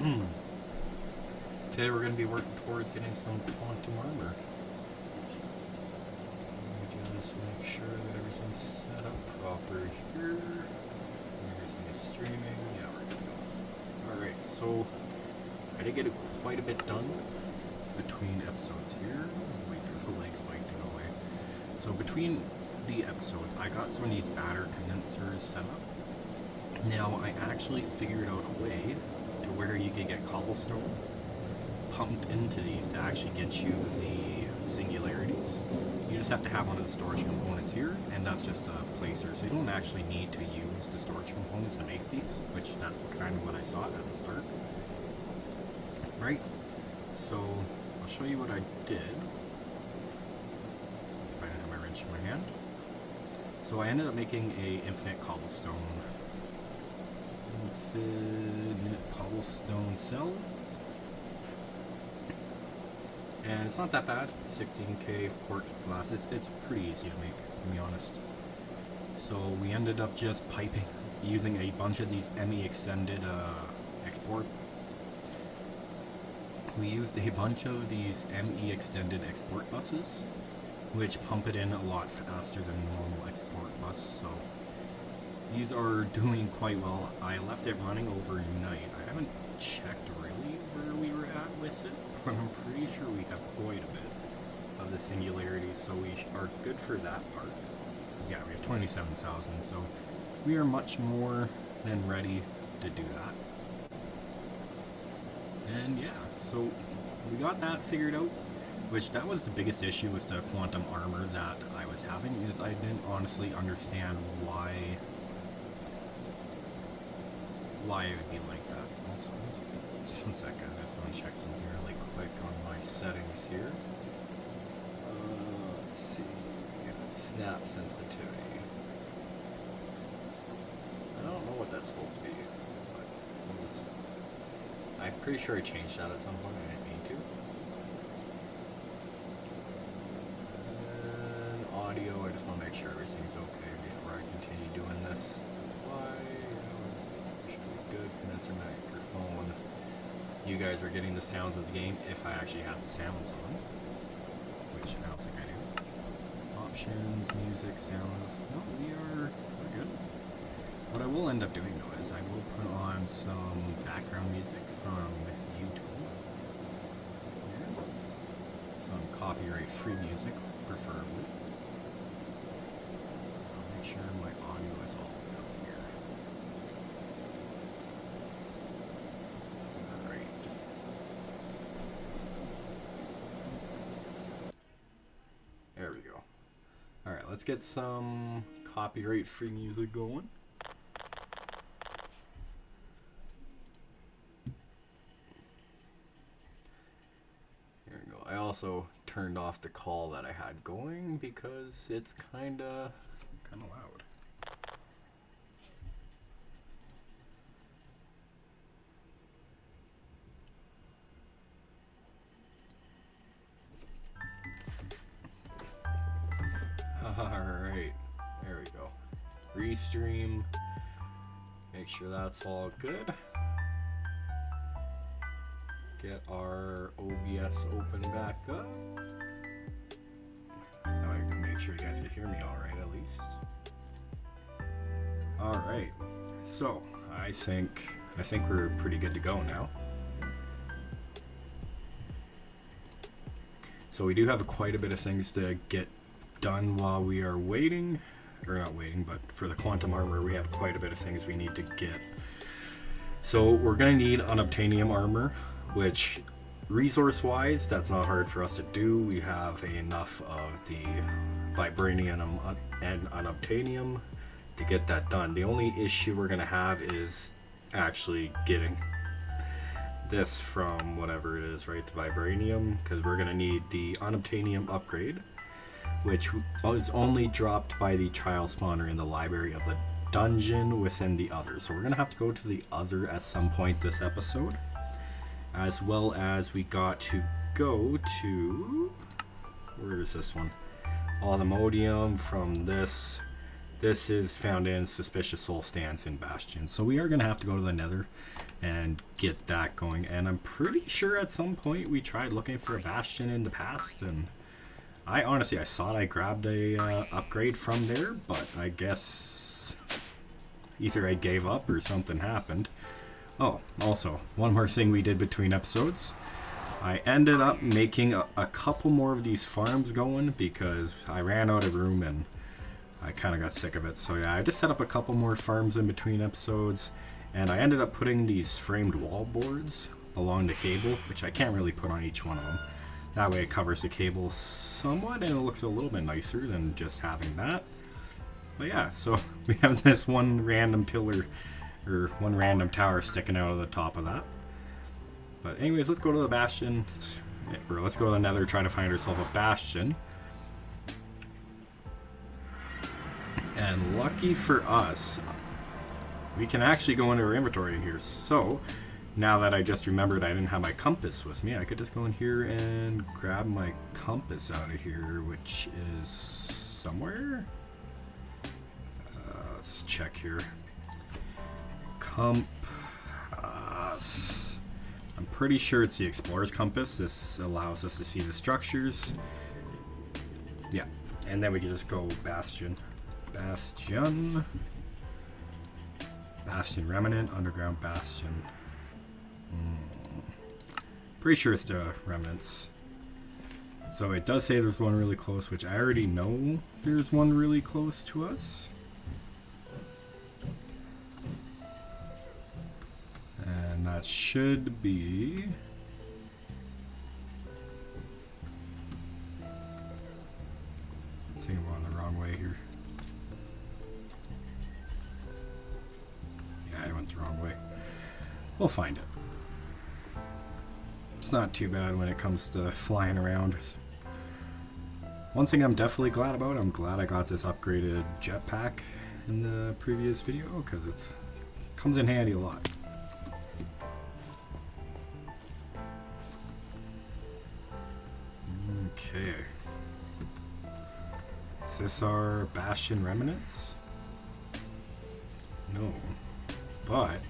Today we're going to be working towards getting some quantum armor. Let me just make sure that everything's set up proper here. Everything is streaming. Yeah, we're good to go. Alright, so I did get quite a bit done between episodes here. Wait for the leg spike to go away. So between the episodes, I got some of these batter condensers set up. Now, I actually figured out a way to where you could get cobblestone pumped into these to actually get you the singularities. You just have to have one of the storage components here, and that's just a placer, so you don't actually need to use the storage components to make these, which that's kind of what I thought at the start. Right, so I'll show you what I did. If I didn't have my wrench in my hand. So I ended up making a infinite cobblestone cell, and it's not that bad. 16k quartz glass. It's pretty easy to make, to be honest. So we ended up just piping using a bunch of these ME extended export. We used a bunch of these ME extended export buses, which pump it in a lot faster than normal export bus. So these are doing quite well. I left it running overnight. I haven't checked really where we were at with it, but I'm pretty sure we have quite a bit of the singularities, so we are good for that part. Yeah, we have 27,000, so we are much more than ready to do that. And yeah, so we got that figured out, which that was the biggest issue with the quantum armor that I was having, is I didn't honestly understand why it would be like that. Also, just one second, I just want to check something really quick on my settings here. Let's see, snap sensitivity. I don't know what that's supposed to be, but I'm pretty sure I changed that at some point. I didn't mean to. And audio, I just want to make sure everything's okay before I continue doing this. Good condenser microphone. You guys are getting the sounds of the game if I actually have the sounds on, which I don't think I do. Options, music, sounds. No, we're good. What I will end up doing though is I will put on some background music from YouTube. Some copyright-free music, preferably. I'll make sure my audio is all the way up here. There we go. Alright, let's get some copyright-free music going. There we go. I also turned off the call that I had going because it's kinda loud. Alright, there we go. Restream. Make sure that's all good. Get our OBS open back up. Now I can make sure you guys can hear me alright at least. Alright, so I think we're pretty good to go now. So we do have quite a bit of things to get done while we are waiting, or not waiting, but for the quantum armor we have quite a bit of things we need to get. So we're going to need unobtainium armor, which resource wise that's not hard for us to do. We have enough of the vibranium and unobtainium to get that done. The only issue we're going to have is actually getting this from whatever it is, right, the vibranium, because we're going to need the unobtainium upgrade, which is only dropped by the trial spawner in the library of the dungeon within the other. So we're going to have to go to the other at some point this episode, as well as we got to go to, where is this one? Allthemodium from this this is found in Suspicious Soul Stands in Bastion. So we are going to have to go to the Nether and get that going. And I'm pretty sure at some point we tried looking for a Bastion in the past. And I honestly, I thought I grabbed a upgrade from there. But I guess either I gave up or something happened. Oh, also, one more thing we did between episodes. I ended up making a couple more of these farms going because I ran out of room and I kind of got sick of it. So yeah, I just set up a couple more farms in between episodes, and I ended up putting these framed wall boards along the cable, which I can't really put on each one of them. That way it covers the cable somewhat and it looks a little bit nicer than just having that. But yeah, so we have this one random pillar or one random tower sticking out of the top of that. But anyways, let's go to the Bastion, or let's go to the Nether, try to find ourselves a Bastion. And lucky for us, we can actually go into our inventory here. So now that I just remembered I didn't have my compass with me, I could just go in here and grab my compass out of here, which is somewhere. Let's check here. Compass. I'm pretty sure it's the Explorer's Compass. This allows us to see the structures. Yeah, and then we can just go Bastion. Bastion Remnant, Underground Bastion. Pretty sure it's the Remnants. So it does say there's one really close, which I already know there's one really close to us. And that should be... I think I'm on the wrong way here. I went the wrong way. We'll find it. It's not too bad when it comes to flying around. One thing I'm definitely glad about, I'm glad I got this upgraded jetpack in the previous video, because it comes in handy a lot. Okay. Is this our Bastion Remnants? No. But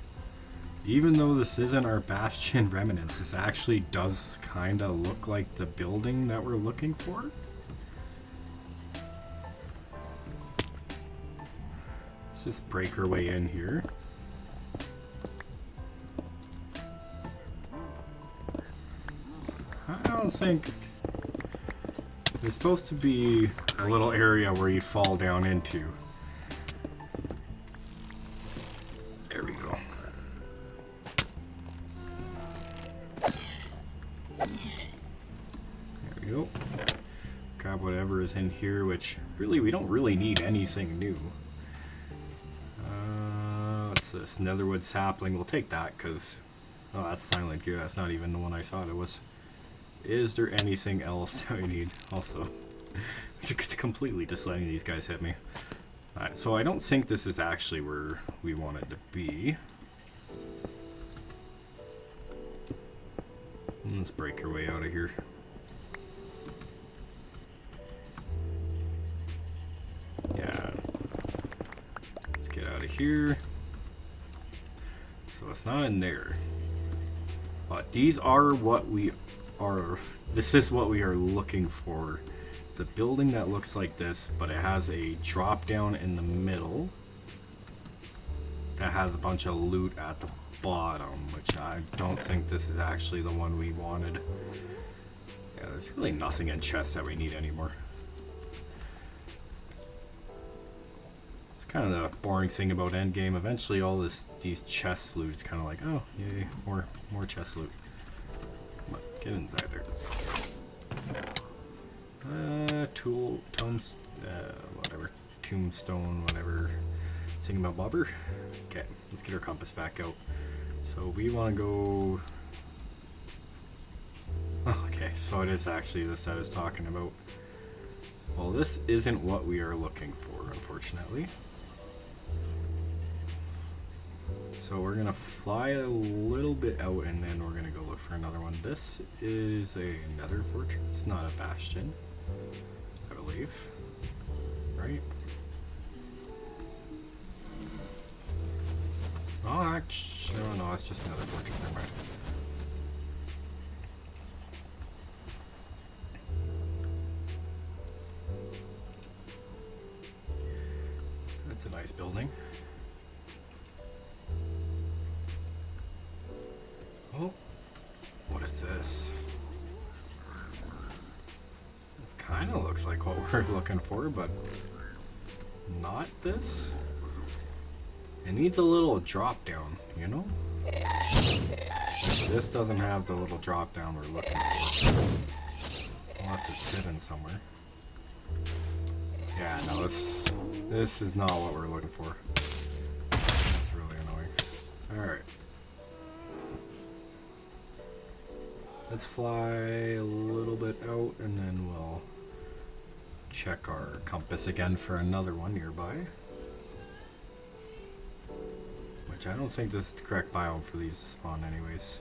even though this isn't our Bastion Remnants, this actually does kind of look like the building that we're looking for. Let's just break our way in here. I don't think there's supposed to be a little area where you fall down into. There we go. There we go. Grab whatever is in here, which really we don't really need anything new. What's this? Netherwood sapling. We'll take that because, oh, that's silent gear. That's not even the one I thought it was. Is there anything else that we need? Also, just completely just letting these guys hit me. Alright, so I don't think this is actually where we want it to be. Let's break our way out of here. Yeah. Let's get out of here. So it's not in there. But these are what we are. This is what we are looking for. It's a building that looks like this, but it has a drop down in the middle that has a bunch of loot at the bottom, which I don't think this is actually the one we wanted. Yeah, there's really nothing in chests that we need anymore. It's kind of the boring thing about endgame. Eventually all these chest loot is kind of like, oh, yay, more chest loot. Come on, get inside there. Whatever. Tombstone, whatever. Thingamabobber. Okay, let's get our compass back out. So we want to go... Oh, okay, so it is actually this I was talking about. Well, this isn't what we are looking for, unfortunately. So we're going to fly a little bit out and then we're going to go look for another one. This is another fortress, not a bastion, I believe. Right? Actually, no, it's just another fortress. Never mind. That's a nice building. Oh, what is this? This kind of looks like what we're looking for, but not this. It needs a little drop down, you know? This doesn't have the little drop down we're looking for. Unless it's hidden somewhere. Yeah, no, this is not what we're looking for. That's really annoying. Alright. Let's fly a little bit out and then we'll check our compass again for another one nearby. Which I don't think this is the correct biome for these to spawn anyways.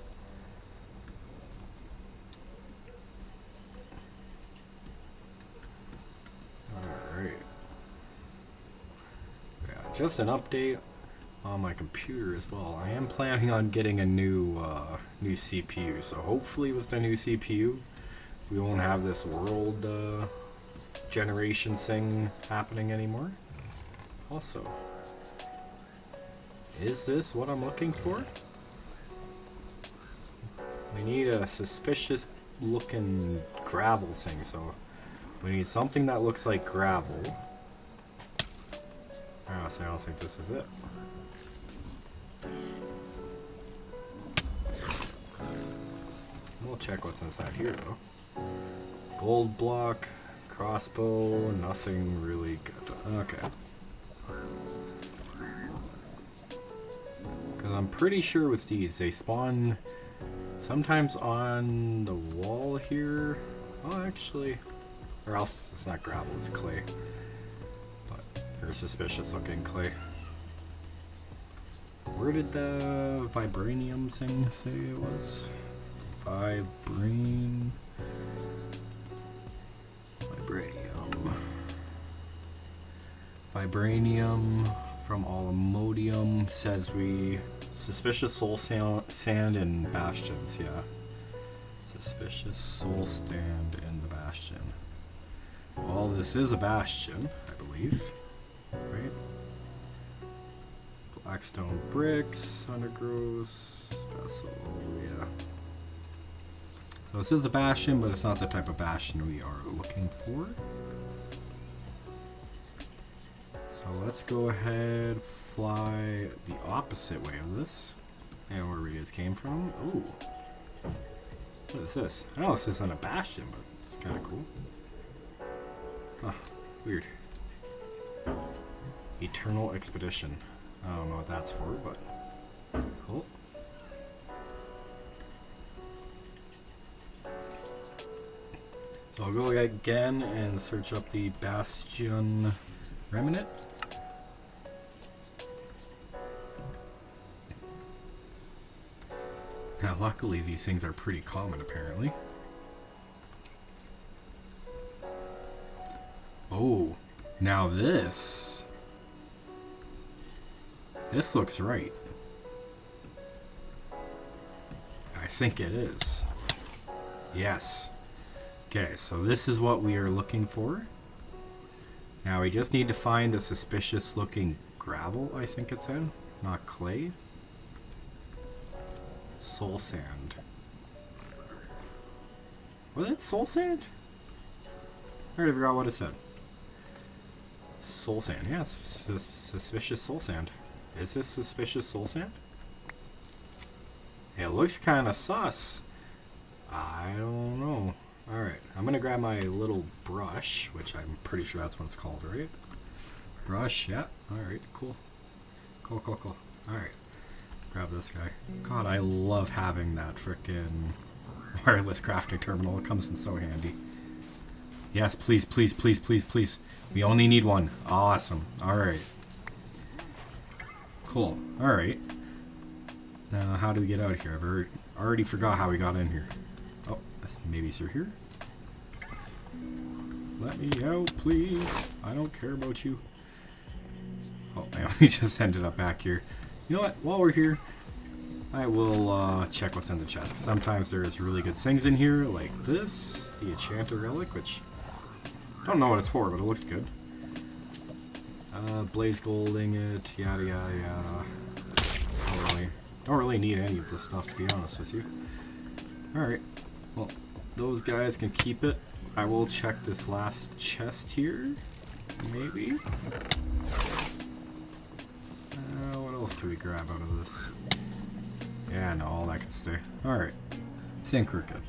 Alright. Yeah, just an update on my computer as well. I am planning on getting a new CPU, so hopefully with the new CPU we won't have this world generation thing happening anymore. Also, is this what I'm looking for? We need a suspicious looking gravel thing, so we need something that looks like gravel. Honestly, I don't think this is it. We'll check what's inside here though. Gold block, crossbow, nothing really good. Okay. Because I'm pretty sure with these, they spawn sometimes on the wall here. Oh, actually, or else it's not gravel, it's clay. But they're suspicious looking clay. Where did the vibranium thing say it was? Vibranium. Vibranium from Alamodium says we suspicious soul sand and bastions. Yeah, suspicious soul stand in the bastion. Well, this is a bastion, I believe, right? Blackstone bricks, undergrowth, vessel, yeah. So this is a bastion, but it's not the type of bastion we are looking for. So let's go ahead, fly the opposite way of this, and where we just came from. Ooh, what is this? I know this isn't a bastion, but it's kind of cool. Huh, weird. Eternal Expedition. I don't know what that's for, but cool. So I'll go again and search up the Bastion Remnant. Now luckily these things are pretty common apparently. Oh, now this looks right. I think it is. Yes. Okay, so this is what we are looking for. Now we just need to find a suspicious looking gravel, I think it's in, not clay. Soul sand. Was it soul sand? I already forgot what it said. Soul sand, yeah, suspicious soul sand. Is this suspicious soul sand? It looks kind of sus. I don't know. Alright, I'm gonna grab my little brush, which I'm pretty sure that's what it's called, right? Brush, yeah. Alright, cool. Cool. Alright. Grab this guy. God, I love having that frickin' wireless crafting terminal. It comes in so handy. Yes, please. We only need one. Awesome. Alright. Cool. Alright. Now, how do we get out of here? I've already forgot how we got in here. Oh, maybe through here? Let me out, please. I don't care about you. Oh, man, we just ended up back here. You know what? While we're here, I will check what's in the chest. Sometimes there's really good things in here, like this, the Enchanter Relic, which I don't know what it's for, but it looks good. Blaze Gold Ingot, yada yada yada. Don't really need any of this stuff, to be honest with you. Alright, well, those guys can keep it. I will check this last chest here, maybe. What else can we grab out of this? Yeah, no, all that can stay. Alright, I think we're good.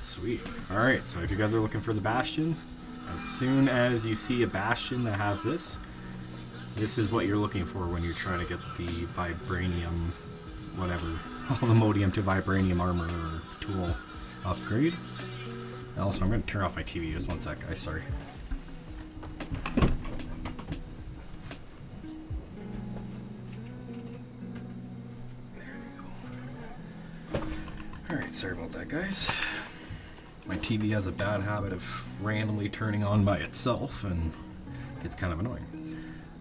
Sweet. Alright, so if you guys are looking for the Bastion, as soon as you see a Bastion that has this, this is what you're looking for when you're trying to get the Vibranium, whatever, all the Modium to Vibranium armor or tool upgrade. Also, I'm going to turn off my TV just one sec, guys, sorry. There we go. Alright, sorry about that, guys. My TV has a bad habit of randomly turning on by itself, and it's kind of annoying.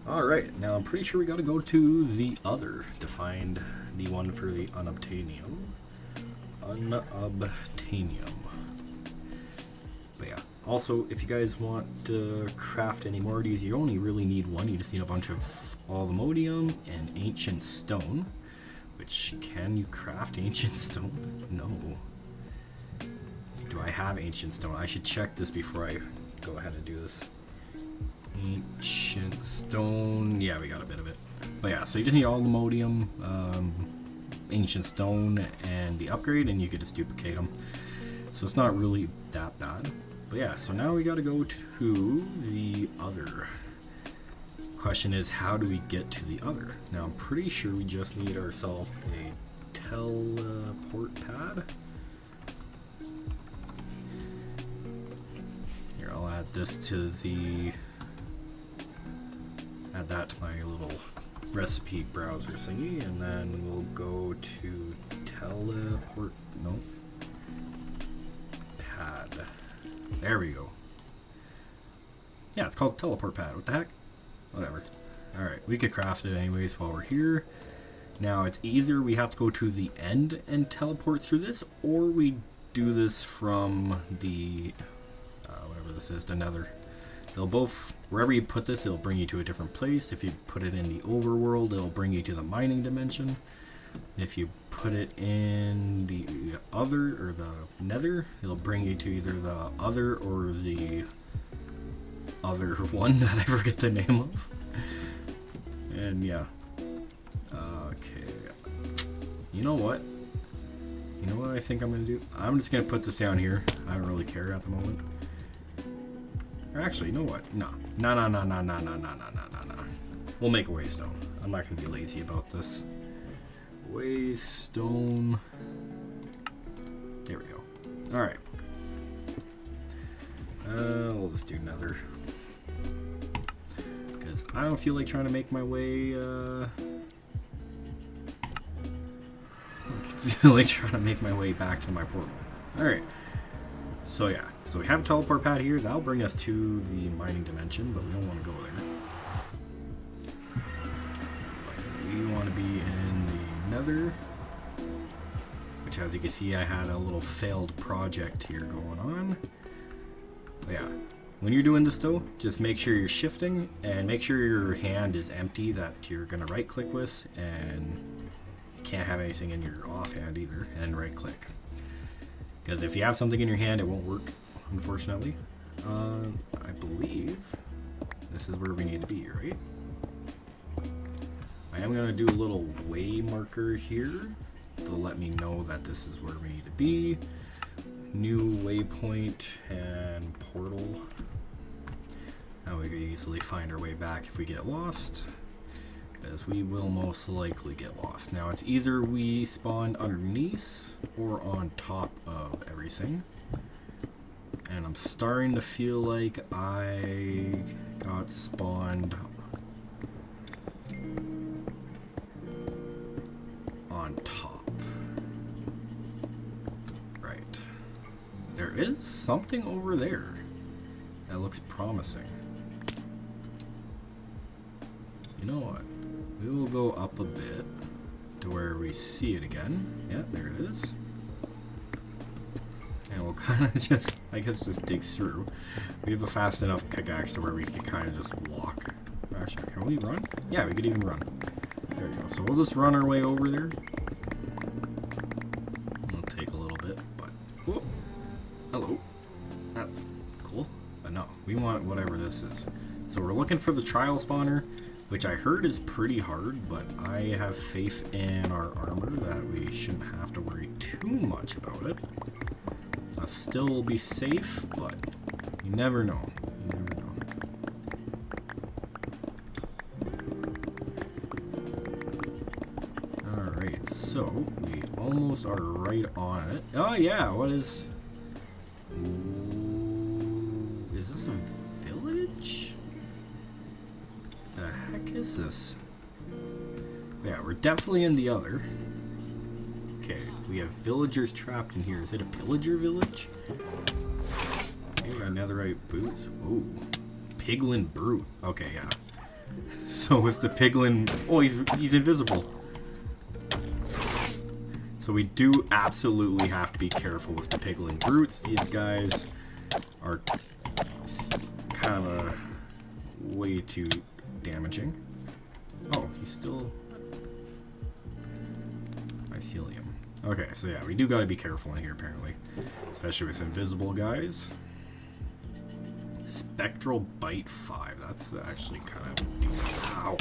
Alright, now I'm pretty sure we gotta go to the other to find the one for the unobtainium. Unobtainium. But yeah, also, if you guys want to craft any more of these, you only really need one. You just need a bunch of all the Modium and Ancient Stone. Which, can you craft Ancient Stone? No. Do I have Ancient Stone? I should check this before I go ahead and do this. Ancient Stone. Yeah, we got a bit of it. But yeah, so you just need all the Modium, Ancient Stone, and the upgrade, and you could just duplicate them. So it's not really that bad. But yeah, so now we gotta go to the other. Question is, how do we get to the other? Now I'm pretty sure we just need ourselves a teleport pad. Here, I'll add this to the... add that to my little recipe browser thingy, and then we'll go to teleport... no. Pad. There we go. Yeah, it's called teleport pad. What the heck? Whatever. Alright, we could craft it anyways while we're here. Now, it's either we have to go to the end and teleport through this, or we do this from the... whatever this is, the nether. They'll both... wherever you put this, it'll bring you to a different place. If you put it in the overworld, it'll bring you to the mining dimension. If you put it in the other, or the nether, it'll bring you to either the other or the other one that I forget the name of. And yeah. Okay. You know what? You know what I think I'm gonna do? I'm just gonna put this down here. I don't really care at the moment. Or actually, you know what? No. No. We'll make a waystone. I'm not gonna be lazy about this. Waystone. There we go. Alright. We'll just do nether. Because I don't feel like trying to make my way, back to my portal. Alright. So yeah. So we have a teleport pad here. That'll bring us to the mining dimension, but we don't want to go there. We want to be in the nether. Which, as you can see, I had a little failed project here going on. But yeah, when you're doing this though, just make sure you're shifting and make sure your hand is empty that you're going to right click with, and you can't have anything in your offhand either, and right click. Because if you have something in your hand, it won't work, unfortunately. I believe this is where we need to be, right? I am going to do a little way marker here to let me know that this is where we need to be. New waypoint and portal. Now we can easily find our way back if we get lost, because we will most likely get lost. Now it's either we spawn underneath or on top of everything, and I'm starting to feel like I got spawned on top. Right. There is something over there. That looks promising. You know what? We will go up a bit to where we see it again. Yeah, there it is. And we'll kind of just, I guess, just dig through. We have a fast enough pickaxe to where we can kind of just walk. Actually, can we run? Yeah, we could even run. There we go. So we'll just run our way over there. It'll take a little bit, but... Whoa. Hello. That's cool. But no, we want whatever this is. So we're looking for the trial spawner, which I heard is pretty hard, but I have faith in our armor that we shouldn't have to worry too much about it. I'll still be safe, but you never know. You never know. Alright, so we almost are right on it. Oh yeah, what is... Ooh, is this a village? The heck is this? Yeah, we're definitely in the other. Okay, we have villagers trapped in here. Is it a pillager village? Okay, we got netherite boots. Ooh, piglin brute. Okay, yeah. So it's the piglin. Oh, he's invisible. So we do absolutely have to be careful with the piglin brutes. These guys are kind of way too damaging. Oh, he's still mycelium. Okay, so yeah, we do got to be careful in here apparently, especially with invisible guys. Spectral bite 5. That's actually kind of decent. Ow.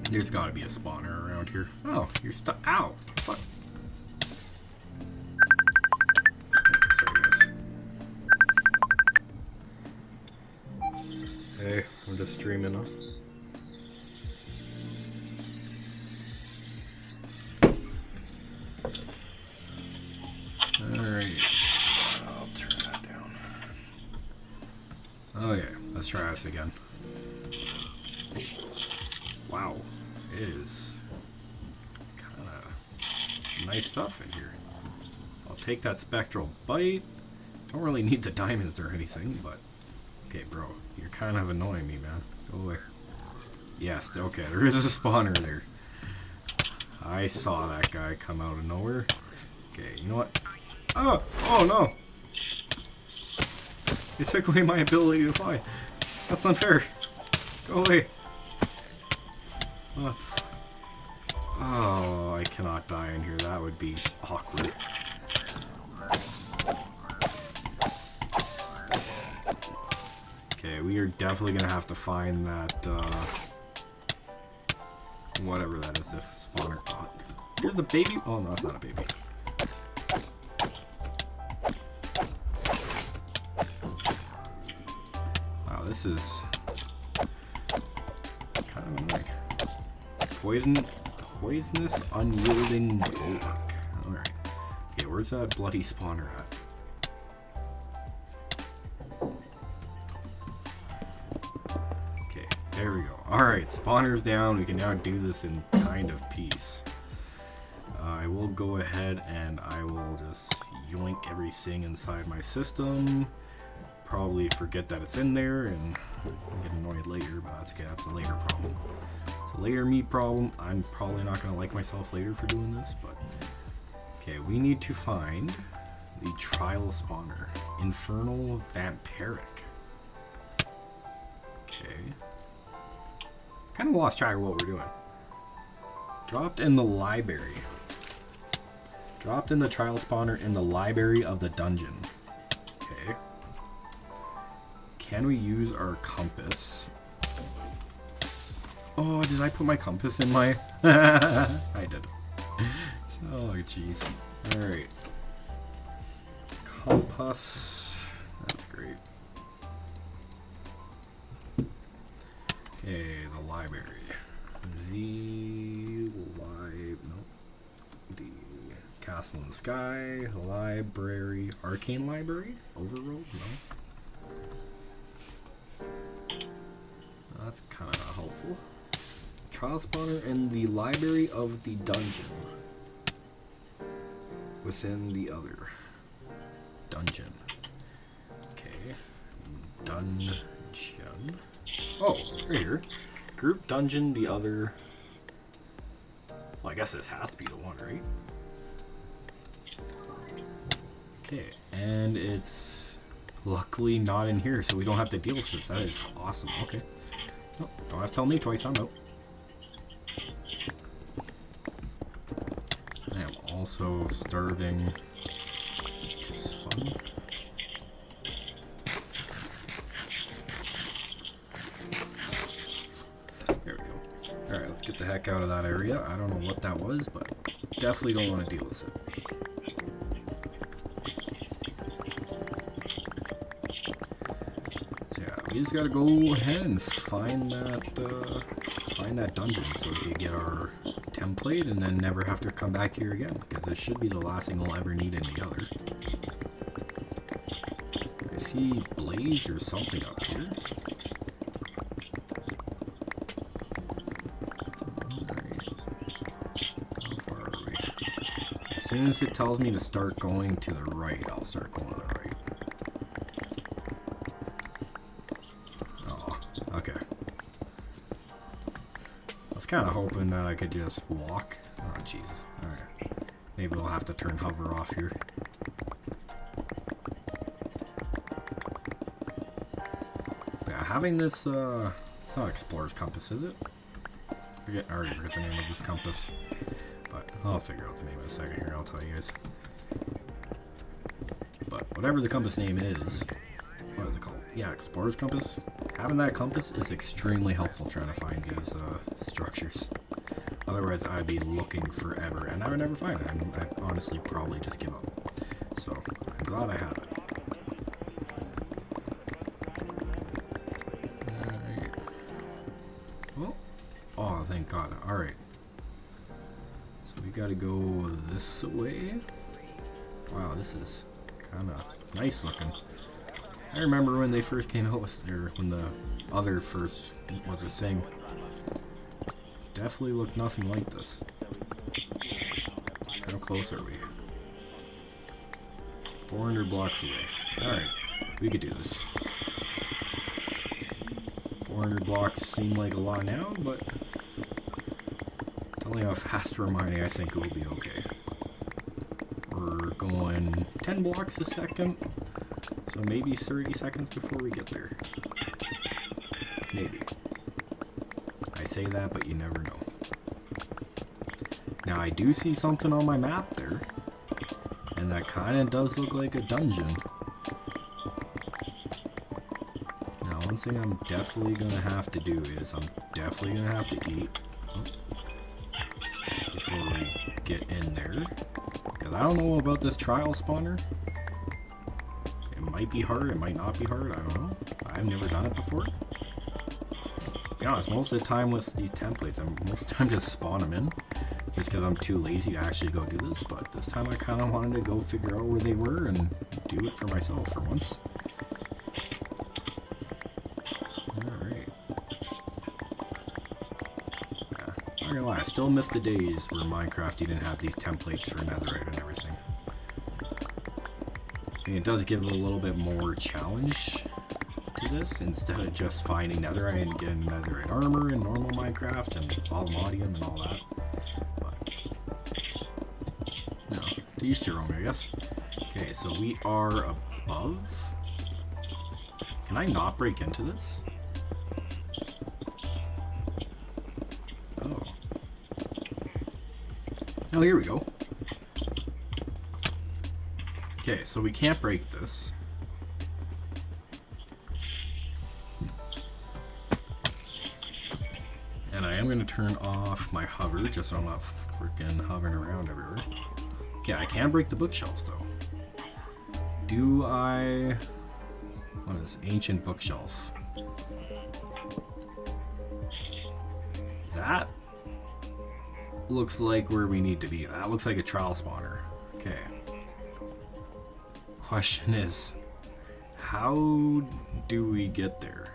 There's got to be a spawner around here. Oh, you're stuck. Ow. Fuck. Sorry, guys. Hey, I'm just streaming. Alright. I'll turn that down. Okay, let's try this again. Wow. It is kind of nice stuff in here. I'll take that spectral bite. Don't really need the diamonds or anything, but... Okay, bro. You're kind of annoying me, man. Go away. Yes, okay, there is a spawner there. I saw that guy come out of nowhere. Okay, you know what? Oh! Oh, no! You took away my ability to fly. That's unfair. Go away. What? Oh, I cannot die in here. That would be awkward. Okay, we are definitely gonna have to find that, whatever that is, the spawner pot. Here's a baby. Oh, no, it's not a baby. Wow, this is kind of like poisonous, unyielding bulwark. Alright. Okay, where's that bloody spawner at? There we go. Alright, spawner's down. We can now do this in kind of peace. I will go ahead and I will just yoink everything inside my system. Probably forget that it's in there and get annoyed later, but that's okay. That's a later problem. It's a later me problem. I'm probably not going to like myself later for doing this, but... Okay, we need to find the trial spawner. Infernal Vampiric. Okay. Kind of lost track of what we're doing. Dropped in the library. Dropped in the trial spawner in the library of the dungeon. Okay. Can we use our compass? Oh, did I put my compass in my... I did. Oh, jeez. Alright. Compass. That's great. Okay, the library. The castle in the sky, library, arcane library, overworld, no. That's kind of helpful. Trial spawner in the library of the dungeon. Within the other dungeon. dungeon. Oh, right here. Group dungeon, the other. Well, I guess this has to be the one, right? Okay, and it's luckily not in here, so we don't have to deal with this. That is awesome. Okay. Oh, don't have to tell me twice, I'm out. I am also starving. Which is fun. There we go. Alright, let's get the heck out of that area. I don't know what that was, but definitely don't want to deal with it. So yeah, we just gotta go ahead and find that dungeon so we can get our template and then never have to come back here again, because this should be the last thing we'll ever need in the other. I see blaze or something up here. As soon as it tells me to start going to the right, I'll start going to the right. Oh, okay. I was kind of hoping that I could just walk. Oh, Jesus. Alright. Maybe we'll have to turn hover off here. Yeah, having this, it's not Explorer's Compass, is it? I already forget the name of this compass. But I'll figure out the name in a second here, I'll tell you guys. But whatever the compass name is, what is it called? Yeah, Explorer's Compass. Having that compass is extremely helpful trying to find these structures. Otherwise I'd be looking forever and I would never find it. I'd honestly probably just give up. So I'm glad I have it. Alright. Well, oh thank God. Alright. We gotta go this way. Wow, this is kind of nice looking. I remember when they first came out with their, when the other first was a thing. Definitely looked nothing like this. How close are we? 400 blocks away. Alright, we could do this. 400 blocks seem like a lot now, but only a fast reminding, I think it will be okay. We're going 10 blocks a second, so maybe 30 seconds before we get there. Maybe. I say that, but you never know. Now I do see something on my map there, and that kind of does look like a dungeon. Now one thing I'm definitely going to have to do is I'm definitely going to have to eat. Before we get in there, because I don't know about this trial spawner. It might be hard, it might not be hard, I don't know. I've never done it before. To be honest, most of the time with these templates, most of the time just spawn them in, just because I'm too lazy to actually go do this, but this time I kind of wanted to go figure out where they were and do it for myself for once. Not gonna lie, I still miss the days where Minecraft didn't have these templates for netherite and everything. I mean, it does give it a little bit more challenge to this, instead of just finding netherite and getting netherite armor in normal Minecraft and Almodium and all that. But, no, to each their own, I guess. Okay, so we are above. Can I not break into this? Oh, here we go. Okay, so we can't break this. And I am going to turn off my hover, just so I'm not freaking hovering around everywhere. Okay, I can break the bookshelves, though. Do I... What is this? Ancient bookshelf? That looks like where we need to be. That looks like a trial spawner. Okay. Question is, how do we get there?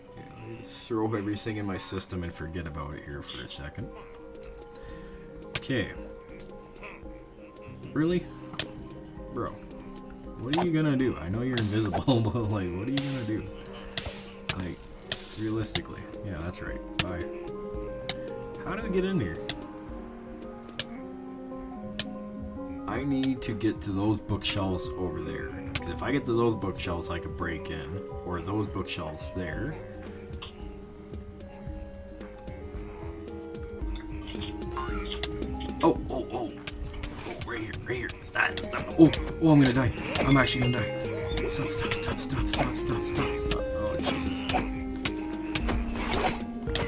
Okay, let me throw everything in my system and forget about it here for a second. Okay. Really? Bro. What are you gonna do? I know you're invisible, but like, what are you gonna do? Like, realistically. Yeah, that's right. Bye. How do we get in here? I need to get to those bookshelves over there. Because if I get to those bookshelves, I could break in. Or those bookshelves there. Oh, oh, oh. Oh, right here, right here. Stop, stop. Oh, oh, I'm gonna die. I'm actually gonna die. Stop, stop, stop, stop, stop, stop, stop, stop. Oh, Jesus.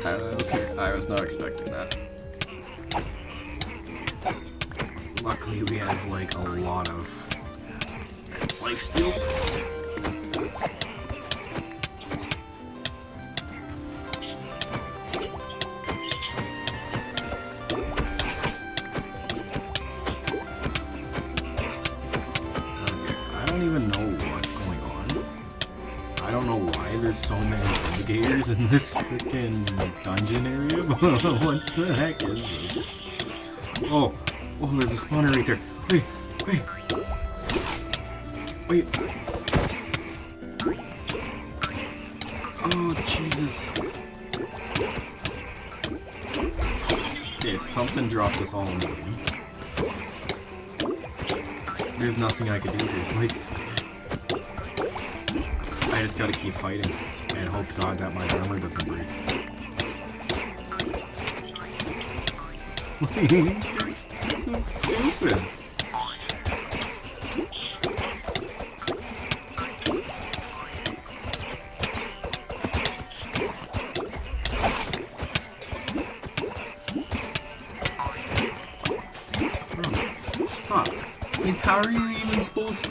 Okay, I was not expecting that. Luckily, we have like a lot of lifesteal. I don't even know what's going on. I don't know why there's so many indicators in this freaking dungeon area. What the heck is this? Oh. Oh, there's a spawner right there. Wait, wait. Wait. Oh, Jesus. Okay, something dropped us all in the game. There's nothing I can do here. Like, I just gotta keep fighting and hope to God that my armor doesn't break. Stupid. Stop. Like, how are you even supposed to?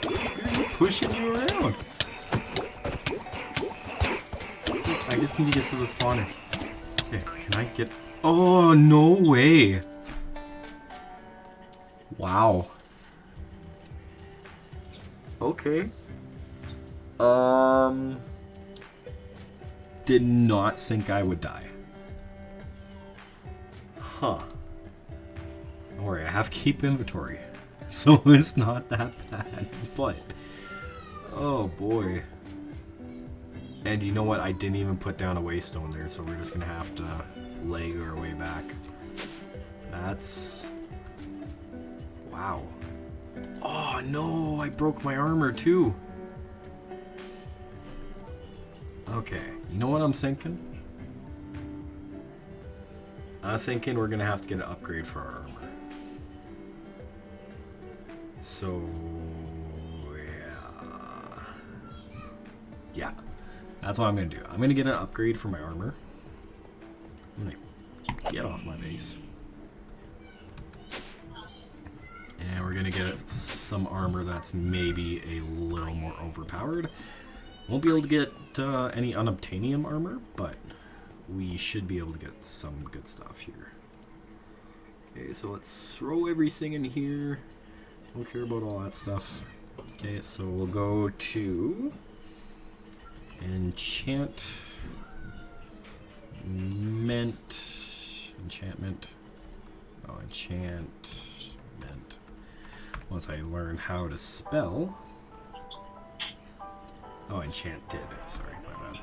They're pushing you around. I just need to get to the spawner. Okay, can I get? Oh, no way. Wow. Okay. Did not think I would die. Huh. Don't worry, I have keep inventory. So it's not that bad. But, oh boy. And you know what? I didn't even put down a waystone there, so we're just gonna have to leg our way back. That's... wow. Oh no, I broke my armor too. Okay, you know what I'm thinking? I'm thinking we're gonna have to get an upgrade for our armor. So, yeah. That's what I'm gonna do. I'm gonna get an upgrade for my armor. I'm gonna get off my base. And we're gonna get some armor that's maybe a little more overpowered. Won't be able to get any unobtainium armor, but we should be able to get some good stuff here. Okay, so let's throw everything in here. Don't care about all that stuff. Okay, so we'll go to enchantment. Oh, enchantment. Once I learn how to spell. Oh, enchanted. Sorry, my bad.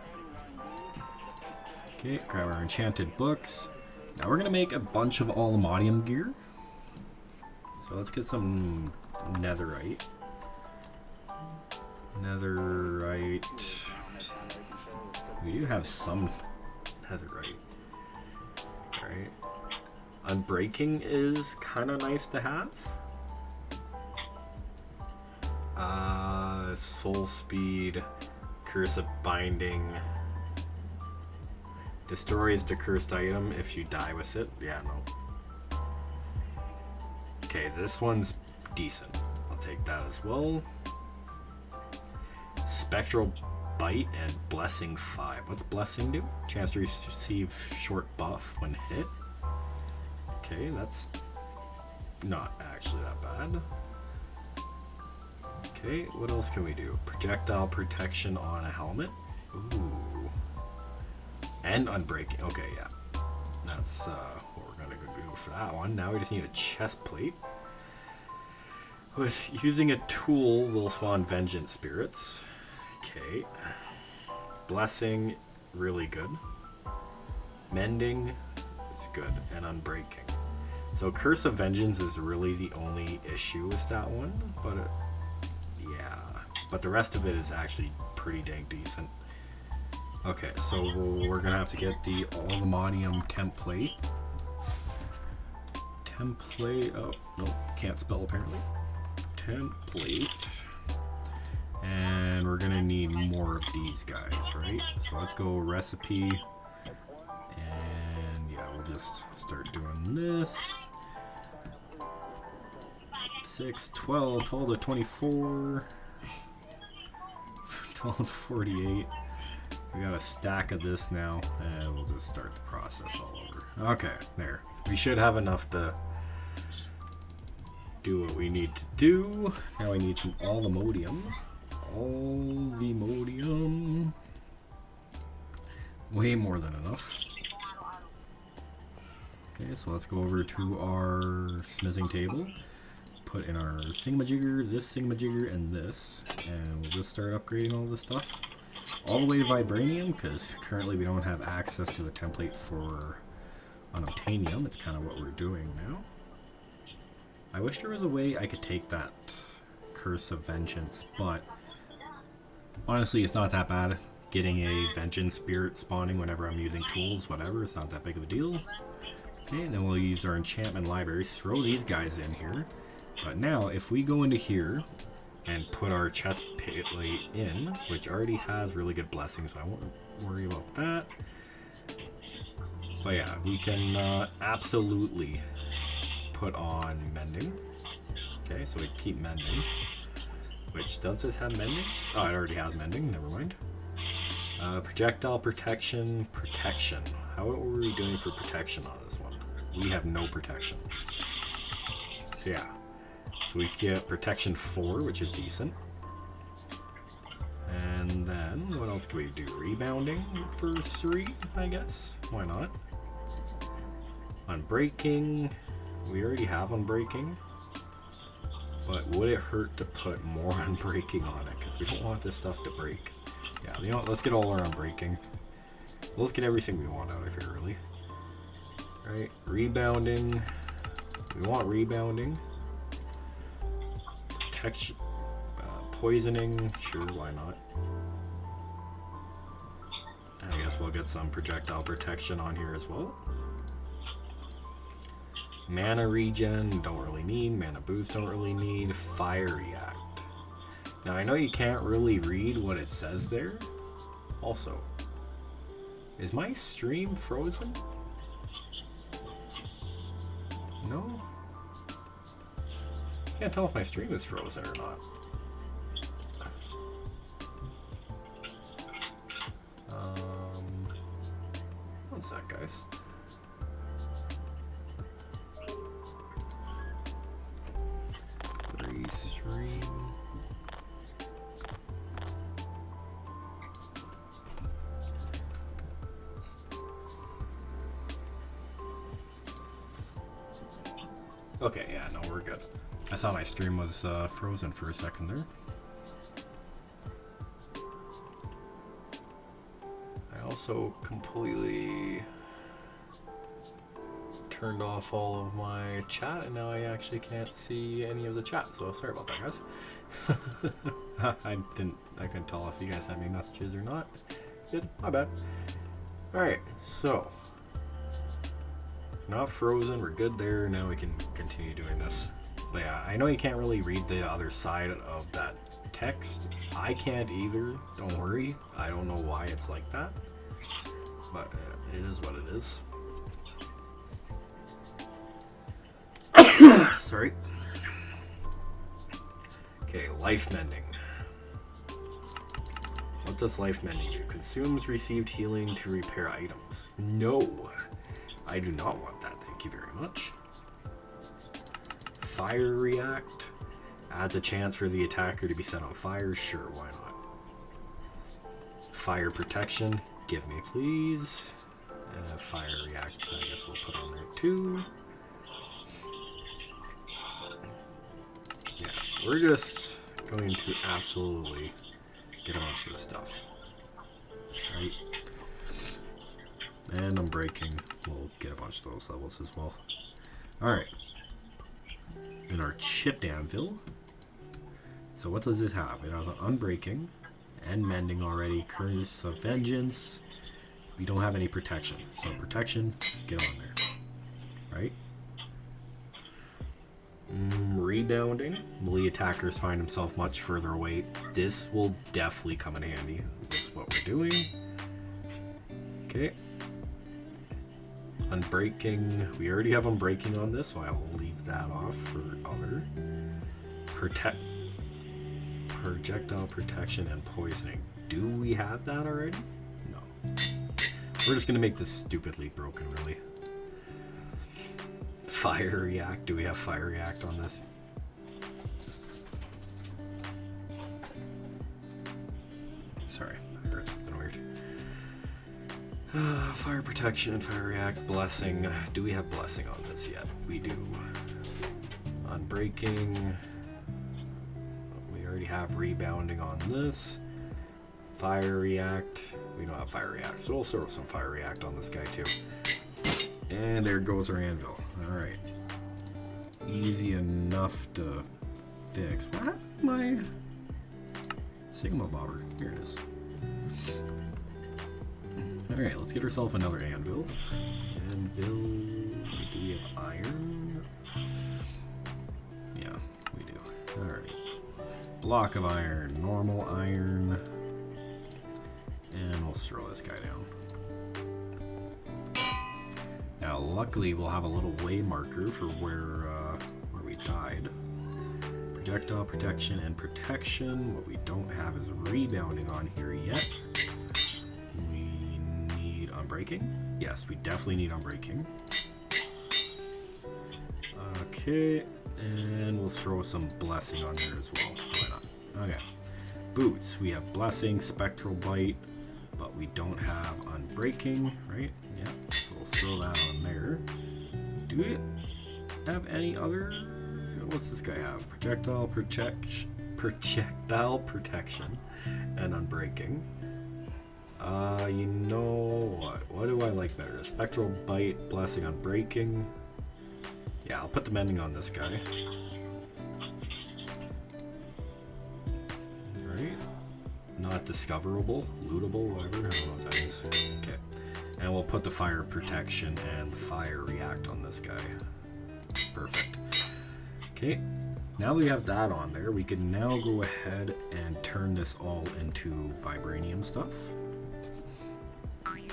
Okay, grab our enchanted books. Now we're gonna make a bunch of aluminium gear. So let's get some netherite. Netherite. We do have some netherite. Alright. Unbreaking is kind of nice to have. Soul speed, curse of binding. Destroys the cursed item if you die with it. Yeah, no. Okay, this one's decent. I'll take that as well. Spectral bite and blessing 5. What's blessing do? Chance to receive short buff when hit. Okay, that's not actually that bad. Okay, what else can we do? Projectile protection on a helmet. Ooh. And unbreaking. Okay, yeah. That's what we're gonna go do for that one. Now we just need a chest plate. With using a tool will spawn vengeance spirits. Okay. Blessing, really good. Mending is good, and unbreaking. So Curse of Vengeance is really the only issue with that one, but yeah. But the rest of it is actually pretty dang decent. Okay, so we're gonna have to get the Allthemodium template. Oh, nope, can't spell apparently. Template. And we're gonna need more of these guys, right? So let's go recipe. And yeah, we'll just start doing this. 6, 12, 12 to 24. 12 to 48. We got a stack of this now, and we'll just start the process all over. Okay, there. We should have enough to do what we need to do. Now we need some Allthemodium. Allthemodium. Way more than enough. Okay, so let's go over to our smithing table. Put in our thingamajigger, this thingamajigger, and this. And we'll just start upgrading all this stuff. All the way to Vibranium, because currently we don't have access to the template for Unobtainium. It's kind of what we're doing now. I wish there was a way I could take that Curse of Vengeance, but honestly it's not that bad. Getting a Vengeance Spirit spawning whenever I'm using tools, whatever, it's not that big of a deal. Okay, and then we'll use our enchantment libraries, throw these guys in here. But now, if we go into here and put our chest plate in, which already has really good blessings, so I won't worry about that. But yeah, we can absolutely put on mending. Okay, so we keep mending. Which, does this have mending? Oh, it already has mending, never mind. Projectile protection. How are we doing for protection on this one? We have no protection. So yeah. So we get protection 4, which is decent. And then, what else can we do? Rebounding for 3, I guess. Why not? Unbreaking. We already have unbreaking. But would it hurt to put more unbreaking on it? Because we don't want this stuff to break. Yeah, you know what? Let's get all our unbreaking. Let's get everything we want out of here, really. Alright, rebounding. We want rebounding. Protection. Poisoning. Sure, why not? I guess we'll get some projectile protection on here as well. Mana regen, don't really need. Mana boost, don't really need. Fire react. Now I know you can't really read what it says there. Also, is my stream frozen? No? Can't tell if my stream is frozen or not. One sec, guys. Restream. Okay, yeah, no, we're good. I thought my stream was frozen for a second there. I also completely turned off all of my chat, and now I actually can't see any of the chat, so sorry about that, guys. I couldn't tell if you guys had any messages or not. Good, my bad. Alright, so not frozen, we're good there. Now we can continue doing this. But yeah, I know you can't really read the other side of that text. I can't either, don't worry. I don't know why it's like that, but it is what it is. Sorry. Okay, life mending. What does life mending do? Consumes received healing to repair items. No, I do not want that, thank you very much. Fire react. Adds a chance for the attacker to be set on fire. Sure, why not? Fire protection. Give me, please. Fire react, I guess we'll put on there too. Yeah, we're just going to absolutely get a bunch of this stuff. Right? And I'm breaking. We'll get a bunch of those levels as well. Alright. In our chipped anvil. So what does this have? It has an unbreaking and mending already. Curse of Vengeance. We don't have any protection. So protection, get on there. Right? Rebounding. Melee attackers find himself much further away. This will definitely come in handy. This is what we're doing. Okay. Unbreaking. We already have unbreaking on this, so I will leave that off for other. Projectile protection and poisoning. Do we have that already? No. We're just gonna make this stupidly broken, really. Fire react. Do we have fire react on this? Sorry, I heard something weird. Fire protection, fire react, blessing. Do we have blessing on this yet? We do. Unbreaking. We already have rebounding on this. Fire react. We don't have fire react, so we'll throw some fire react on this guy too. And there goes our anvil. Alright. Easy enough to fix. What happened to my Sigma bobber? Here it is. Alright, let's get ourselves another anvil. Anvil. Do we have iron? Yeah, we do. Alright. Block of iron, normal iron. And we'll throw this guy down. Now, luckily, we'll have a little way marker for where we died. Projectile protection and protection. What we don't have is rebounding on here yet. We need unbreaking. Yes, we definitely need unbreaking. Okay, and we'll throw some blessing on there as well. Why not? Okay. Boots. We have blessing, spectral bite, but we don't have unbreaking, right? Yeah. So we'll throw that on there. Do we have any other? What's this guy have? Projectile protection and unbreaking. You know what? What do I like better? Spectral bite, blessing, unbreaking. Yeah, I'll put the mending on this guy. Right? Not discoverable, lootable, whatever. I don't know what that is. Okay. And we'll put the fire protection and the fire react on this guy. Perfect. Okay. Now that we have that on there, we can now go ahead and turn this all into vibranium stuff.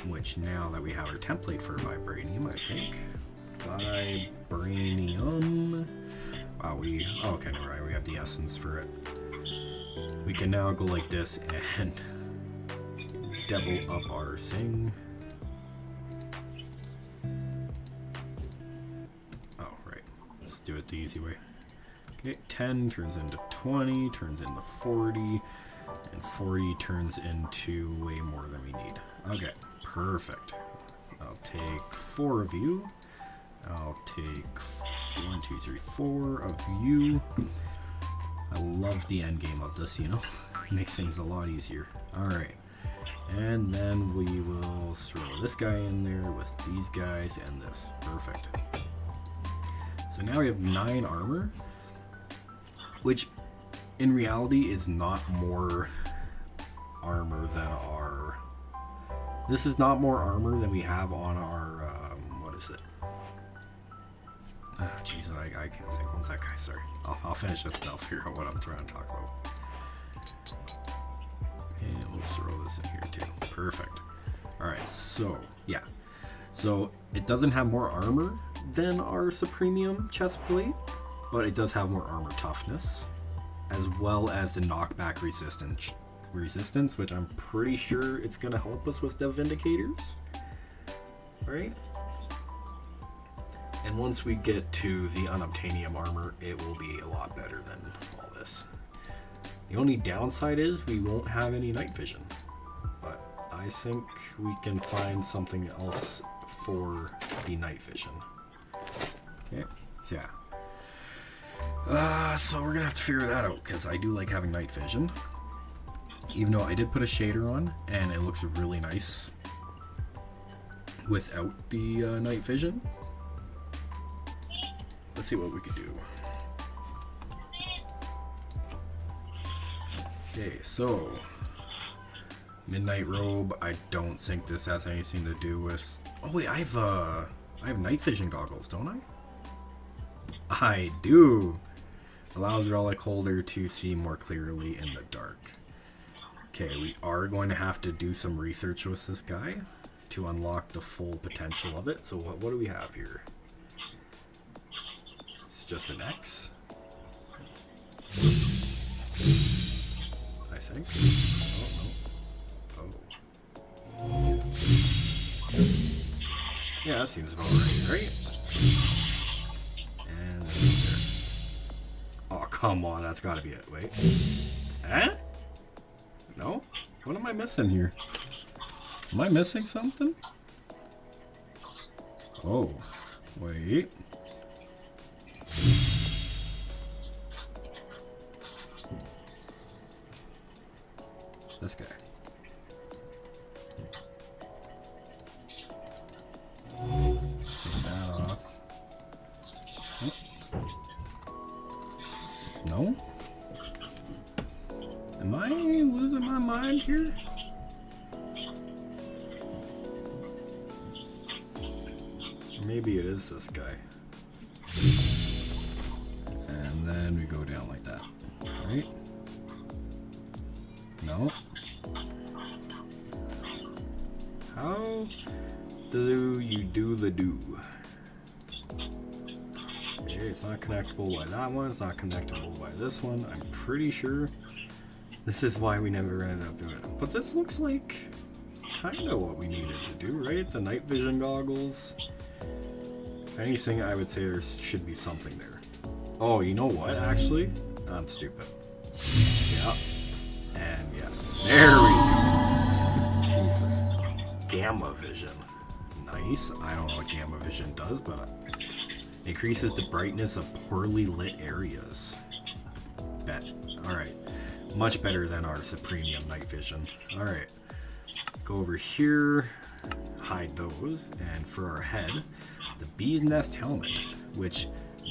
Which now that we have our template for vibranium, I think. Vibranium. Wow, okay, never mind. We have the essence for it. We can now go like this and double up our thing. Oh, right. Let's do it the easy way. Okay, 10 turns into 20, turns into 40, and 40 turns into way more than we need. Okay, perfect. I'll take 4 of you. I'll take 1, 2, 3, 4 of you. I love the end game of this, you know? It makes things a lot easier. Alright. And then we will throw this guy in there with these guys and this. Perfect. So now we have 9 armor, which in reality is not more armor than our... This is not more armor than we have on our... what is it? Oh, jeez, I can't think. One sec, guys. Sorry. I'll finish this and I'll figure out what I'm trying to talk about. And we'll throw this in here too. Perfect. Alright, so, yeah. So, it doesn't have more armor than our Supremium chest plate, but it does have more armor toughness, as well as the knockback resistance, which I'm pretty sure it's going to help us with the Vindicators. Right? And once we get to the unobtainium armor, it will be a lot better than all this. The only downside is we won't have any night vision, but I think we can find something else for the night vision. Okay, so yeah. So we're gonna have to figure that out because I do like having night vision. Even though I did put a shader on and it looks really nice without the night vision. Let's see what we could do. Okay, so midnight robe. I don't think this has anything to do with. Oh wait, I have night vision goggles, don't I? I do. Allows relic holder to see more clearly in the dark. Okay, we are going to have to do some research with this guy to unlock the full potential of it. So what do we have here? It's just an X, I think. Oh, no. Oh. Yeah, that seems about right? And there. Oh, come on, that's gotta be it. Wait. Huh? No? What am I missing here? Am I missing something? Oh, wait. This guy. Take that off. Oh. No? Am I losing my mind here? Or maybe it is this guy. And then we go down like that. Right? No? How do you do the do? Okay, it's not connectable by that one. It's not connectable by this one. I'm pretty sure this is why we never ended up doing it. But this looks like kind of what we needed to do, right? The night vision goggles. If anything, I would say there should be something there. Oh, you know what? Actually, I'm stupid. Yeah. And yeah. There we go. Jesus. Gamma vision. Nice. I don't know what gamma vision does, but increases the brightness of poorly lit areas. Bet. Alright. Much better than our Supremium night vision. Alright. Go over here. Hide those. And for our head, the bee's nest helmet, which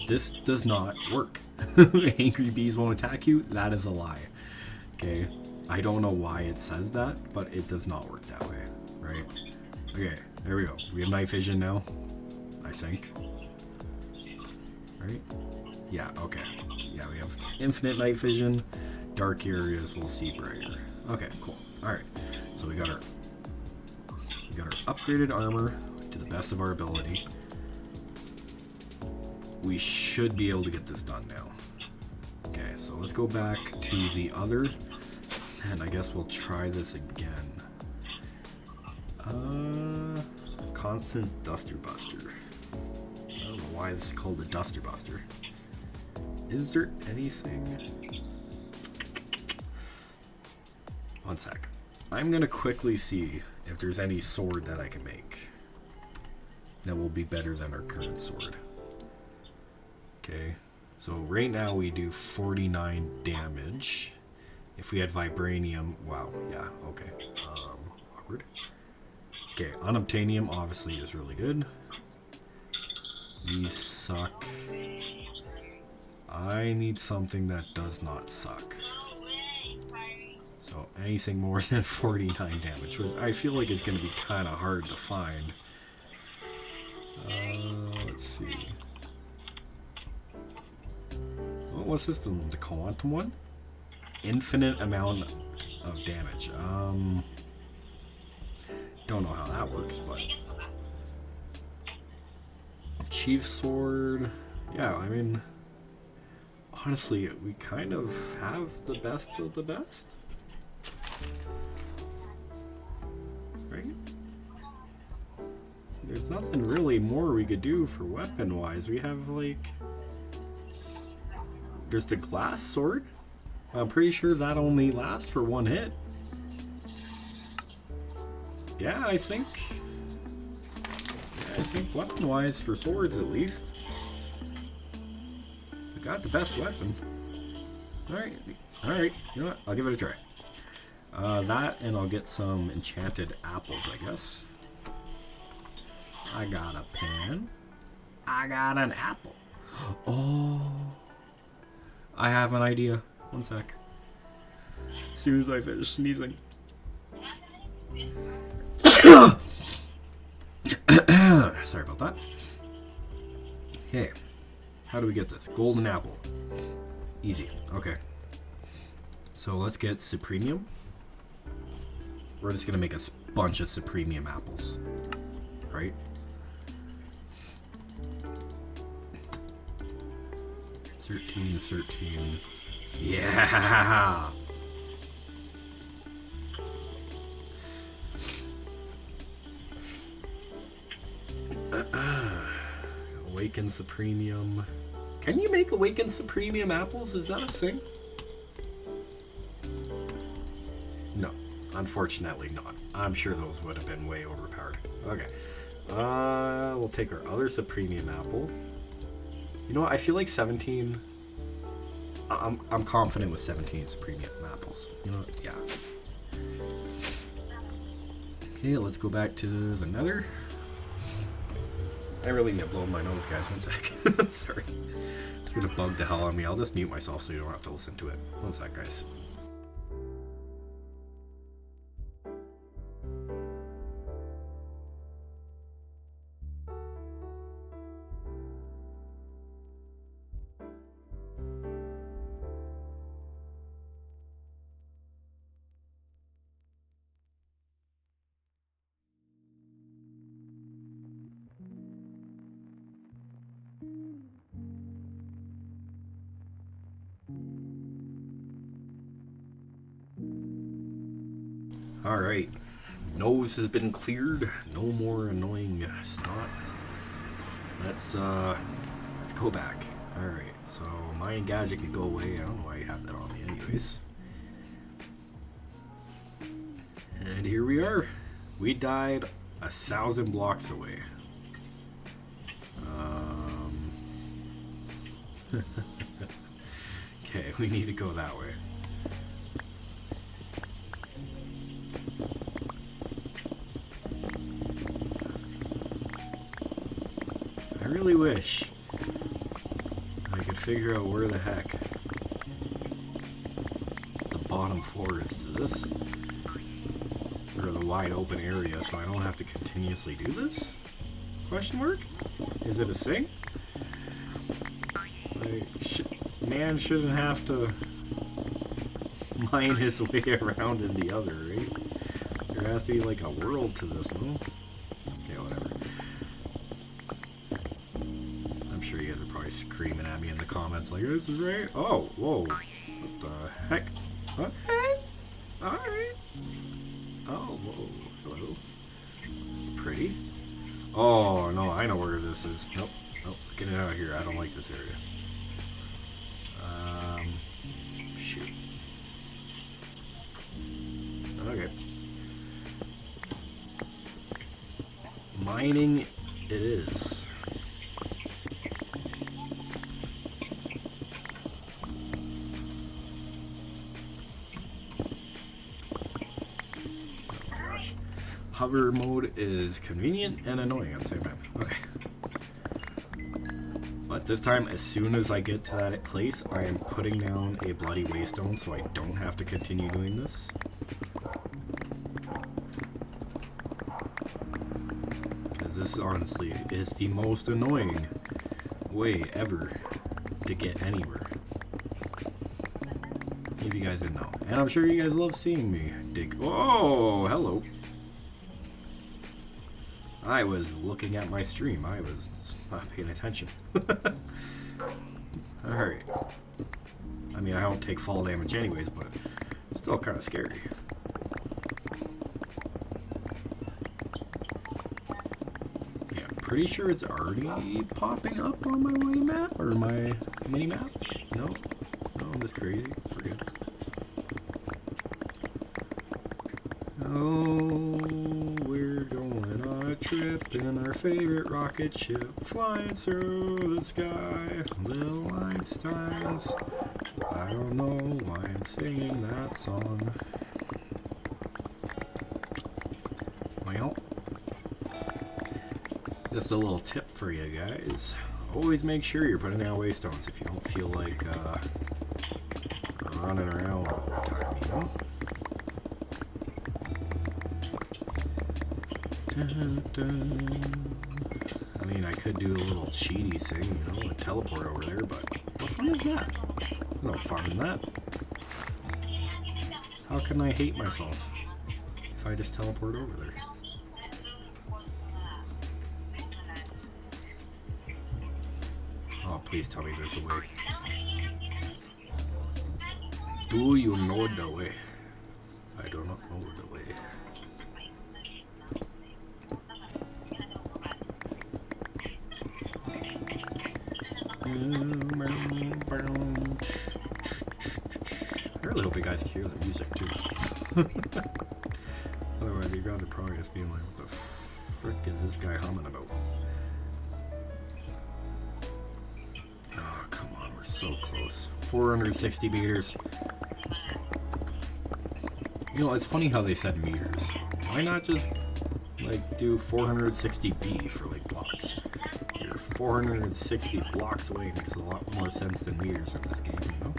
this does not work. Angry bees won't attack you. That is a lie. Okay. I don't know why it says that, but it does not work that way. Right? Okay. There we go. We have night vision now. I think. Right? Yeah, okay. Yeah, we have infinite night vision. Dark areas will see brighter. Okay, cool. Alright. So we got our upgraded armor to the best of our ability. We should be able to get this done now. Okay, so let's go back to the other, and I guess we'll try this again. Constance Duster Buster. I don't know why this is called a Duster Buster. Is there anything? One sec. I'm gonna quickly see if there's any sword that I can make that will be better than our current sword. Okay, so right now we do 49 damage. If we had vibranium, wow, yeah, okay. Awkward. Okay, unobtainium obviously is really good. These suck. I need something that does not suck. So anything more than 49 damage, which I feel like is going to be kind of hard to find. Let's see. Oh, what's this? The quantum one? Infinite amount of damage. Don't know how that works, but Chief Sword. Yeah, I mean, honestly, we kind of have the best of the best. Right? There's nothing really more we could do for weapon-wise. We have, like, there's the glass sword. I'm pretty sure that only lasts for one hit. Yeah, I think weapon-wise for swords at least. got the best weapon. Alright, alright, you know what? I'll give it a try. That, and I'll get some enchanted apples, I guess. I got a pen. I got an apple. Oh, I have an idea. One sec. As soon as I finish sneezing. Sorry about that. Hey, how do we get this? Golden apple. Easy. Okay. So let's get Supremium. We're just gonna make a bunch of Supremium apples. Right? Thirteen. Yeah! Awaken Supremium. Can you make Awaken Supremium apples? Is that a thing? No. Unfortunately not. I'm sure those would have been way overpowered. Okay. We'll take our other Supremium apple. You know what? I feel like 17... I'm confident with 17 Supremium apples. You know what? Yeah. Okay, let's go back to the Nether. I really need to blow my nose, guys. One sec. Sorry. It's gonna bug the hell out of me. I'll just mute myself so you don't have to listen to it. One sec, guys. Alright, nose has been cleared. No more annoying snot. Let's go back. Alright, so my gadget could go away. I don't know why you have that on me anyways. And here we are. We died 1,000 blocks away. Okay, we need to go that way. I really wish I could figure out where the heck the bottom floor is to this, or the wide open area, so I don't have to continuously do this? Question mark? Is it a thing? Like, man shouldn't have to mine his way around in the other, right? There has to be like a world to this, no? Okay, whatever. I'm sure you guys are probably screaming at me in the comments like, this is right. Oh, whoa. What the heck? Okay. Alright. Oh, whoa. Hello. It's pretty. Oh, no, I know where this is. Nope. Nope. Get it out of here. I don't like this area. Shoot. Okay. Mining it is. Oh gosh. Hover mode is convenient and annoying at the same time. Okay. But this time, as soon as I get to that place, I am putting down a bloody waystone so I don't have to continue doing this. Because this, honestly, is the most annoying way ever to get anywhere. If you guys didn't know. And I'm sure you guys love seeing me dig. Oh, hello. I was looking at my stream. I was not paying attention. Alright. I mean, I don't take fall damage anyways, but it's still kind of scary. Yeah, I'm pretty sure it's already popping up on my way map, or my mini map. No? No, I'm just crazy. We're good. Oh, we're going on a trip. trip in our favorite rocket ship, flying through the sky. Little Einsteins. I don't know why I'm singing that song. Well, just a little tip for you guys. Always make sure you're putting down waystones if you don't feel like running around all the time, you know? I mean, I could do a little cheaty thing, you know, a teleport over there, but what fun is that? No fun in that. How can I hate myself if I just teleport over there? Oh, please tell me there's a way. Do you know the way? I do not know the way. I really hope you guys can hear the music too. Otherwise, you guys are probably just being like, what the frick is this guy humming about? Oh, come on, we're so close. 460 meters. You know, it's funny how they said meters. Why not just, like, do 460B for, like, blocks? You're 460 blocks away. Makes a lot more sense than meters in this game, you know?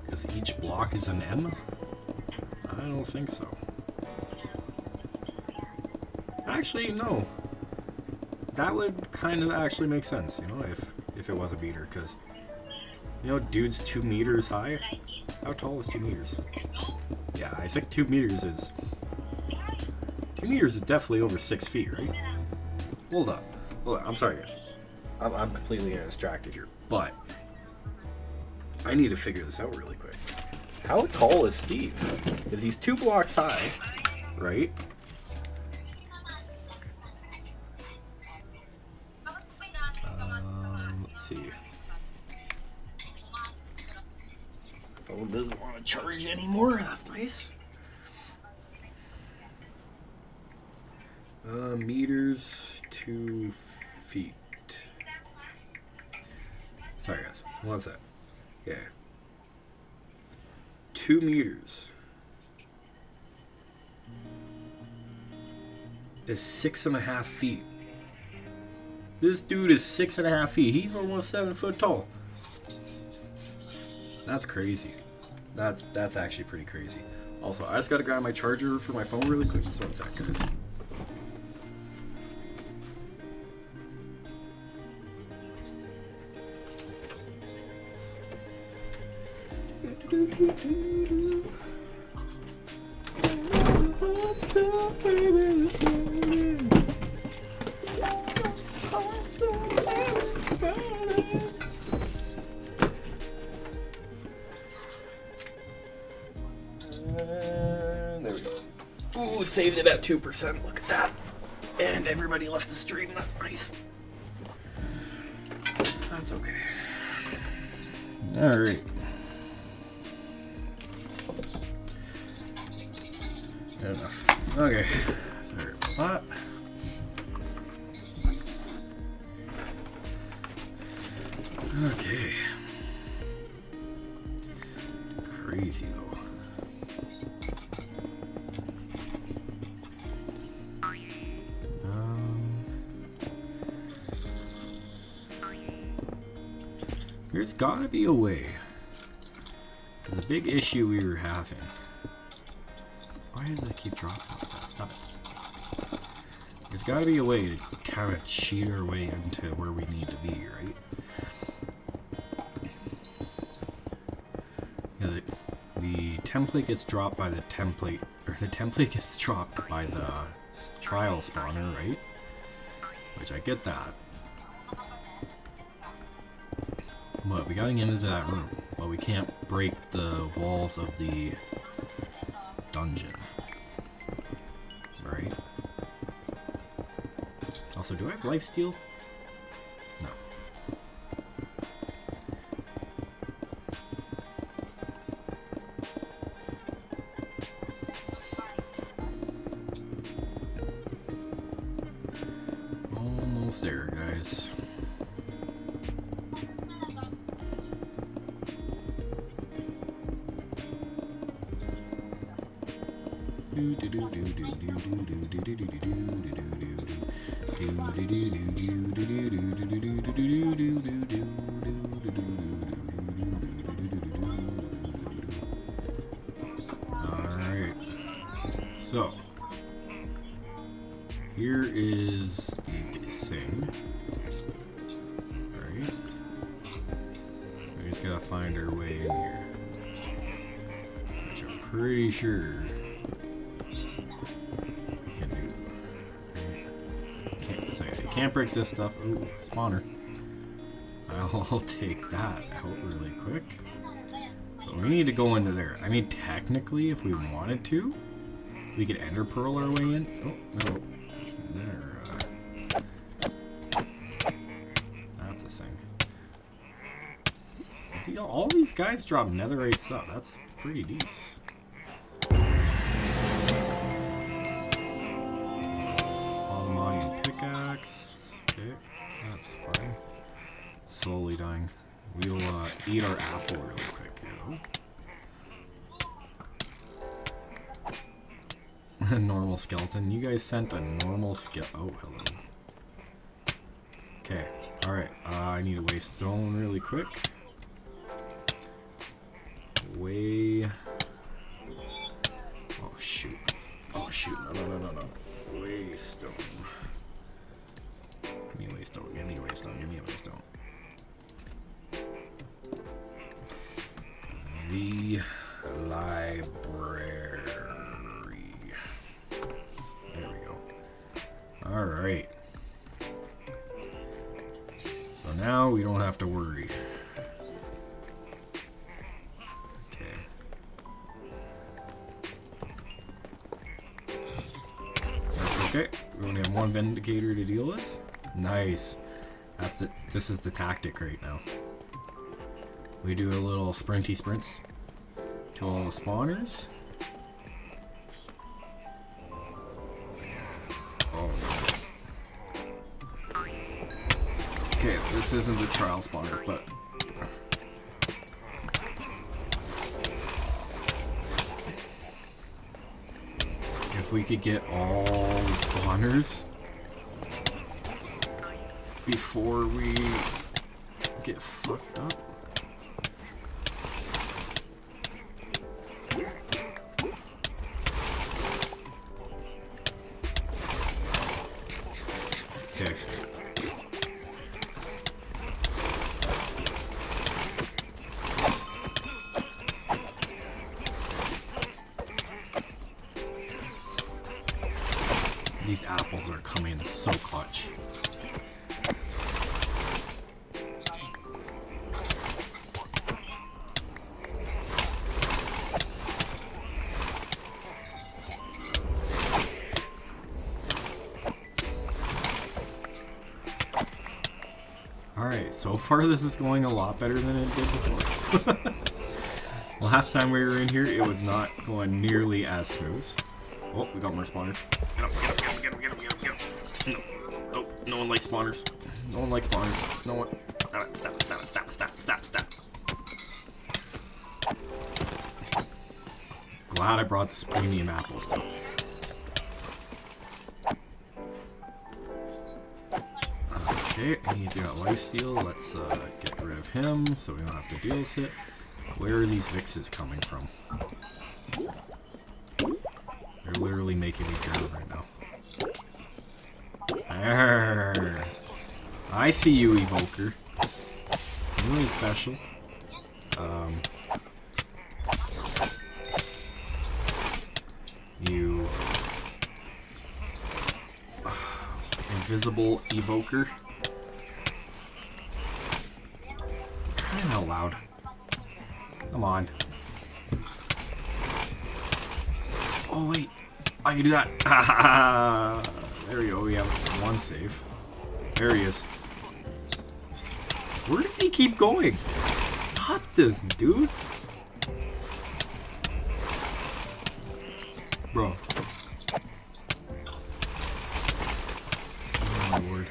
Because each block is an M? I don't think so. Actually, no. That would kind of actually make sense, you know, if it was a meter, because, you know, dude's 2 meters high. How tall is 2 meters? Yeah, I think 2 meters is... 2 meters is definitely over 6 feet, right? Hold up. I'm sorry, guys. I'm completely distracted here, but I need to figure this out really quick. How tall is Steve? Because he's 2 blocks high, right? Let's see. Phone doesn't want to charge anymore. That's nice. Meters to feet. Sorry, guys. What's that? Yeah. 2 meters is 6.5 feet. This dude is 6.5 feet. He's almost 7 foot tall. That's crazy. That's actually pretty crazy. Also, I just gotta grab my charger for my phone really quick. Just 1 sec, guys. There we go. Ooh, saved it at 2%. Look at that. And everybody left the stream. That's nice. That's okay. All right. Good enough. Okay. Sorry about that. Okay. Crazy though. There's gotta be a way. There's a big issue we were having. Why does it keep dropping like that? Stop it. There's gotta be a way to kind of cheat our way into where we need to be, right? Yeah, the template gets dropped by the template, or the template gets dropped by the trial spawner, right? Which I get that. But we gotta get into that room. But we can't break the walls of the dungeon. Right? Also, do I have lifesteal? No. Alright. So here is the thing. Alright. We just gotta find our way in here. Which I'm pretty sure we can do. Right. Can't break this stuff. Ooh, spawner. I'll take that out really quick. So we need to go into there. I mean, technically, if we wanted to, we could ender pearl our way in. Oh, no. There. That's a thing. All these guys drop netherite stuff. That's pretty decent. Aluminium pickaxe. Okay, that's fine. Slowly dying. We'll eat our apple really quick, you know. Normal skeleton. You guys sent a normal skeleton. Oh, hello. Okay. Alright. I need to waste stone really quick. Way. Oh, shoot. Oh, shoot. No. Waste stone. Give me a waste stone. Give me a waste stone. Give me a waste stone. The library. There we go. Alright. So now we don't have to worry. Okay. That's okay. We only have one vindicator to deal with. Nice. That's it. This is the tactic right now. We do a little sprinty sprints to all the spawners. Oh. Okay, this isn't the trial spawner, but if we could get all the spawners before we get fucked up. Okay. These apples are coming so clutch. Alright, so far this is going a lot better than it did before. Last time we were in here, it was not going nearly as smooth. Oh, we got more spawners. No, no one likes spawners. No one likes spawners. No one. Stop. Glad I brought this premium apples though. Okay, he's got lifesteal. Let's get rid of him so we don't have to deal with it. Where are these Vixes coming from? They're literally making me drown right now. Arrgh. I see you, Evoker. You're really special. You invisible Evoker. Crying out loud. Come on. Oh wait, I can do that. There we go. We have one save. There he is. Where does he keep going? Stop this, dude. Bro. Oh my word.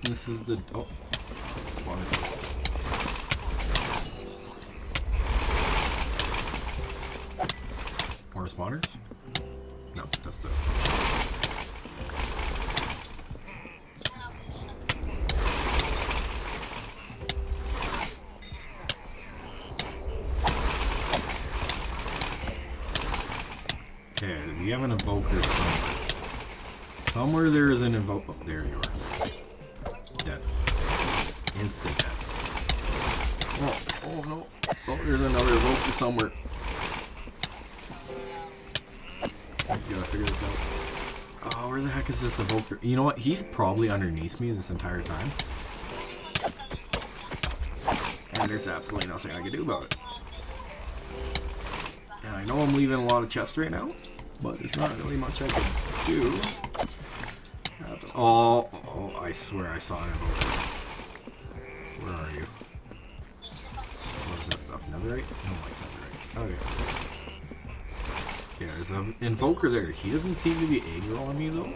This is the... Oh. spawners? No, that's the... Okay, we have an invoker somewhere. Somewhere there is an invoker. Oh, there you are. Dead. Instant death. Oh no. Oh, there's another invoker somewhere. You gotta figure this out. Oh, where the heck is this invoker? You know what? He's probably underneath me this entire time. And there's absolutely nothing I can do about it. And I know I'm leaving a lot of chests right now, but there's not really much I can do. Oh, I swear I saw an invoker. Where are you? What is that stuff? Netherite? No, it's netherite. Okay. Yeah, there's an invoker there. He doesn't seem to be aggro on me though.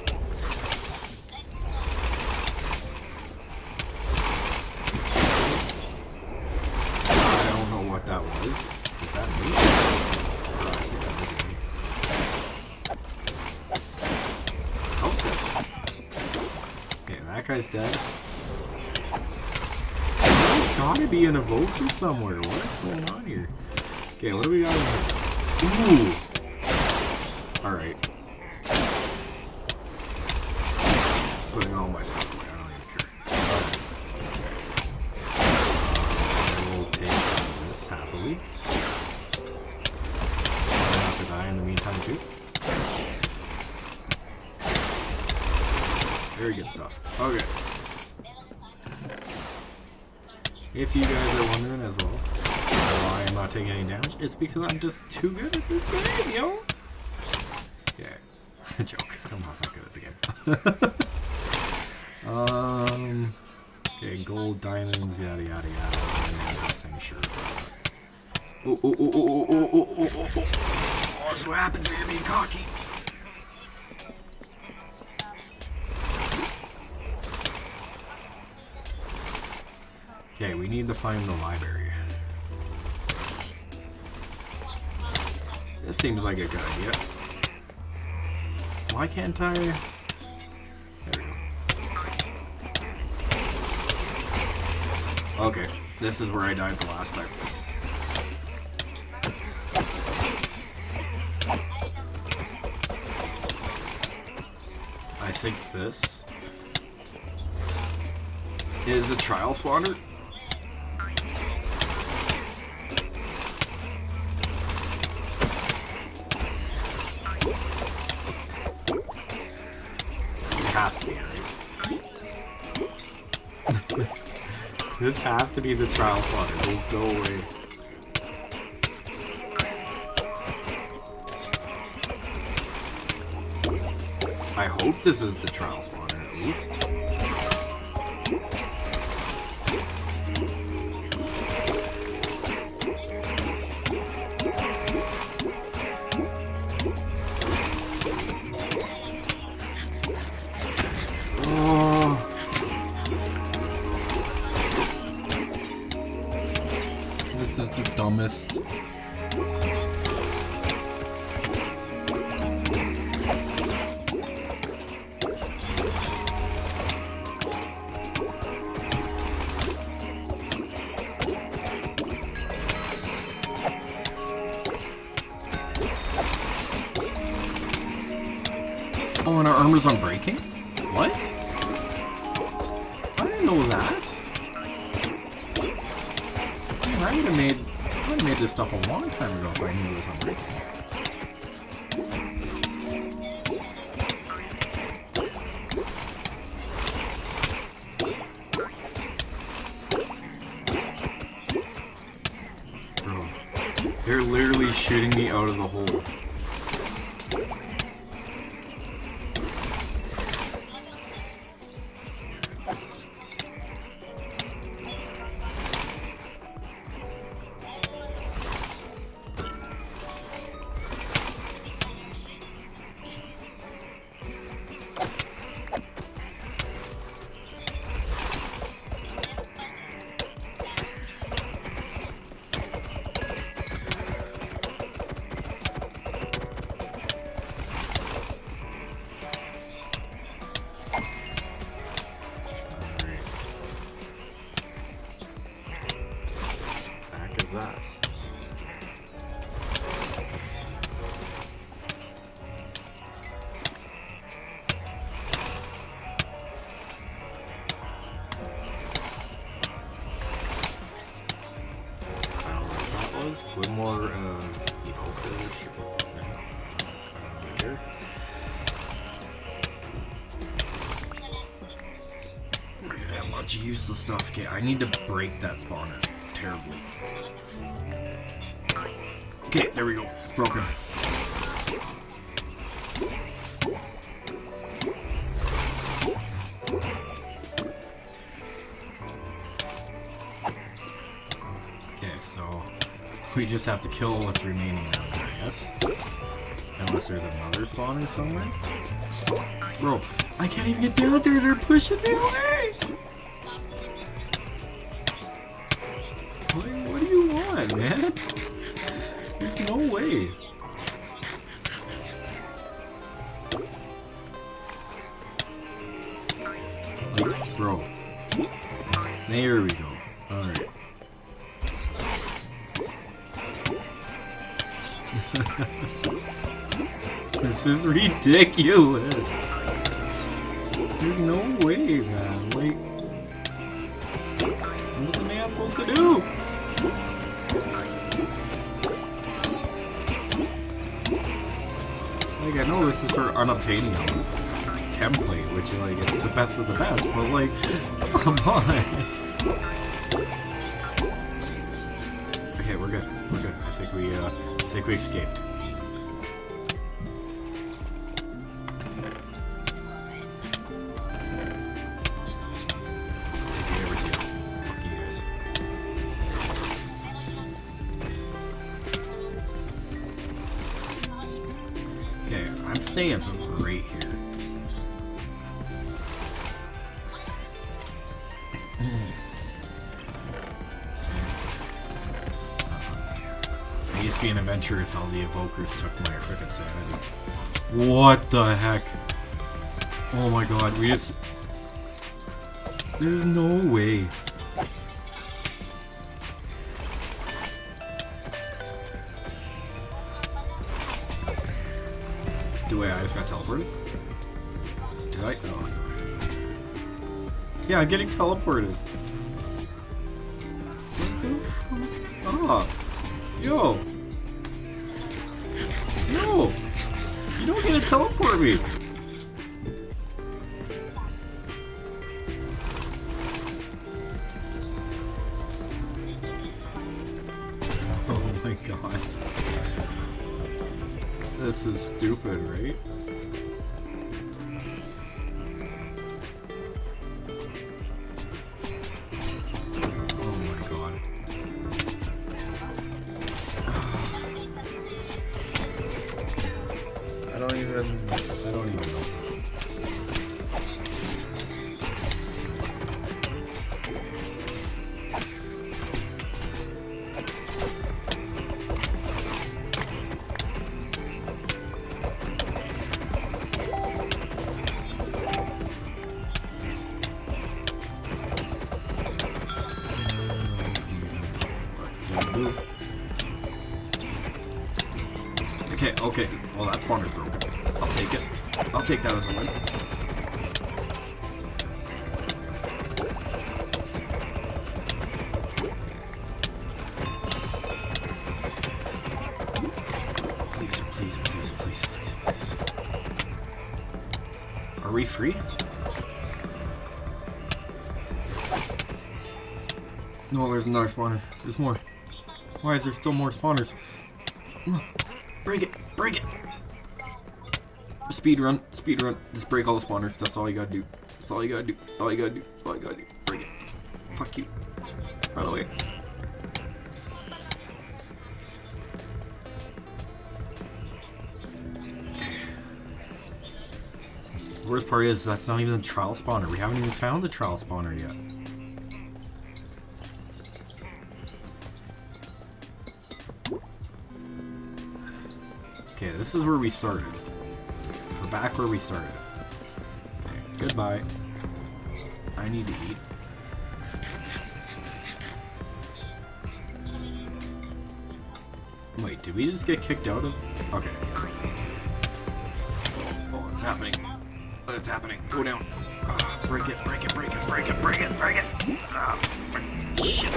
I don't know what that was. Is that me? Okay, that guy's dead. There's gotta be an evoker somewhere. What is going on here? Okay, what do we got in here? Ooh! Alright. Putting all my stuff away. I don't even care. I will take this happily. I don't have to die in the meantime too. Very good stuff. Okay. If you guys are wondering as well why I'm not taking any damage, it's because I'm just too good at this game, yo! Yeah. Joke. I'm not that good at the game. Okay, gold, diamonds, yada yada yada. Thing, sure. Oh, that's what happens when you're being cocky. Okay, we need to find the library. This seems like a good idea. Why can't I? There we go. Okay, this is where I died the last time. I think this is a trial spawner. This has to be the trial spawner. Don't go away. I hope this is the trial spawner at least. Dumbest. Oh, and our armor's unbreaking? What? I didn't know that. I would have made this stuff a long time ago if I knew it was unbreaking. Bro, they're literally shooting me out of the hole. little more evokers. Here. Look at that much useless stuff. Okay, I need to break that spawner terribly. Okay, there we go. It's broken. We just have to kill what's remaining now, I guess. Unless there's another spawner somewhere. Bro, I can't even get down there. They're pushing me away. What do you want, man? There's no way. Like, bro. There we go. Alright. This is ridiculous. There's no way, man. Like, what am I supposed to do? Like, I know this is for unobtainium template, which like is the best of the best, but like, come on. Okay, we're good. We're good. I think we escaped. Okay, I'm staying right here. I used to be an adventurous, all the evokers took my frickin' sanity. What the heck? Oh my god, we just... There's no way. Wait, I just got teleported? Did I? Oh. Yeah, I'm getting teleported. Stop. Yo. No. You don't get to teleport me. Oh my god. This is stupid, right? Oh my god. I don't even know. Okay. Well, that spawner's broken. I'll take it. I'll take that as a win. Please. Are we free? No, there's another spawner. There's more. Why is there still more spawners? Break it! Speed run. Just break all the spawners. That's all you gotta do. That's all you gotta do. Break it. Fuck you. Run away. The worst part is that's not even a trial spawner. We haven't even found the trial spawner yet. Okay, this is where we started. We're back where we started. Okay, goodbye. I need to eat. Wait, did we just get kicked out of? Okay. Oh, it's happening. It's happening. Go down. Break it. Ah, shit.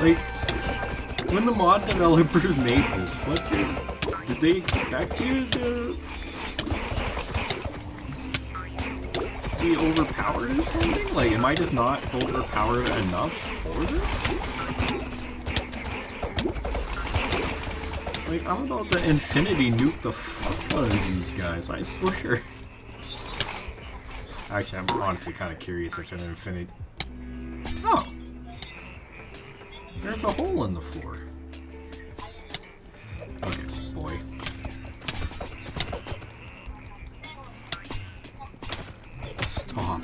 Like, when the mod developers made this, what did they expect you to be overpowered or something? Like, am I just not overpowered enough for this? Like, I'm about to infinity nuke the fuck out of these guys, I swear. Actually, I'm honestly kind of curious if an infinity... Oh! There's a hole in the floor. Okay, boy. Stop.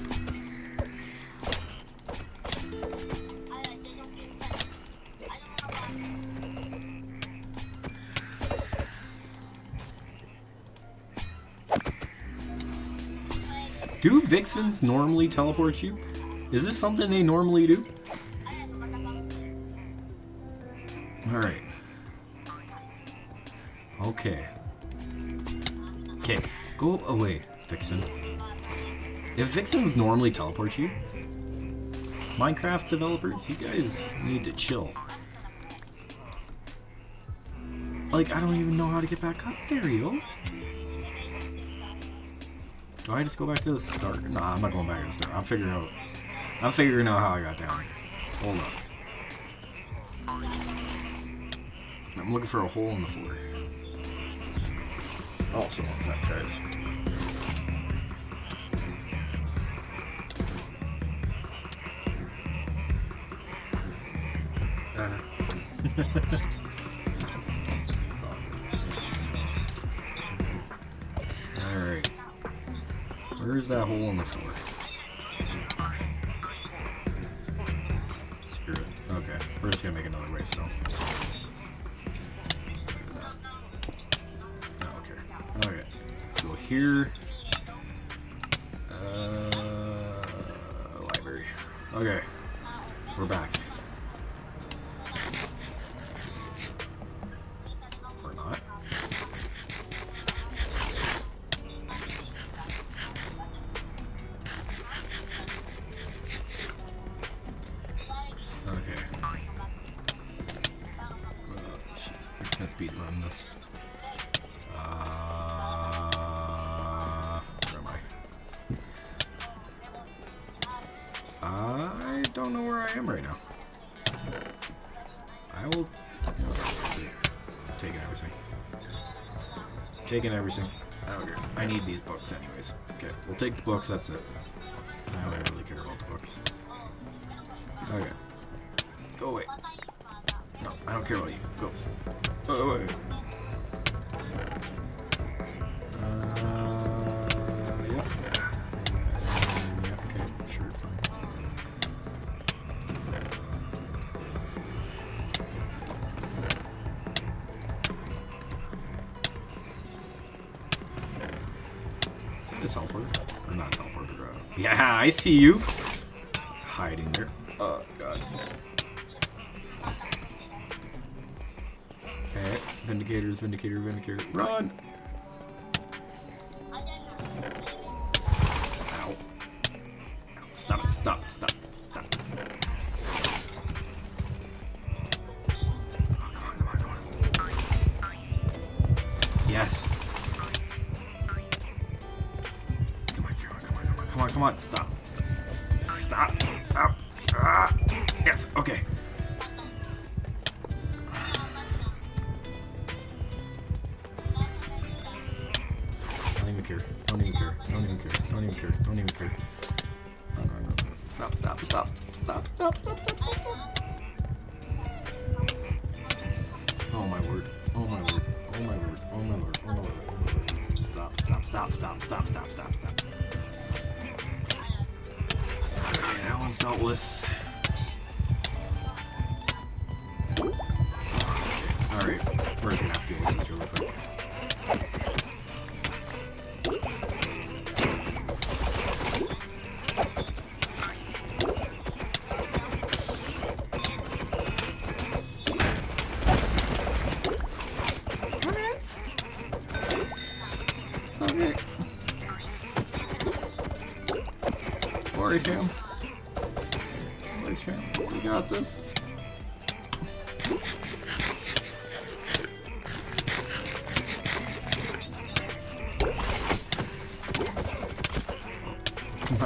Do vixens normally teleport you? Is this something they normally do? Alright. Okay. Okay, go away, Vixen. If Vixens normally teleport you, Minecraft developers, you guys need to chill. Like, I don't even know how to get back up there, yo. Do I just go back to the start? Nah, I'm not going back to the start. I'm figuring out how I got down here. Hold up. I'm looking for a hole in the floor. Also, one sec, guys. Alright. Where's that hole in the floor? Screw it. Okay. We're just gonna make another way, so. Okay, let's go here. Library. Okay, we're back. Or not. Okay. Let's speed run this. I don't know where I am right now. I will... Taking everything. Taking everything. Okay. I need these books anyways. Okay, we'll take the books, that's it. I don't really care about the books. Okay. Go away. No, I don't care about you. Go. Go away. Yep. Yep, okay, sure, fine. Is that a teleporter? Or not a teleporter? Yeah, I see you! Hiding there. Oh, God. Okay, Vindicators, Vindicator, Vindicator. Run! Ow. Stop it, stop, stop, stop. Oh, come on, come on, come on. Yes. Come on, come on, come on, come on, come on, come on. Stop, stop. Stop. Ow. Ah. Yes, okay. Don't even care. Don't even care. Don't even care. Don't even care. Don't even care. No, no, no. Stop, stop, stop, stop, stop, stop, stop, stop, stop. Oh my word. Oh my word. Oh my word. Oh my lord. Oh my lord. Oh my lord. Stop, stop, stop, stop, stop, stop, stop, stop. Okay, that one's dealt with. Alright, we're gonna have to deal with this really quick. Okay. Don't worry, fam. Don't worry, fam. We got this.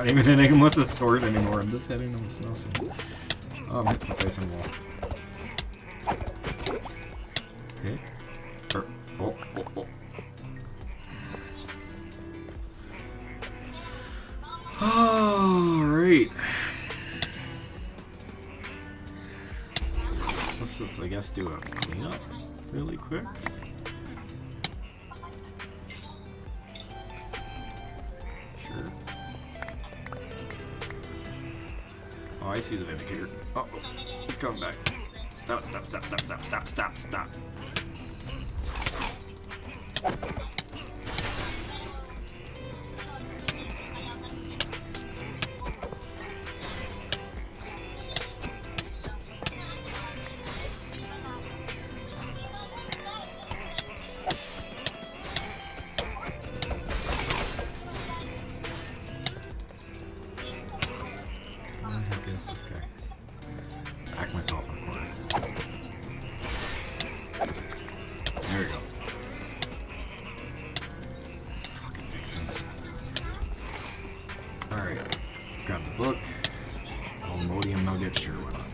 not even hitting him with the sword anymore. I'm just hitting him with nothing. Oh, I'm hitting the face on the wall. Okay. Oh. Alright. Let's just, I guess, do a cleanup really quick. Sure. Oh, I see the Vindicator. Oh, he's coming back. Stop. This guy. Back myself in the corner. There we go. Fucking makes sense. Alright. Grab the book. Almodium nugget, sure, why not?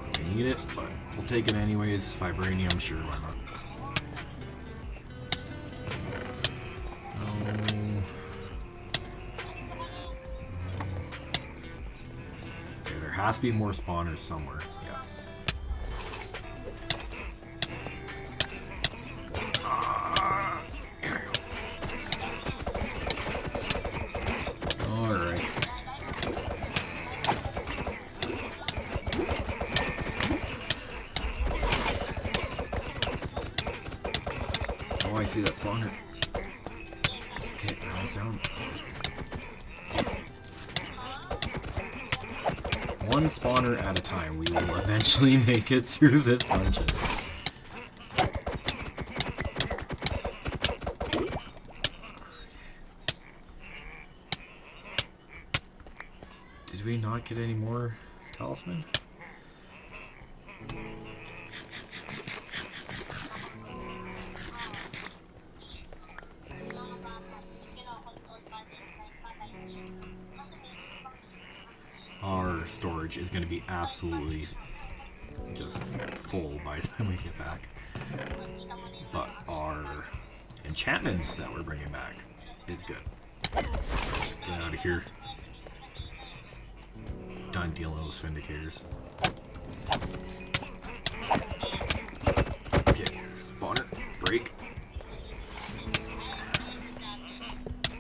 Don't really need it, but we'll take it anyways. Vibranium, sure, why not? Has to be more spawners somewhere. Yeah. There we go. Alright. Oh, I see that spawner. Okay, now it's down. One spawner at a time. We will eventually make it through this dungeon. Did we not get any more talisman? Our storage is going to be absolutely just full by the time we get back. But our enchantments that we're bringing back is good. Get out of here. Done dealing with those Vindicators. Okay, spawner, break.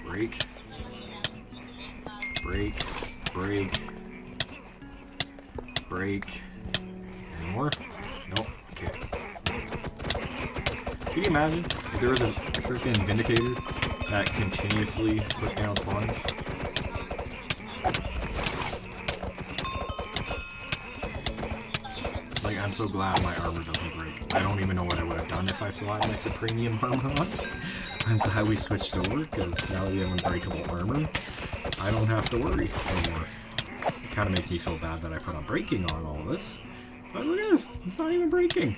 Break. Any more? Nope. Okay. Can you imagine if there was a freaking Vindicator that continuously put down spawns? Like, I'm so glad my armor doesn't break. I don't even know what I would have done if I still had my Supremium armor on. I'm glad we switched over, because now that we have unbreakable armor, I don't have to worry anymore. It kind of makes me feel bad that I put on breaking on all this. But look at this, it's not even breaking.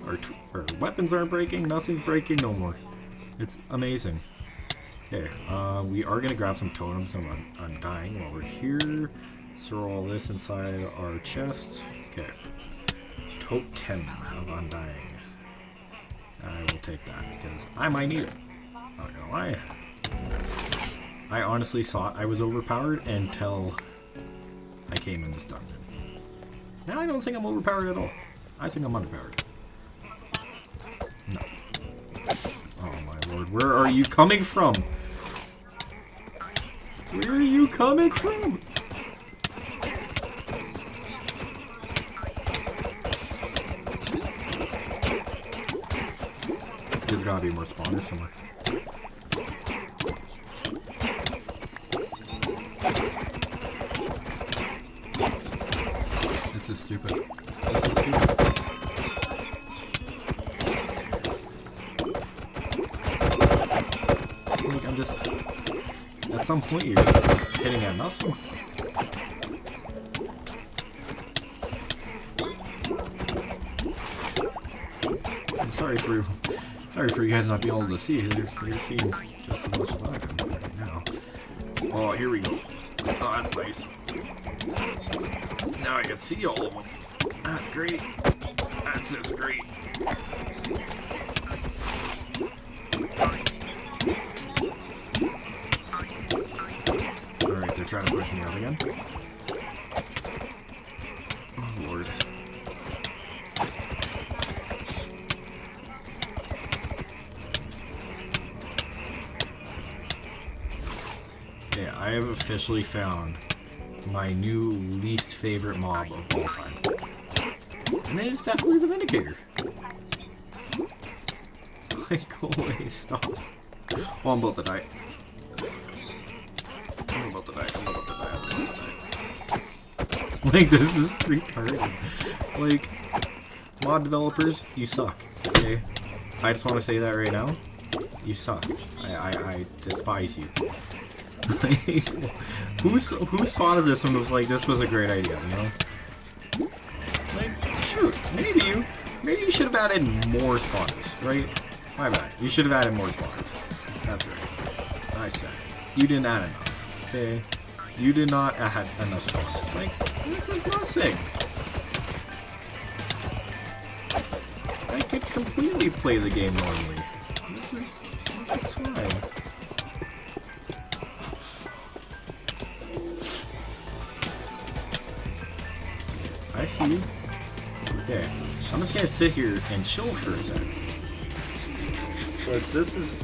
Our weapons aren't breaking, nothing's breaking no more. It's amazing. Okay, we are going to grab some totems of Undying while we're here. Throw all this inside our chest. Okay. Totem of Undying. I will take that because I might need it. Not gonna lie. I honestly thought I was overpowered until I came in this dungeon. Now I don't think I'm overpowered at all. I think I'm underpowered. No. Oh my lord, where are you coming from? Where are you coming from? There's gotta be more spawners somewhere. This is stupid. This is stupid. Like, I'm just... At some point you're just hitting at nothing. I'm sorry for you guys not being able to see. You're seeing just as much as I am right now. Oh, here we go. Oh, that's nice. Now I can see all of them. That's great. That's just great. Alright, they're trying to push me out again. Oh, Lord. Yeah, I have officially found my new least favorite mob of all time. And it is definitely the Vindicator. Like, go away, stop. Oh, I'm about to die. I'm about to die, I'm about to die, I'm about to die. Like, this is retarded. Like, mod developers, you suck, okay? I just want to say that right now. You suck. I despise you. Like, who thought of this and was like, this was a great idea, you know? Like, shoot, maybe you should have added more spawners, right? My bad. You should have added more spawners. That's right. I said. You didn't add enough, okay? You did not add enough spawners. Like, this is nothing. I could completely play the game normally. This is fine. I see you. Okay, I'm just gonna sit here and chill for a second. But this is,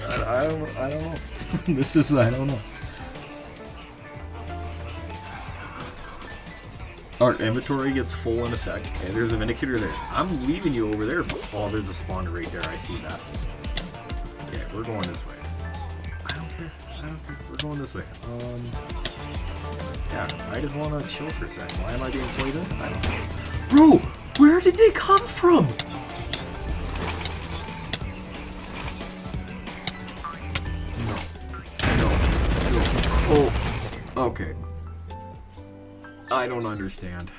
I don't know. This is, I don't know. Our inventory gets full in a sec. Okay, there's a Vindicator there. I'm leaving you over there. Oh, there's a spawner right there. I see that. Okay, we're going this way. I don't care. We're going this way. Yeah, I just want to chill for a second. Why am I being poisoned? I don't know. Bro, where did they come from? No. Oh, okay. I don't understand.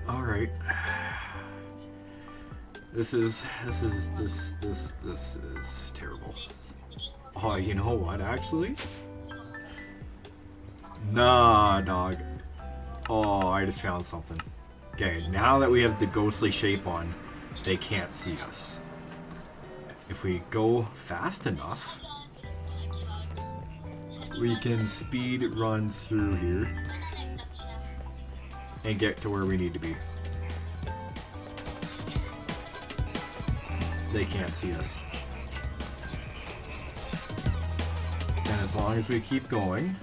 Alright. This is terrible. Oh, you know what, actually? Nah, dog. Oh, I just found something. Okay, now that we have the ghostly shape on, they can't see us. If we go fast enough, we can speed run through here and get to where we need to be. They can't see us. And as long as we keep going,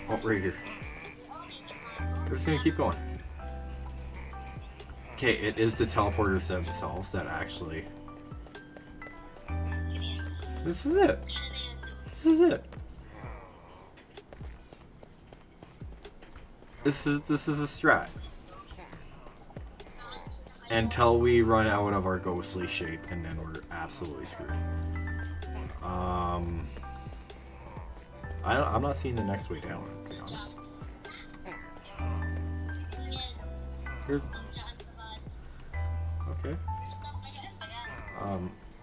oh, right here. We're just gonna keep going. Okay, it is the teleporters themselves that actually. This is it. This is it. This is a strat. Until we run out of our ghostly shape, and then we're absolutely screwed. I'm not seeing the next way down, to be honest. Here's... Okay.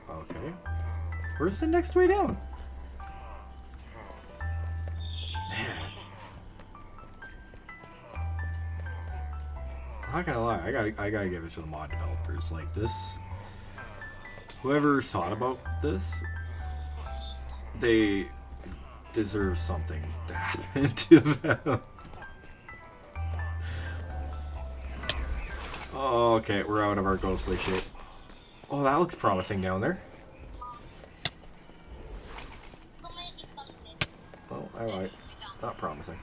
Okay. Where's the next way down? Man. I'm not gonna lie, I gotta give it to the mod developers. Like this, whoever thought about this, they deserve something to happen to them. Oh, okay, we're out of our ghostly shape. Oh, that looks promising down there. Oh, I lied. Not promising.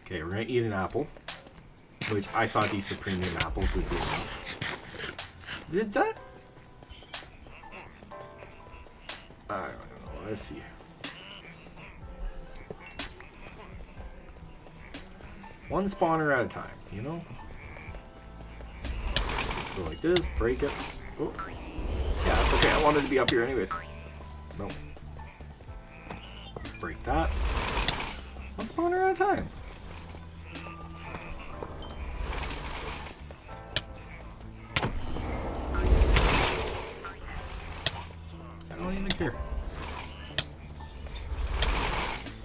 Okay, we're gonna eat an apple, which I thought these premium apples would be enough. Did that? I don't know. Let's see. One spawner at a time, you know? Go like this, break it. Oh. Okay, I wanted to be up here anyways. Nope. Break that. One spawner at a time. I don't even care.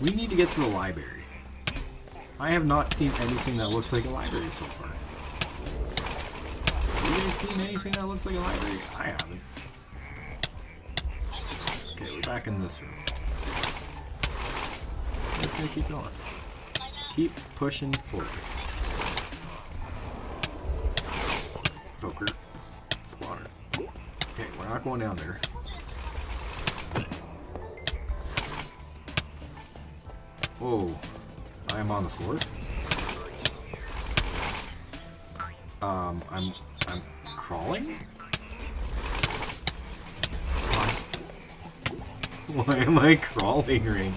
We need to get to the library. I have not seen anything that looks like a library so far. Have you guys seen anything that looks like a library? I haven't. Okay, we're back in this room. Just gonna keep going. Keep pushing forward. Poker. Spawner. Okay, we're not going down there. Whoa. I am on the floor. I'm crawling? Why am I crawling right now?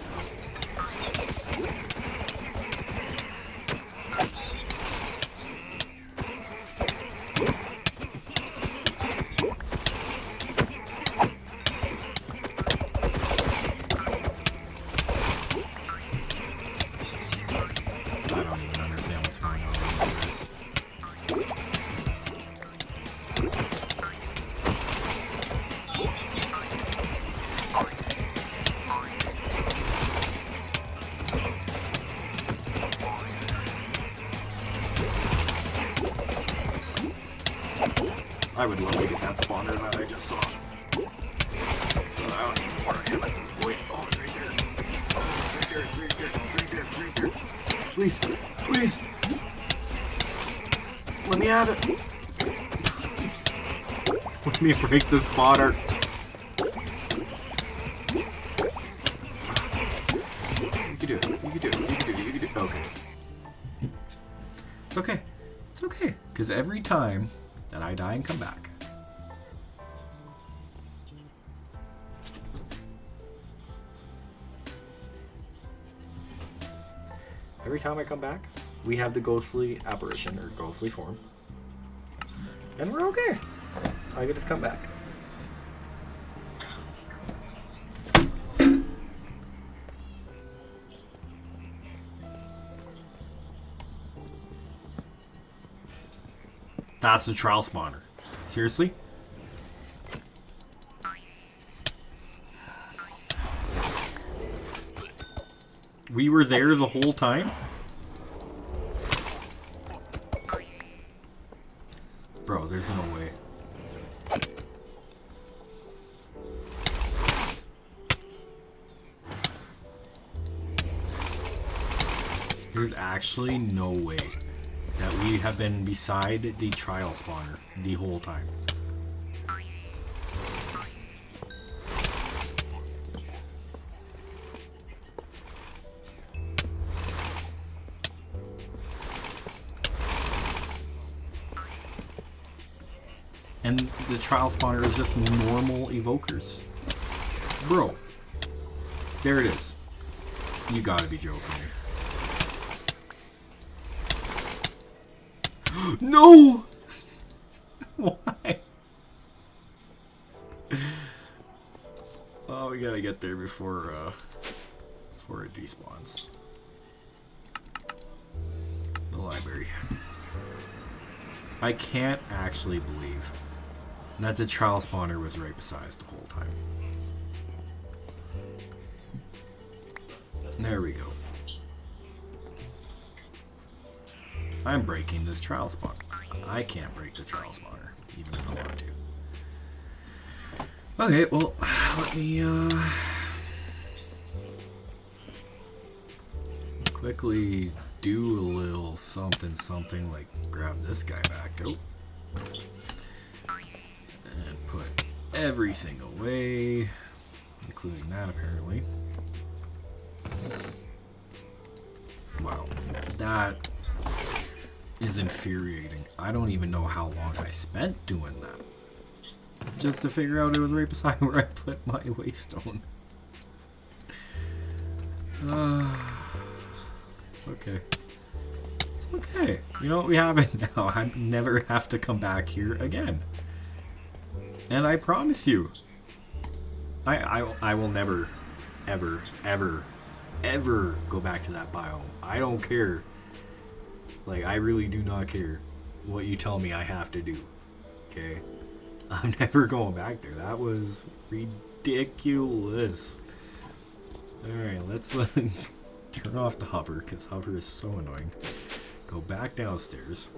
I would love to get that spawner that I just saw. I don't even know where I am at this point. Oh, it's right there. Oh, it's right there, it's right there, it's right there, it's right there. Please, please. Let me have it. Let me break the spawner. You can do it, you can do it, you can do it, you can do it. Okay. It's okay. It's okay. Because every time that I die and come back, every time I come back, we have the ghostly apparition or ghostly form, and we're okay. I get to come back. That's the trial spawner. Seriously? We were there the whole time? Bro, there's no way. There's actually no way that we have been beside the trial spawner the whole time. And the trial spawner is just normal evokers. Bro. There it is. You gotta be joking me. No! Why? Oh, we gotta get there before it despawns. The library. I can't actually believe that the trial spawner was right beside us the whole time. There we go. I'm breaking this trial spawner. I can't break the trial spawner, even if I want to. Okay, well, let me quickly do a little something like grab this guy back out and put everything away, including that apparently. Wow, that is infuriating. I don't even know how long I spent doing that, just to figure out it was right beside where I put my waystone. It's okay. It's okay. You know what? We have it now. I never have to come back here again. And I promise you, I will never, ever, ever, ever go back to that biome. I don't care. Like, I really do not care what you tell me I have to do. Okay? I'm never going back there. That was ridiculous. Alright, let's turn off the hover, because hover is so annoying. Go back downstairs.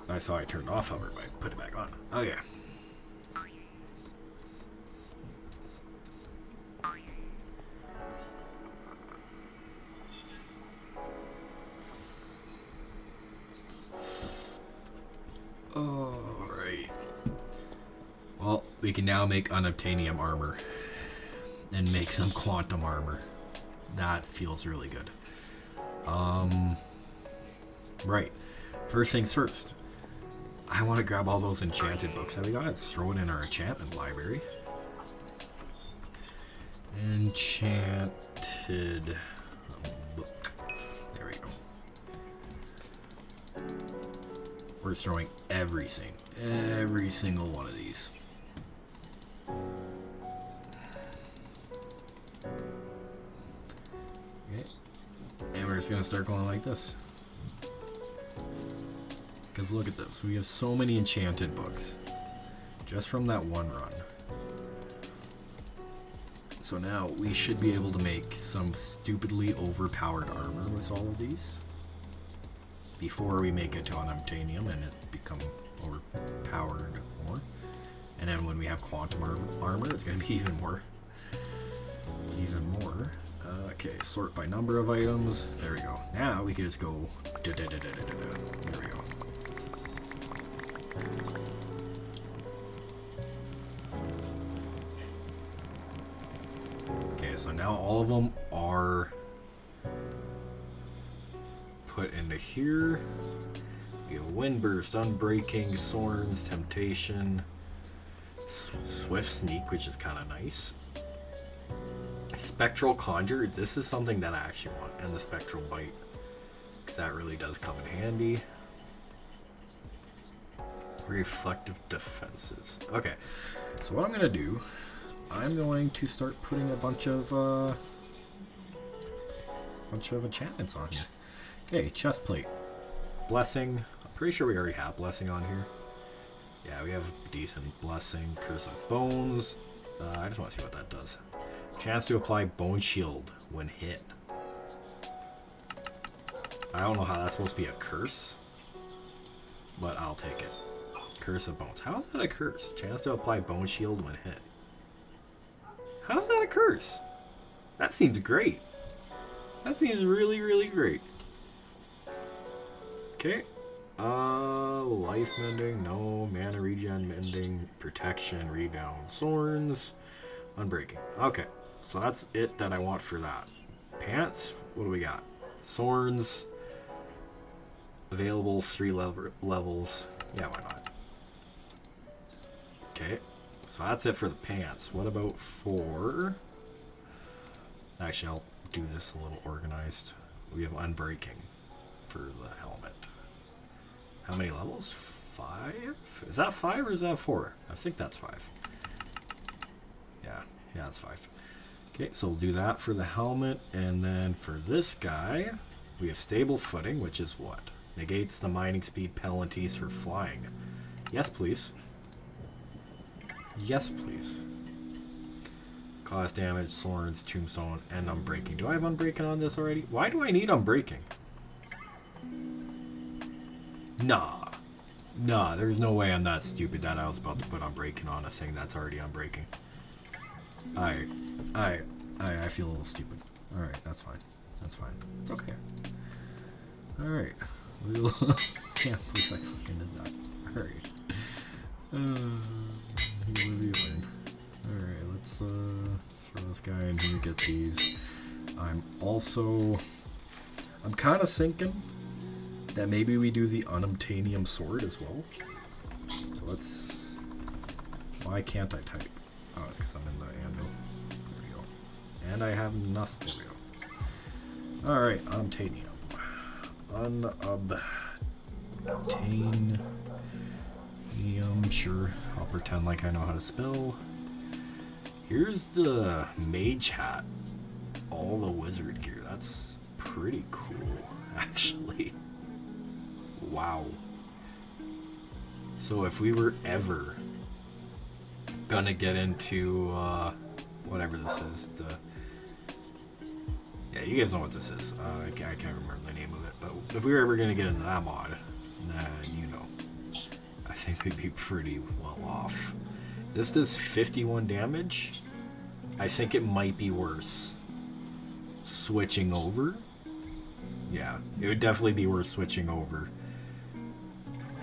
I saw I turned off hover, but I put it back on. Oh yeah. Alright. Well, we can now make unobtainium armor. And make some quantum armor. That feels really good. Right. First things first. I want to grab all those enchanted books that we got. Let's throw it in our enchantment library. Enchanted book. There we go. We're throwing everything. Every single one of these. Okay. And we're just going to start going like this. Because look at this. We have so many enchanted books. Just from that one run. So now we should be able to make some stupidly overpowered armor with all of these. Before we make it to unobtainium and it become overpowered more. And then when we have quantum armor, it's going to be even more. Okay, sort by number of items. There we go. Now we can just go. There we go. Okay, so now all of them are put into here. We have Windburst, Unbreaking, Thorns, Temptation, Swift Sneak, which is kind of nice. Spectral Conjure, this is something that I actually want, and the Spectral Bite. That really does come in handy. Reflective Defenses. Okay, so what I'm going to do, I'm going to start putting a bunch of enchantments on here. Okay, chest plate. Blessing. I'm pretty sure we already have Blessing on here. Yeah, we have decent Blessing. Curse of Bones. I just want to see what that does. Chance to apply Bone Shield when hit. I don't know how that's supposed to be a curse, but I'll take it. Curse of Bones. How is that a curse? Chance to apply Bone Shield when hit. How is that a curse? That seems great. That seems really, really great. Okay. Life mending, no. Mana regen, mending, protection, rebound, thorns, unbreaking. Okay. So that's it that I want for that. Pants, what do we got? Thorns, available 3 levels. Yeah, why not? Okay, so that's it for the pants. What about for... Actually, I'll do this a little organized. We have unbreaking for the helmet. How many levels? 5? Is that 5 or is that 4? I think that's 5. Yeah, that's 5. Okay, so we'll do that for the helmet, and then for this guy, we have stable footing, which is what? Negates the mining speed penalties for flying. Yes, please. Yes, please. Cause damage, swords, tombstone, and unbreaking. Do I have unbreaking on this already? Why do I need unbreaking? Nah. Nah, there's no way I'm that stupid that I was about to put unbreaking on a thing that's already unbreaking. I feel a little stupid. Alright, that's fine. That's fine. It's okay. Alright. We'll can't believe I fucking did that. Alright. Revealing. Alright, let's throw this guy in here, get these. I'm kinda thinking that maybe we do the unobtainium sword as well. So let's... Why can't I type? Oh, it's because I'm in the anvil. There we go. And I have nothing. There we go. Alright, unobtainium. Sure, I'll pretend like I know how to spell. Here's the mage hat. All the wizard gear. That's pretty cool, actually. Wow. So if we were ever gonna get into whatever this is, yeah, you guys know what this is. I can't remember the name of it, but if we were ever gonna get into that mod, then you know, I think we'd be pretty well off. This does 51 damage. I think it might be worse switching over. Yeah, it would definitely be worth switching over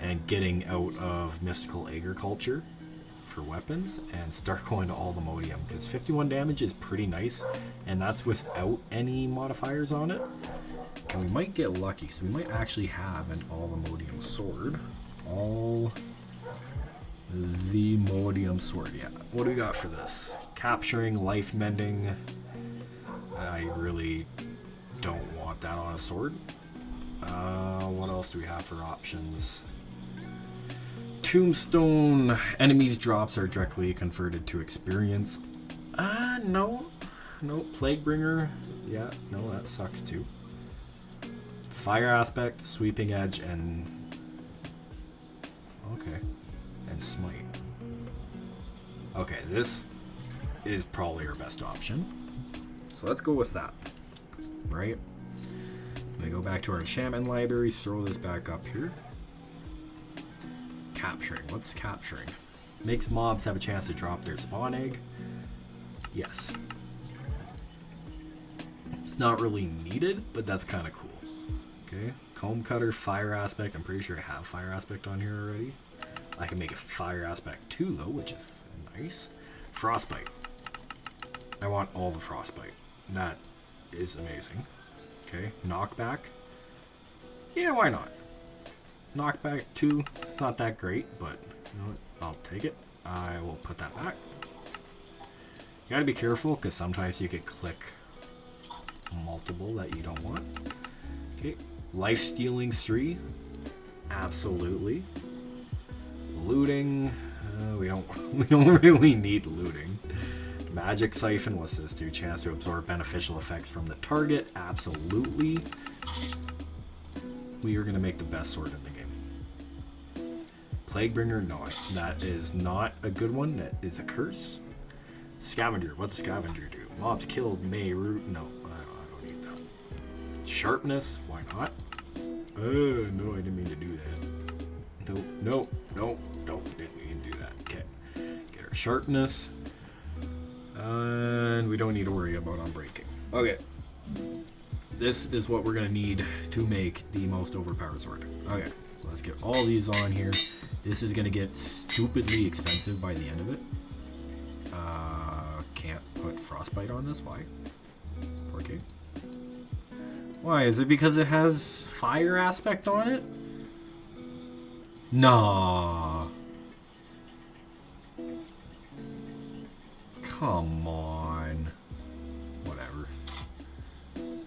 and getting out of mystical agriculture for weapons and start going to all the modium, because 51 damage is pretty nice, and that's without any modifiers on it. And we might get lucky, because we might actually have an all the modium sword. All the modium sword, yeah. What do we got for this? Capturing, life mending. I really don't want that on a sword. What else do we have for options? Tombstone. Enemies drops are directly converted to experience. No. No. Plaguebringer. Yeah, no, that sucks too. Fire aspect, sweeping edge, and... okay. And smite. Okay, this is probably our best option. So let's go with that. Right? I'm gonna go back to our enchantment library, throw this back up here. Capturing. What's capturing? Makes mobs have a chance to drop their spawn egg. Yes. It's not really needed, but that's kind of cool. Okay. Comb cutter, fire aspect. I'm pretty sure I have fire aspect on here already. I can make a fire aspect too, though, which is nice. Frostbite. I want all the frostbite. That is amazing. Okay. Knockback. Yeah, why not? Knockback 2, not that great, but you know what? I'll take it. I will put that back. You gotta be careful, because sometimes you could click multiple that you don't want. Okay, life stealing 3, absolutely. Looting, we don't really need looting. Magic siphon, what's this do? Chance to absorb beneficial effects from the target, absolutely. We are gonna make the best sword in the game. Plaguebringer, no, that is not a good one. That is a curse. Scavenger, what does Scavenger do? Mobs killed may root. No, I don't need that. Sharpness, why not? No, I didn't mean to do that. No, didn't mean to do that. Okay, get our sharpness. And we don't need to worry about unbreaking. Okay. This is what we're gonna need to make the most overpowered sword. Okay, so let's get all these on here. This is gonna get stupidly expensive by the end of it. Can't put frostbite on this. Why? 4K. Why? Is it because it has fire aspect on it? Nah. Come on. Whatever.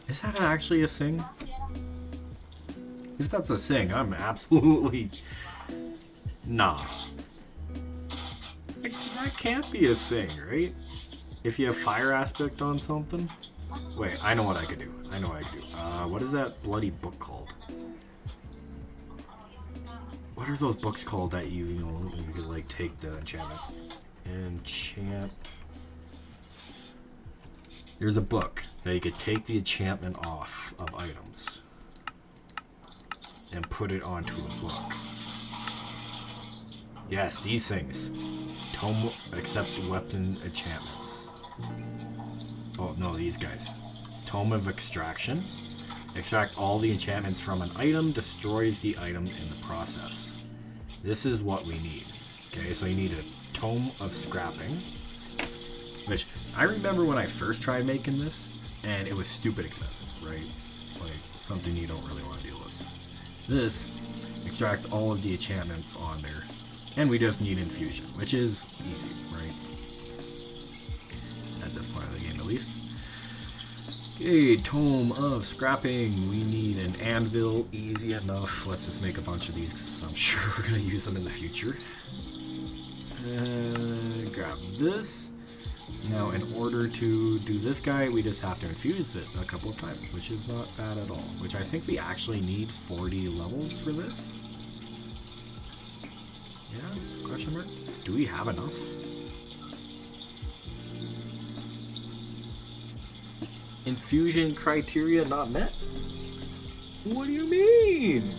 Is that actually a thing? If that's a thing, I'm absolutely... Nah. That can't be a thing, right? If you have fire aspect on something? Wait, I know what I could do. What is that bloody book called? What are those books called that you could like take the enchantment? Enchant... There's a book that you could take the enchantment off of items and put it onto a book. Yes, these things. Tome accept weapon enchantments. Oh no, these guys. Tome of extraction. Extract all the enchantments from an item, destroys the item in the process. This is what we need. Okay, so you need a tome of scrapping. Which, I remember when I first tried making this, and it was stupid expensive, right? Like, something you don't really want to deal with. This, extract all of the enchantments on there, and we just need infusion, which is easy, right? At this point of the game, at least. Okay, Tome of Scrapping. We need an anvil. Easy enough. Let's just make a bunch of these because I'm sure we're going to use them in the future. Grab this. Now, in order to do this guy, we just have to infuse it a couple of times, which is not bad at all. Which I think we actually need 40 levels for this. Yeah? Question mark? Do we have enough? Infusion criteria not met? What do you mean?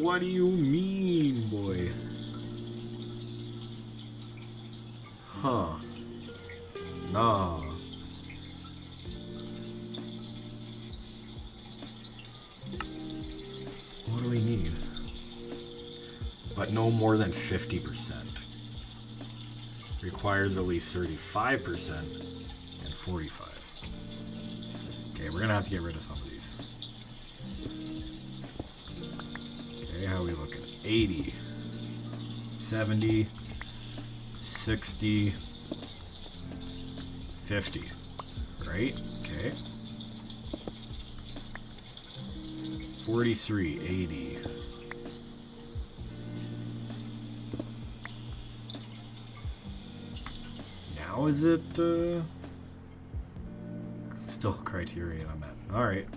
What do you mean, boy? Huh. Nah. What do we need? But no more than 50%. Requires at least 35% and 45. Okay, we're gonna have to get rid of some of these. Okay, how are we looking? 80, 70, 60, 50. Right? Okay. 43, 80. Now is it still criteria I'm at. Alright,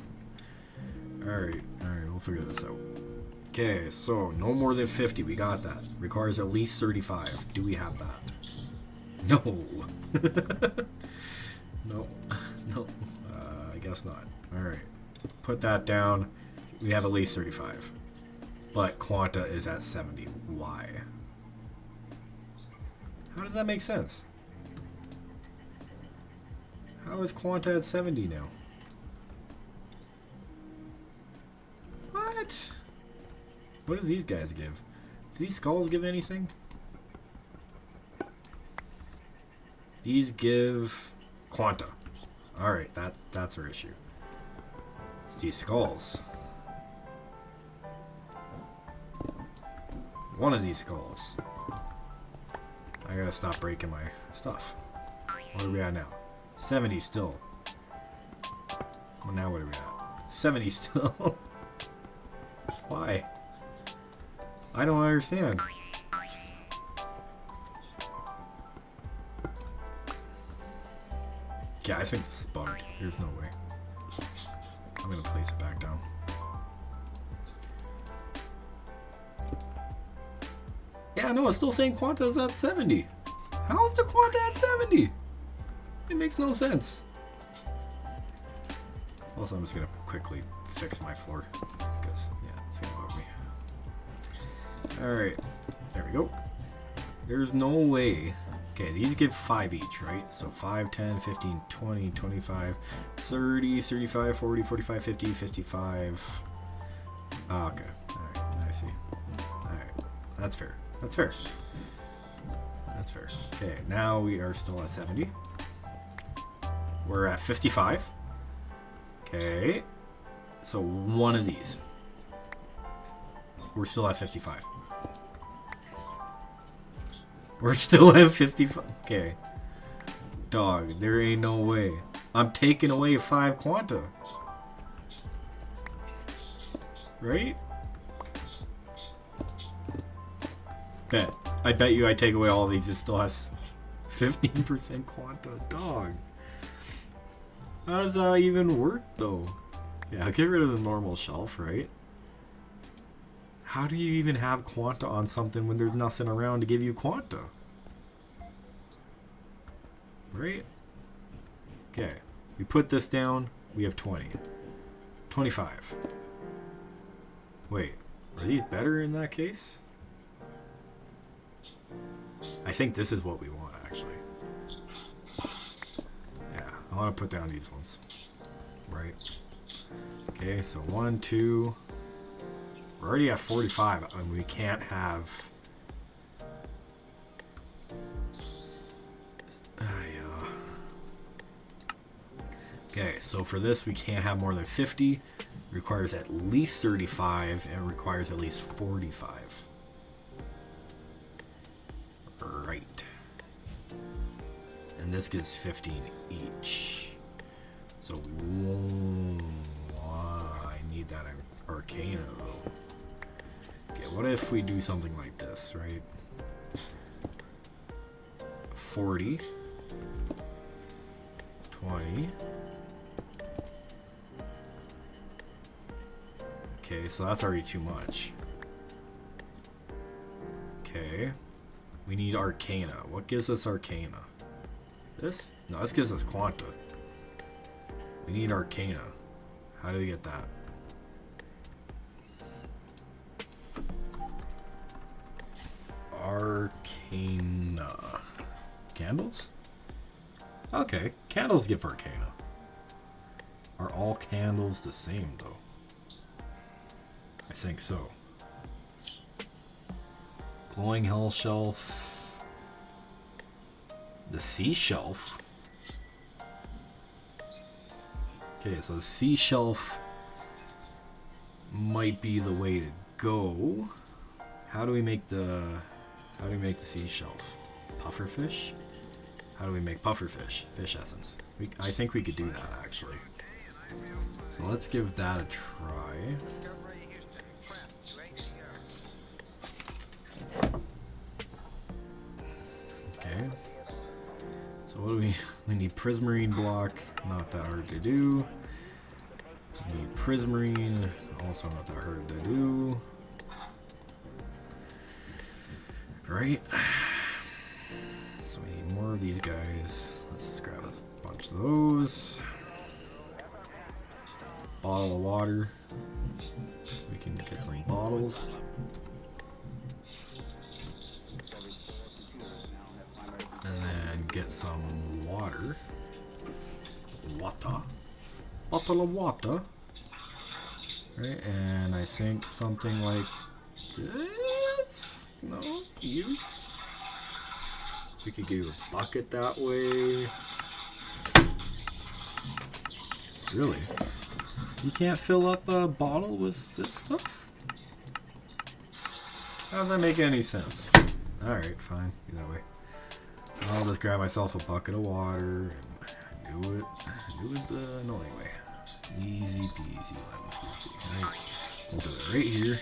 we'll figure this out. Okay, so no more than 50, we got that. Requires at least 35. Do we have that? No. No. No. I guess not. Alright. Put that down. We have at least 35. But Quanta is at 70. Why? How does that make sense? How is Quanta at 70 now? What? What do these guys give? Do these skulls give anything? These give Quanta. Alright, that's our issue. It's these skulls. One of these skulls. I gotta stop breaking my stuff. What are we at now? 70 still. Well, now what are we at? 70 still. Why? I don't understand. Yeah, I think this is bugged. There's no way. I'm gonna place it back down. Yeah, no, it's still saying Quanta's at 70. How is the Quanta at 70? It makes no sense. Also, I'm just gonna quickly fix my floor because, yeah, it's gonna bug me. Alright, there we go. There's no way. Okay, these give 5 each, right? So 5, 10, 15, 20, 25, 30, 35, 40, 45, 50, 55. Oh, okay. Alright, I see. Alright, that's fair. That's fair. That's fair. Okay, now we are still at 70. We're at 55. Okay. So one of these. We're still at 55. We're still at 55. Okay. Dog, there ain't no way. I'm taking away 5 Quanta. Right? Bet. I bet you I take away all these, it still has 15% Quanta. Dog. How does that even work, though? Yeah, I'll get rid of the normal shelf, right? How do you even have Quanta on something when there's nothing around to give you Quanta? Right? Okay. We put this down. We have 20. 25. Wait. Are these better in that case? I think this is what we want, actually. Yeah, I want to put down these ones. Right. Okay, so 1, 2... We're already at 45, and we can't have... Okay, so for this, we can't have more than 50. Requires at least 35, and requires at least 45. Right. And this gives 15 each. So, I need that Arcana though. Okay, what if we do something like this, right? 40. 20. Okay, so that's already too much. Okay. We need Arcana. What gives us Arcana? This? No, this gives us Quanta. We need Arcana. How do we get that? Arcana. Candles? Okay, candles give Arcana. Are all candles the same, though? I think so. Glowing Hell Shelf. The Sea Shelf. Okay, so the Sea Shelf might be the way to go. How do we make the Sea Shelf? Pufferfish? How do we make pufferfish? Fish essence. I think we could do that actually. So let's give that a try. Okay. So what do we need prismarine block, not that hard to do. We need prismarine, also not that hard to do. Right? So we need more of these guys. Let's just grab a bunch of those. Bottle of water. We can get some bottles. And then get some water. Water. Bottle of water. Right, and I think something like this. No use. We could do a bucket that way. Really? You can't fill up a bottle with this stuff? How does that make any sense? Alright, fine. Either way. I'll just grab myself a bucket of water and do it the annoying way. Easy peasy lemon squeezy. Right. We'll do it right here.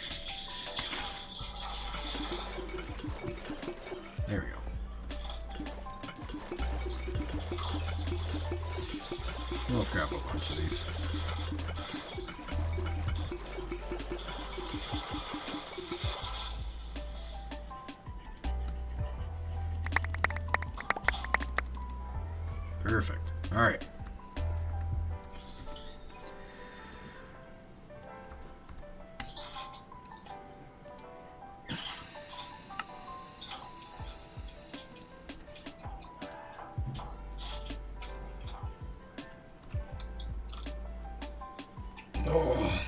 There we go. Let's grab a bunch of these. Perfect. All right. Oh.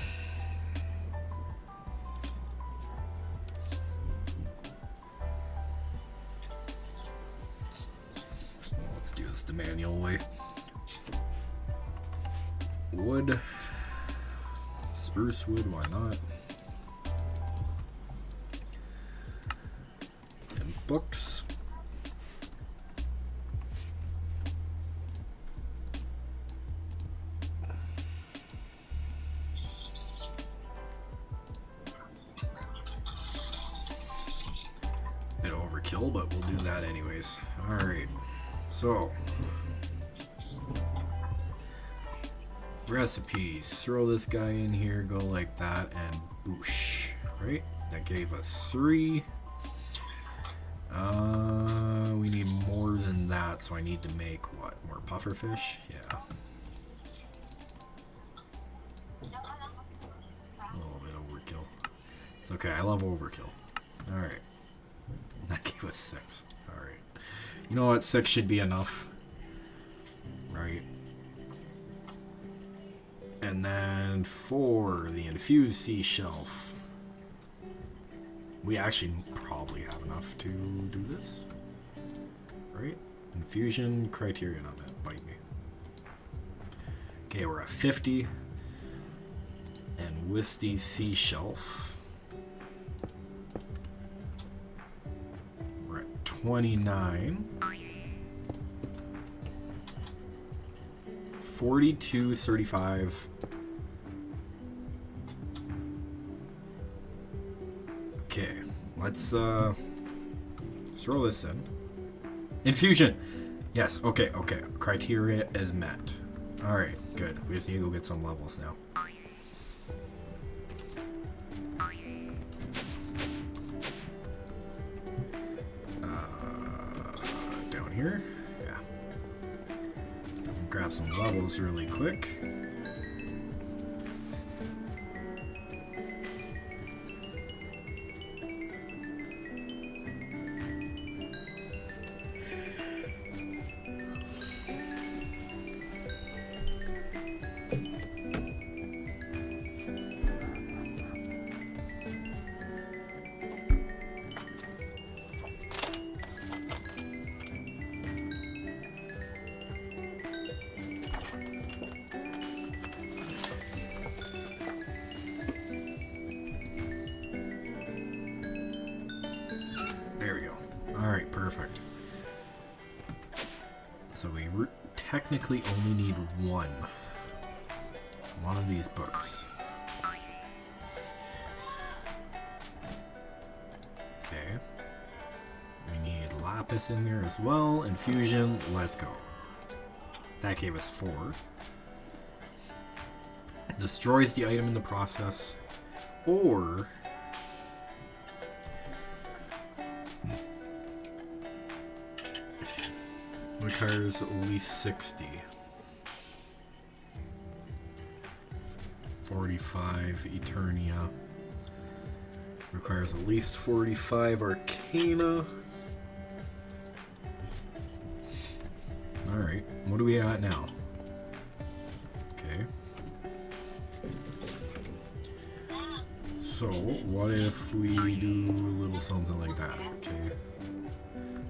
Let's do this the manual way. Wood. Spruce wood, why not? And books. Bit of overkill, but we'll do that anyways. Alright. So recipes. Throw this guy in here, go like that, and boosh. Right? That gave us 3. We need more than that, so I need to make what? More pufferfish? Yeah. A little bit overkill. It's okay, I love overkill. Alright. That gave us 6. Alright. You know what? 6 should be enough. Right? And then for the infused sea shelf, we actually probably have enough to do this. Right? Infusion criteria, not that. Bite me. Okay, we're at 50. And with the sea shelf, we're at 29. 42.35. Okay, let's throw this in. Infusion! Yes, okay. Criteria is met. Alright, good. We just need to go get some levels now. Down here? Yeah. Grab some levels really quick. There we go. Alright, perfect. So we technically only need one of these books. Okay. We need lapis in there as well. Infusion, let's go. That gave us 4. Destroys the item in the process, or requires at least 60. 45 Eternia. Requires at least 45 Arcana. Alright, what do we got now? Okay. So, what if we do a little something like that? Okay.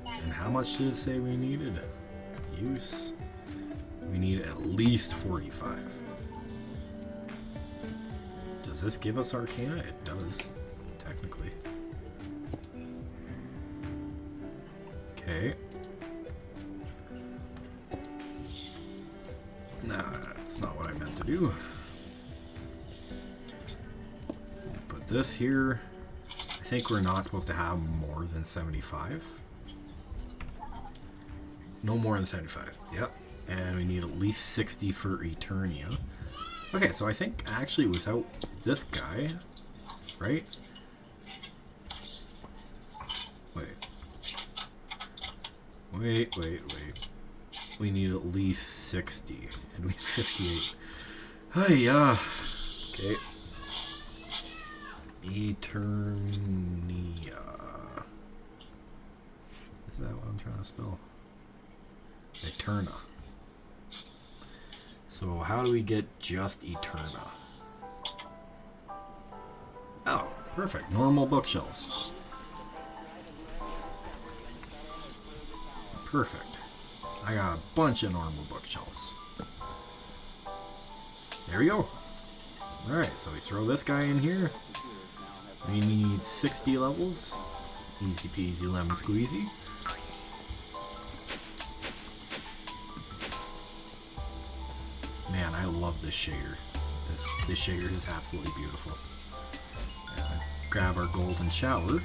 And how much did it say we needed? Use. We need at least 45. Does this give us Arcana? It does, technically. Okay. Nah, that's not what I meant to do. Put this here. I think we're not supposed to have more than 75. No more than 75. Yep. And we need at least 60 for Eternia. Okay, so I think actually without this guy, right? Wait. We need at least 60. And we have 58. Hiya. Okay. Eternia. Is that what I'm trying to spell? Eterna. So how do we get just Eterna? Oh, perfect. Normal bookshelves. Perfect. I got a bunch of normal bookshelves. There we go. Alright, so we throw this guy in here. We need 60 levels. Easy peasy lemon squeezy. Man, I love this shader. This shader is absolutely beautiful. Grab our golden shower.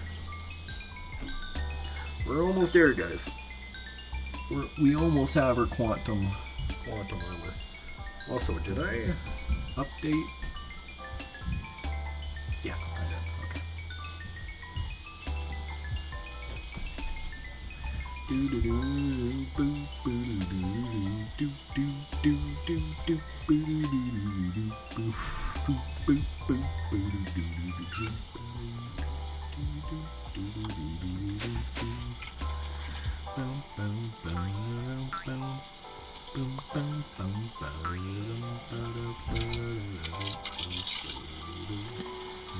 We're almost there, guys. We almost have our quantum armor. Also, did I update? Yeah, I did. Okay.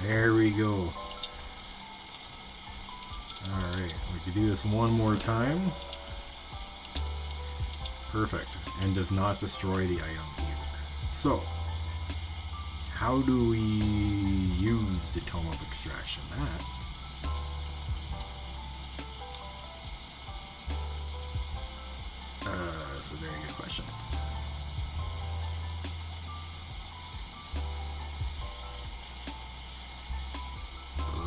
There we go. Alright, we can do this one more time. Perfect. And does not destroy the item either. So, how do we use the Tome of Extraction? That's a very good question.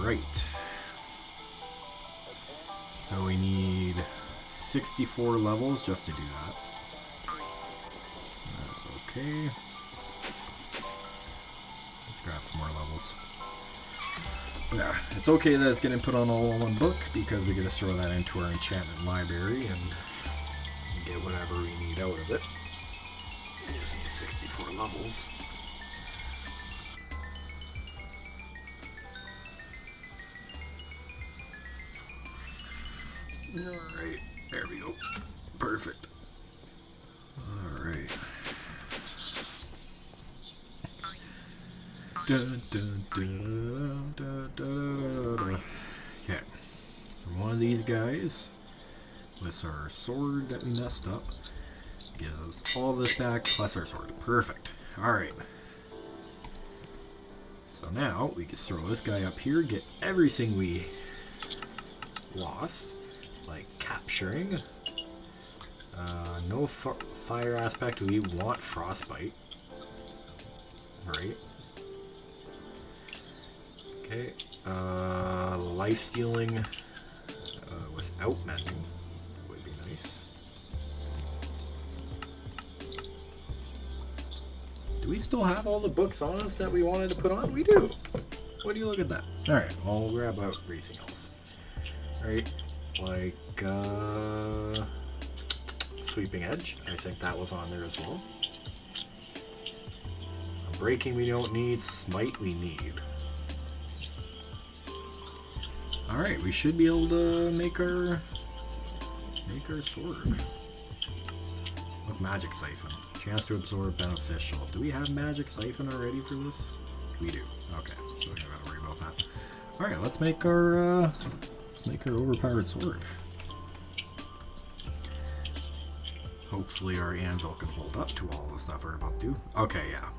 Alright. So we need 64 levels just to do that. That's okay. Let's grab some more levels. Yeah, it's okay that it's getting put on all in one book because we get to throw that into our enchantment library and get whatever we need out of it. Just need 64 levels. Alright, there we go. Perfect. Alright. Okay. One of these guys with our sword that we messed up gives us all this back plus our sword. Perfect. Alright. So now we can throw this guy up here, get everything we lost, like capturing. No fire aspect. We want frostbite. Right. Okay. Life stealing without mending would be nice. Do we still have all the books on us that we wanted to put on? We do. What do you look at that? Alright, I'll grab out everything else. Alright, like Sweeping Edge. I think that was on there as well. Breaking we don't need. Smite we need. Alright, we should be able to make our sword. With Magic Siphon. Chance to absorb beneficial. Do we have Magic Siphon already for this? We do. Okay, so we don't have to worry about that. Alright, let's make our overpowered sword. Hopefully our anvil can hold up to all the stuff we're about to do. Okay, yeah.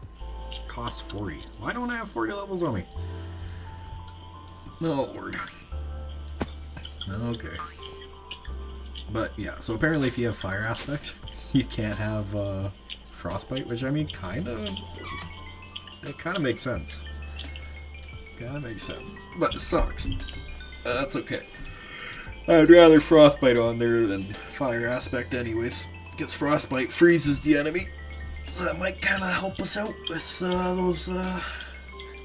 Cost 40. Why don't I have 40 levels on me? Oh, Lord. Okay. But yeah, so apparently if you have fire aspect, you can't have frostbite, which I mean, it kind of makes sense. But it sucks. That's okay. I'd rather frostbite on there than fire aspect anyways, because frostbite freezes the enemy. So that might kind of help us out with those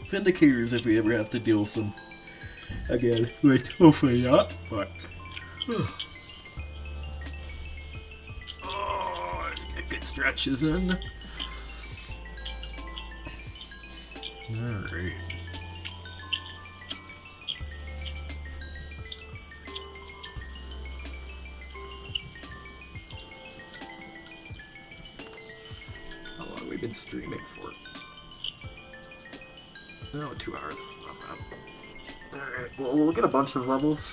Vindicators if we ever have to deal with them again. Which hopefully not, but... Oh, let's get good stretches in. Alright. How long have we been streaming for? No, 2 hours is not bad. Alright, well, we'll get a bunch of levels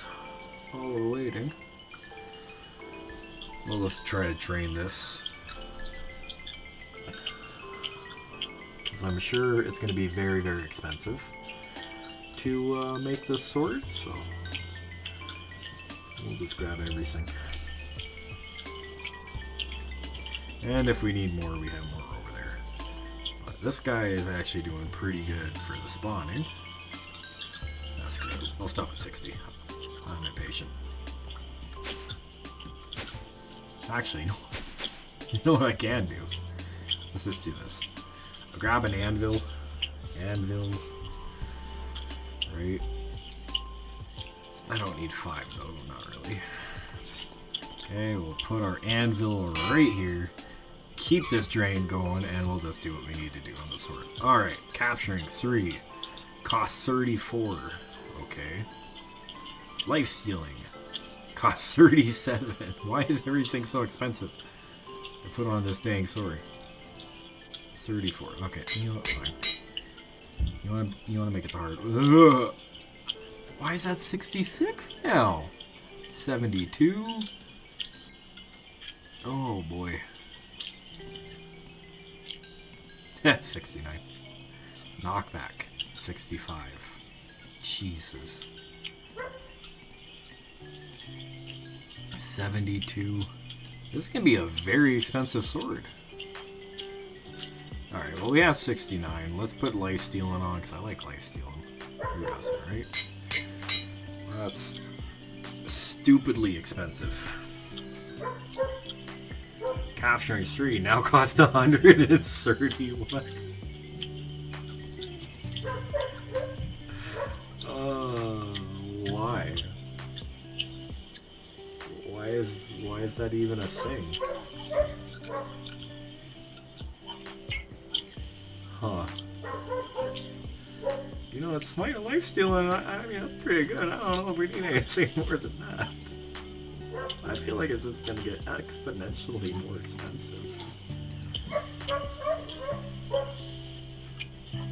while we're waiting. We'll just try to train this. I'm sure it's going to be very, very expensive to make this sword, so we'll just grab everything. And if we need more, we have more over there. But this guy is actually doing pretty good for the spawning. That's good. I'll stop at 60. I'm impatient. Actually, no. You know what I can do? Let's just do this. I'll grab an anvil. Right. I don't need 5 though, not really. Okay, we'll put our anvil right here. Keep this drain going, and we'll just do what we need to do on the sword. Alright, capturing 3. Cost 34. Okay. Life stealing. Cost 37. Why is everything so expensive to put on this dang sword? 34. Okay, you know what? Fine. You want to make it hard. Ugh. Why is that 66 now? 72. Oh boy. 69. Knockback. 65. Jesus. 72. This is gonna be a very expensive sword. Alright, well we have 69. Let's put life stealing on because I like life stealing. Who doesn't, right? That's stupidly expensive. Capturing 3 now cost 130. What? Why? Why is that even a thing? Huh. You know, it's Smite and Lifesteal, and I mean, that's pretty good. I don't know if we need anything more than that. I feel like it's just going to get exponentially more expensive.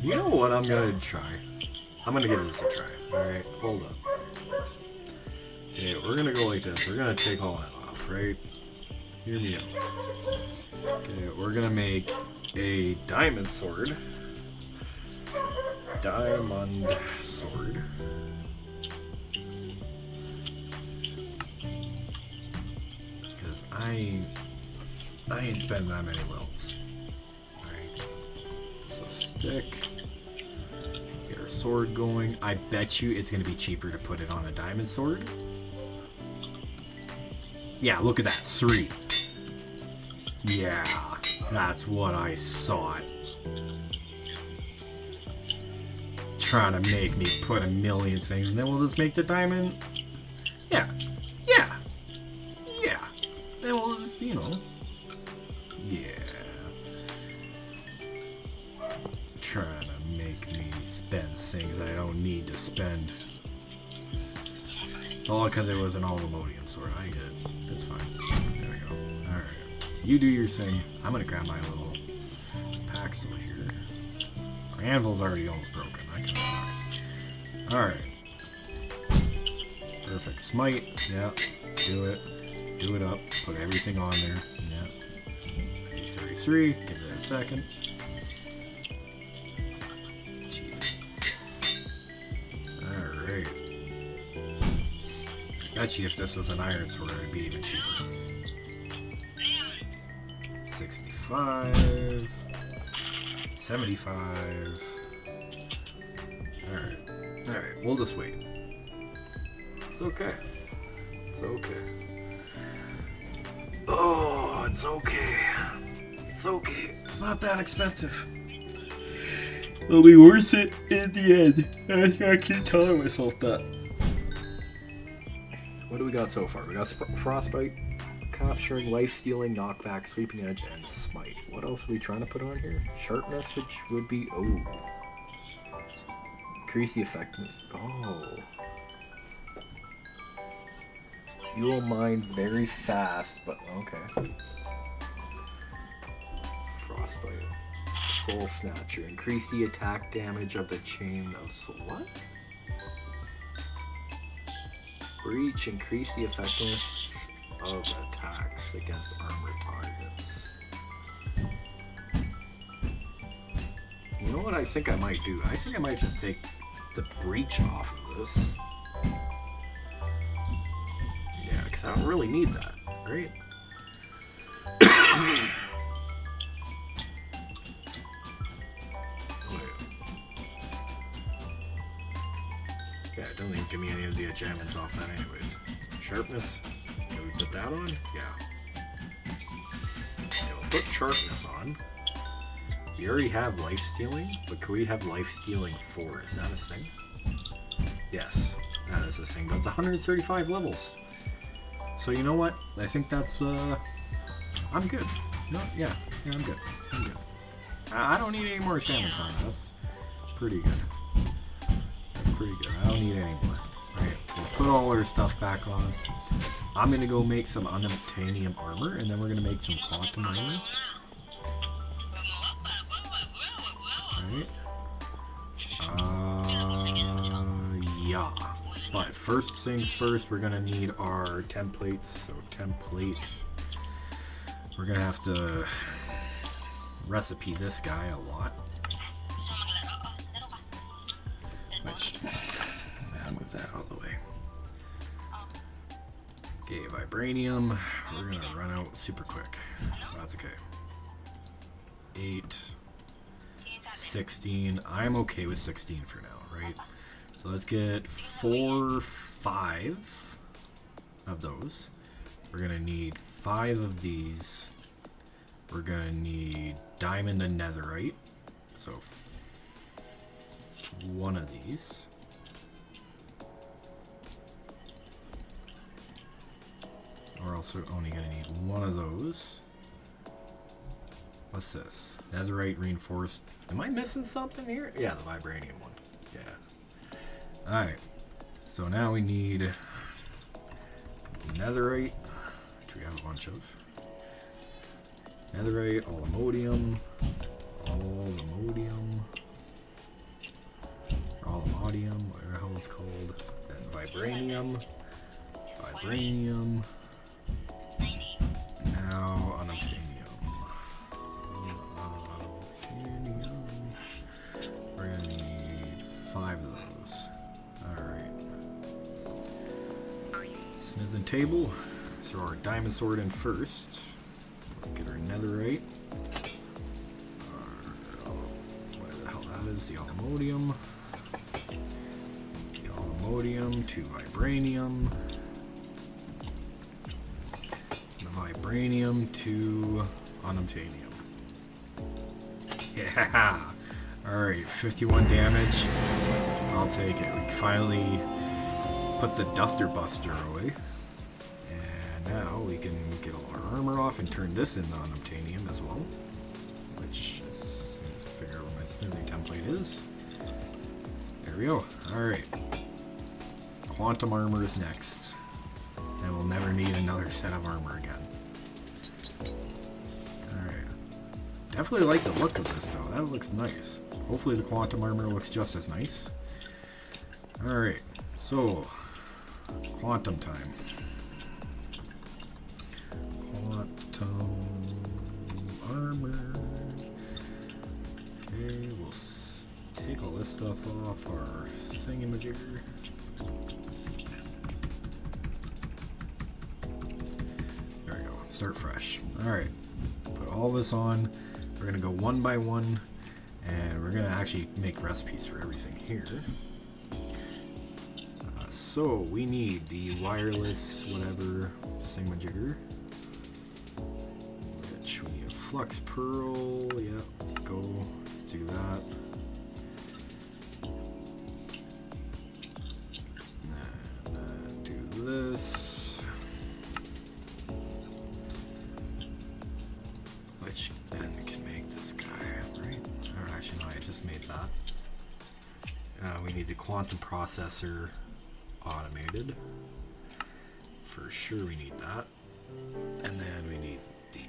You know what I'm going to try? I'm going to give this a try. Alright, hold up. Okay, we're going to go like this. We're going to take all that off, right? Hear me out. Okay, we're going to make a diamond sword. Diamond sword. Because I ain't spending that many levels. Alright. So stick. Get our sword going. I bet you it's going to be cheaper to put it on a diamond sword. Yeah, look at that. 3. Yeah, that's what I thought. Trying to make me put a million things, and then we'll just make the diamond. Yeah. Then we'll just, you know. Yeah. Trying to make me spend things I don't need to spend. It's all because it was an all-emodium sword. I get it. It's fine. There we go. Alright. You do your thing. I'm gonna grab my little paxel here. Our anvil's already almost broken. That kind of sucks. Alright. Perfect. Smite. Yeah. Do it. Do it up. Put everything on there. Yeah. 33. Give it a second. Alright. Bet you if this was an iron sword, it'd be even cheaper. 65. 75. Alright, we'll just wait. It's okay. It's okay. Oh, it's okay. It's okay. It's not that expensive. It'll be worth it in the end. I keep telling myself that. What do we got so far? We got Frostbite, Capturing, Life-Stealing, Knockback, Sweeping Edge, and Smite. What else are we trying to put on here? Sharpness, which would be... Oh. Increase the effectiveness. Oh. You will mine very fast, but okay. Frostbite. Soul Snatcher. Increase the attack damage of the chain of soul. What? Breach. Increase the effectiveness of attacks against armored targets. You know what I think I might do? I think I might just take the breach off of this. Yeah, because I don't really need that, right? Yeah, it doesn't even give me any of the enchantments off that anyways. Sharpness. Can we put that on? Yeah. Okay, we'll put sharpness on. We already have life stealing, but can we have life stealing 4? Is that a thing? Yes, that is a thing. But it's 135 levels. So you know what? I think that's I'm good. No, yeah, I'm good. I'm good. I don't need any more enchantments on that. That's pretty good. That's pretty good. I don't need any more. Alright, we'll put all our stuff back on. I'm gonna go make some unobtainium armor, and then we're gonna make some quantum armor. Alright. Yeah. But first things first, we're gonna need our templates. So template. We're gonna have to recipe this guy a lot. Which, I'll move that out of the way. Okay, vibranium. We're gonna run out super quick. That's okay. 8, 16. I'm okay with 16 for now, right? So let's get 4, 5 of those. We're gonna need 5 of these. We're gonna need diamond and netherite. So 1 of these. We're also only going to need 1 of those. What's this? Netherite reinforced. Am I missing something here? Yeah, the vibranium one. Yeah. Alright. So now we need netherite, which we have a bunch of. Netherite, aluminium, whatever the hell it's called. Then vibranium. Now unobtainium. We're gonna need 5 of those. Alright. Smithing table. Throw our diamond sword in first. Get our netherite. Whatever the hell that is, the aluminium. To vibranium. Vibranium to unobtainium. Yeah! Alright, 51 damage. I'll take it. We finally put the Duster Buster away. And now we can get all our armor off and turn this into unobtainium as well. Which, as soon as I figure out where my smithing template is. There we go. Alright. Quantum armor is next. And we'll never need another set of armor again. Alright. Definitely like the look of this though. That looks nice. Hopefully the quantum armor looks just as nice. Alright. So, quantum time. Quantum armor. Okay, we'll take all this stuff off our thingamajigger. Start fresh. Alright, put all this on. We're going to go one by one, and we're going to actually make recipes for everything here. So we need the wireless whatever thingamajigger, which we need a flux pearl. Yeah, let's go. Let's do that. And do this. Which then can make this guy, right? Or actually, no, I just made that. We need the quantum processor automated. For sure we need that. And then we need the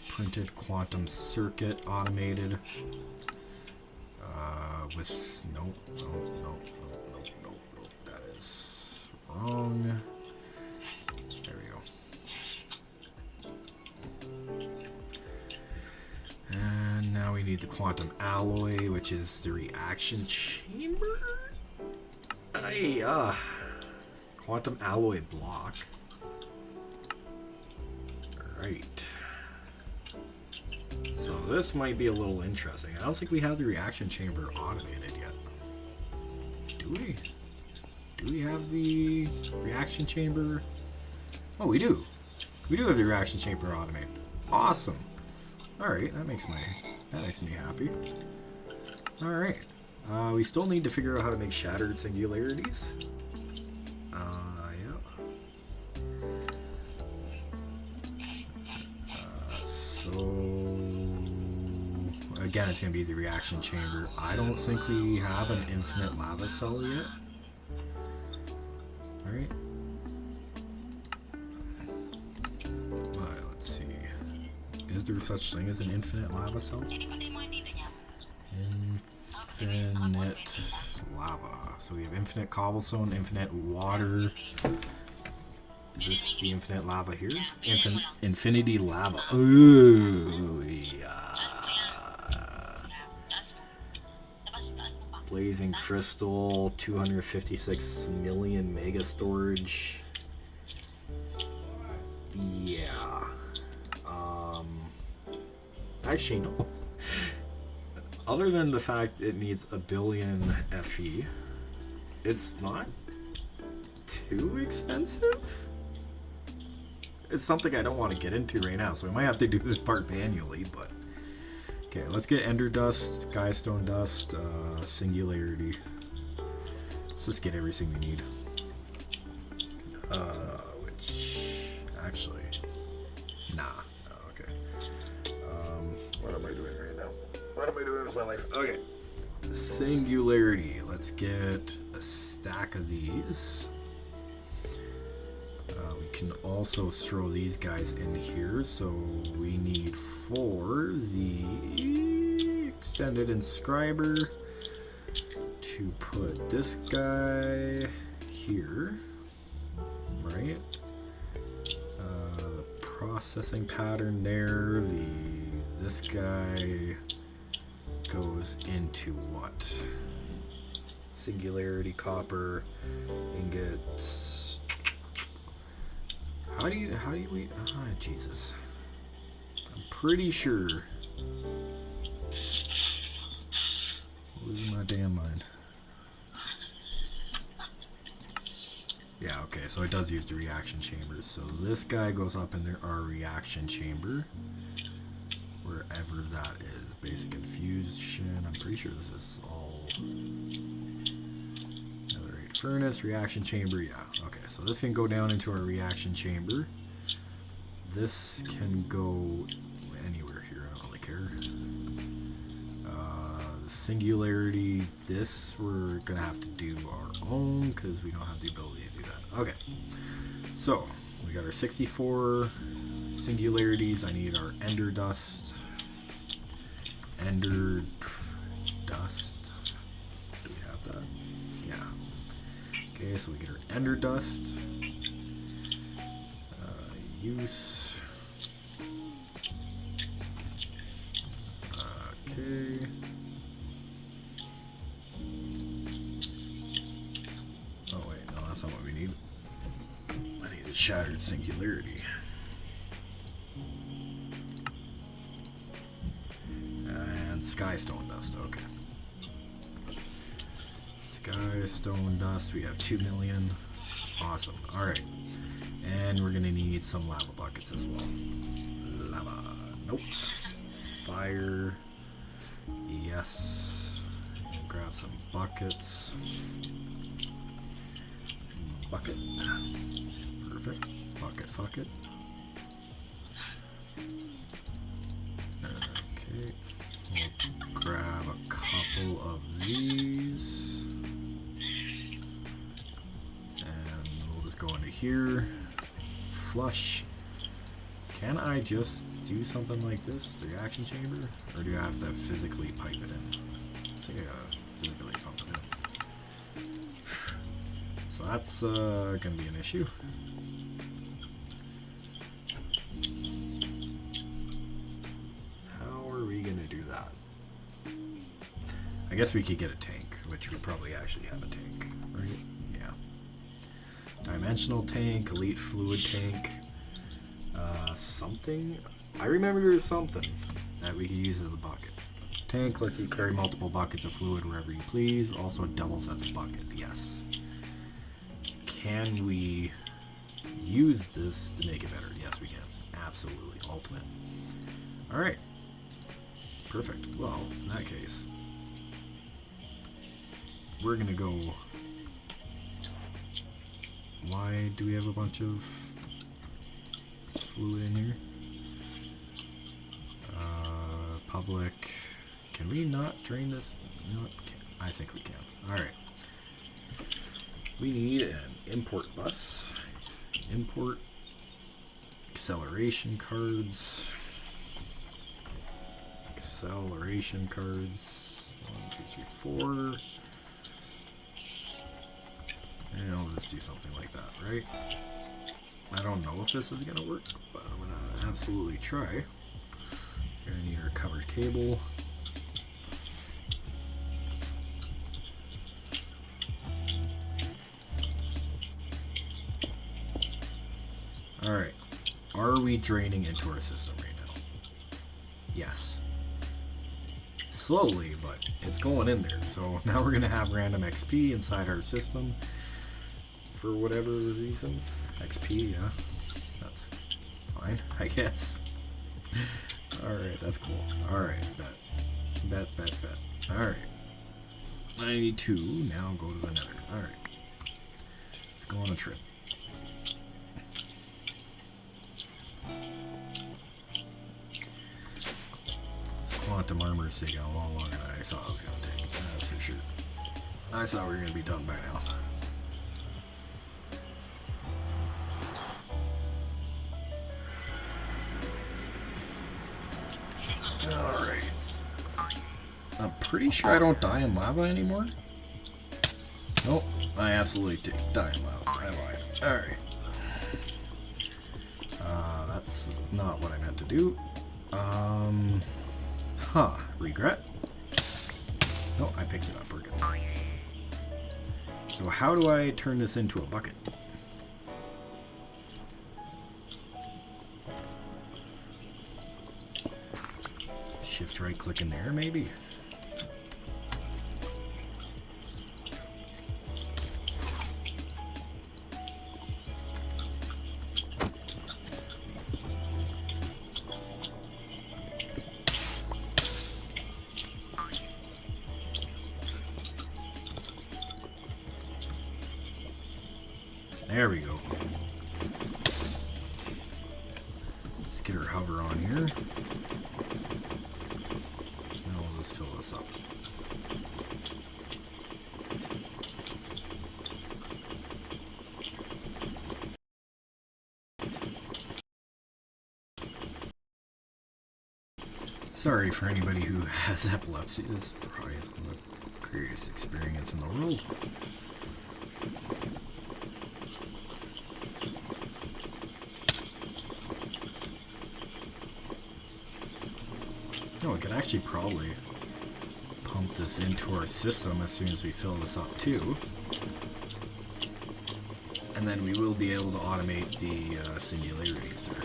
printed quantum circuit automated. With, nope, that is wrong. There we go. And now we need the quantum alloy, which is the reaction chamber. Quantum alloy block. Alright. So this might be a little interesting. I don't think we have the reaction chamber automated yet. Do we? Do we have the reaction chamber? Oh, we do. We do have the reaction chamber automated. Awesome. Alright, that makes me happy. Alright. We still need to figure out how to make shattered singularities. So again, it's gonna be the reaction chamber. I don't think we have an infinite lava cell yet. Alright. Let's see. Is there such thing as an infinite lava cell? Infinite lava. So we have infinite cobblestone, infinite water. Is this the infinite lava here? Infinity lava. Ooh, yeah. Blazing crystal, 256 million mega storage. Yeah. Actually, no. Other than the fact it needs a billion FE, it's not too expensive? It's something I don't want to get into right now, so we might have to do this part manually, but... Okay, let's get Ender Dust, Skystone Dust, Singularity. Let's just get everything we need. Which... Actually... Nah. Oh, okay. What am I doing right now? What am I doing with my life? Okay. Singularity. Let's get a stack of these. We can also throw these guys in here, so we need 4 the extended inscriber to put this guy here, right? The processing pattern there, this guy goes into what? Singularity, copper, ingots. How do we, Jesus. I'm pretty sure. Losing my damn mind. Yeah, okay, so it does use the reaction chambers. So this guy goes up in our reaction chamber. Wherever that is. Basic infusion. I'm pretty sure this is all... Accelerate furnace, reaction chamber, yeah. Okay, so this can go down into our reaction chamber. This can go anywhere here, I don't really care. Singularity, this we're gonna have to do our own because we don't have the ability to do that. Okay, so we got our 64 singularities. I need our Ender Dust. Ender Dust. Do we have that? Yeah. Okay, so we get our Ender Dust. Use. Okay. Oh wait, no, that's not what we need. I need a shattered singularity. And Skystone Dust, okay. Skystone Dust, we have 2 million. Awesome, alright. And we're gonna need some lava buckets as well. Lava, nope. Fire, yes. And grab some buckets. Bucket, perfect. Bucket, fuck it. Okay, we'll grab a couple of these. And we'll just go into here. Flush. Can I just do something like this, the reaction chamber? Or do I have to physically pipe it in? I think I gotta physically pump it in. So that's gonna be an issue. How are we gonna do that? I guess we could get a tank, which we probably actually have a tank, right? Yeah. Dimensional tank, elite fluid tank. Something. I remember there was something that we could use as a bucket. Tank lets you carry multiple buckets of fluid wherever you please. Also doubles as a bucket. Yes. Can we use this to make it better? Yes, we can. Absolutely. Ultimate. Alright. Perfect. Well, in that case, we're gonna go... Why do we have a bunch of fluid in here? Public. Can we not drain this? No, I think we can. Alright. We need an import bus. Import acceleration cards. Acceleration cards. 1, 2, 3, 4. And I'll just do something like that, right? I don't know if this is gonna work, but I'm gonna absolutely try. Gonna need our covered cable. Alright. Are we draining into our system right now? Yes. Slowly, but it's going in there. So now we're gonna have random XP inside our system for whatever reason. XP, yeah. That's fine, I guess. Alright, that's cool. Alright, bet. Alright. 92, now go to the nether. Alright. Let's go on a trip. This quantum armor's taking a lot longer than I thought it was going to take. That's for sure. I thought we were going to be done by now. Alright. I'm pretty sure I don't die in lava anymore. Nope, I absolutely die in lava. I lied. Alright. That's not what I meant to do. Regret? No, I picked it up. We're good. So how do I turn this into a bucket? Shift right click in there, maybe? There we go. Let's get her hover on here. Now we'll just fill this up. Sorry for anybody who has epilepsy. This is probably the greatest experience in the world. No, we can actually probably pump this into our system as soon as we fill this up too. And then we will be able to automate the singularity star.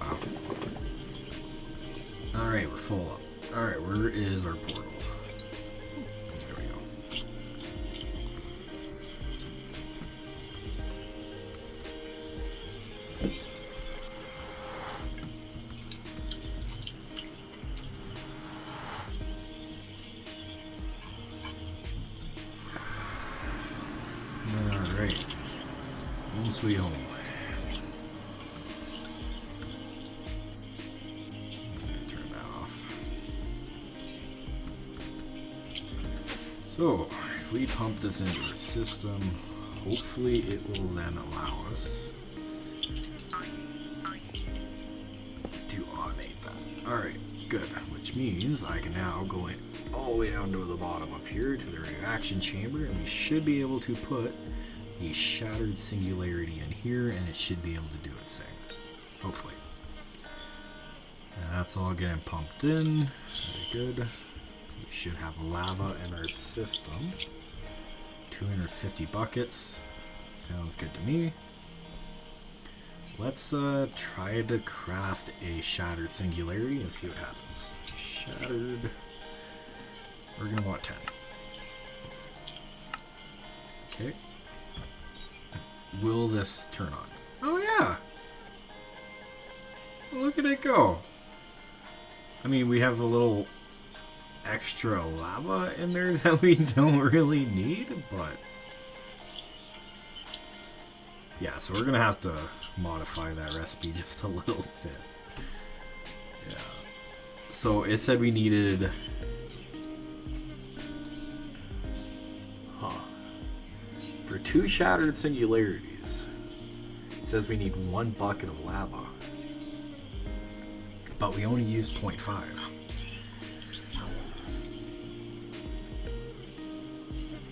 Wow. Alright, we're full up. Alright, where is our portal? There we go. Alright. Home sweet home. So, if we pump this into the system, hopefully it will then allow us to automate that. Alright, good. Which means I can now go in all the way down to the bottom of here to the reaction chamber, and we should be able to put a shattered singularity in here, and it should be able to do its thing. Hopefully. And that's all getting pumped in. Very good. We should have lava in our system. 250 buckets. Sounds good to me. Let's try to craft a shattered singularity and see what happens. Shattered. We're gonna want 10. Okay. Will this turn on? Oh yeah! Look at it go. I mean, we have a little extra lava in there that we don't really need, but yeah, so we're gonna have to modify that recipe just a little bit. Yeah, so it said we needed for 2 shattered singularities. It says we need 1 bucket of lava, but we only used 0.5.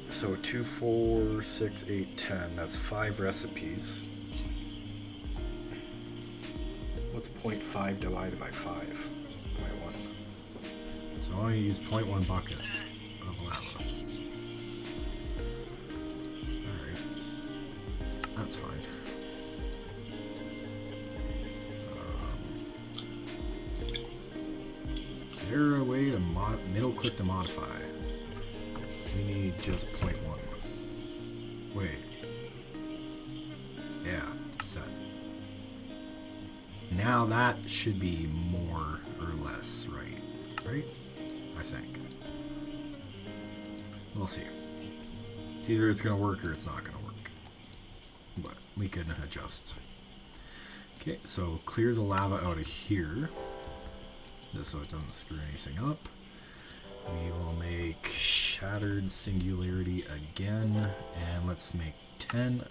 So 2, 4, 6, 8, 10. That's 5 recipes. What's 0.5 divided by 5? 0.1. So I only use 0.1 bucket of lava. Alright. That's that's fine. Is there a way to middle click to modify? We need just 0.1. Wait. Yeah, set. Now that should be more or less right. Right? I think. We'll see. It's either it's going to work or it's not going to work. But we can adjust. Okay, so clear the lava out of here. Just so it doesn't screw anything up. We will make shattered singularity again. And let's make 10.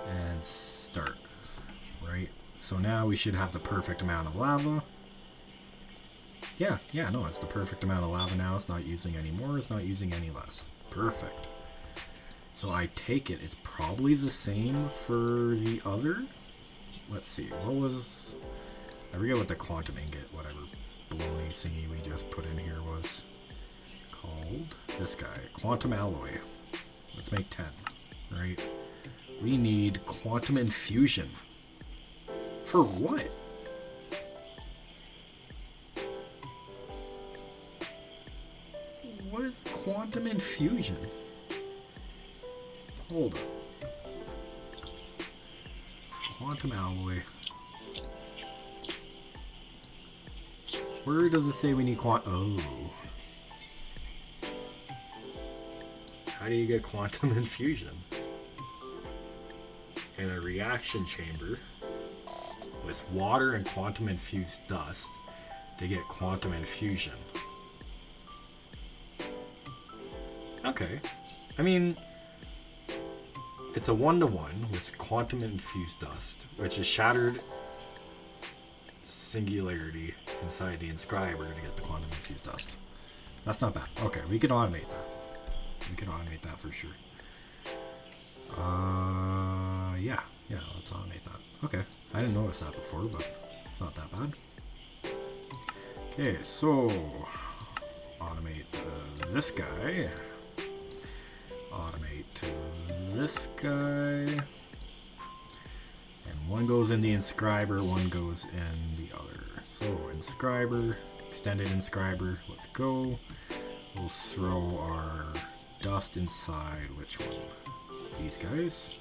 And start. Right? So now we should have the perfect amount of lava. Yeah, no, it's the perfect amount of lava now. It's not using any more, it's not using any less. Perfect. So I take it it's probably the same for the other. Let's see, what was... I forget what the quantum ingot, whatever baloney thingy we just put in here was called. This guy, quantum alloy. Let's make 10, right? We need quantum infusion. For what? What is quantum infusion? Hold on. Quantum alloy. Where does it say we need oh. How do you get quantum infusion? In a reaction chamber with water and quantum infused dust to get quantum infusion. Okay. I mean, it's a 1-to-1 with quantum infused dust, which is shattered singularity inside the inscriber to get the quantum infused dust. That's not bad. Okay, we can automate that. We can automate that for sure. Yeah, let's automate that. Okay, I didn't notice that before, but it's not that bad. Okay, so automate this guy. Automate this guy. And one goes in the inscriber, one goes in the other. So inscriber, extended inscriber, let's go. We'll throw our dust inside, which one? These guys.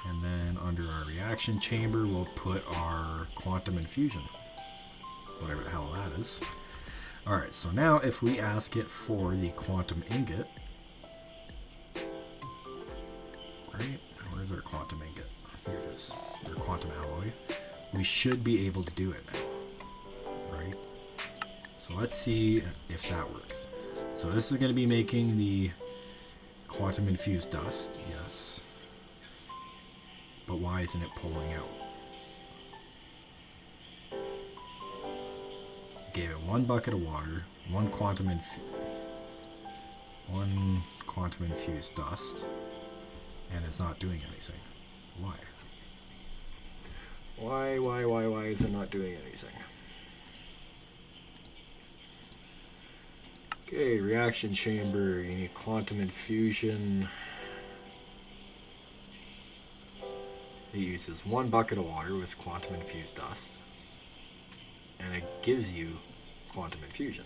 And then under our reaction chamber, we'll put our quantum infusion. Whatever the hell that is. Alright, so now if we ask it for the quantum ingot, right? Where's our quantum ingot? Here it is. Our quantum alloy. We should be able to do it now. Right? So let's see if that works. So this is going to be making the quantum infused dust. Yes. But why isn't it pulling out? Gave it 1 bucket of water, one quantum infused dust, and it's not doing anything. Why? Why is it not doing anything? Okay, reaction chamber, you need quantum infusion. It uses 1 bucket of water with quantum infused dust, and it gives you quantum infusion.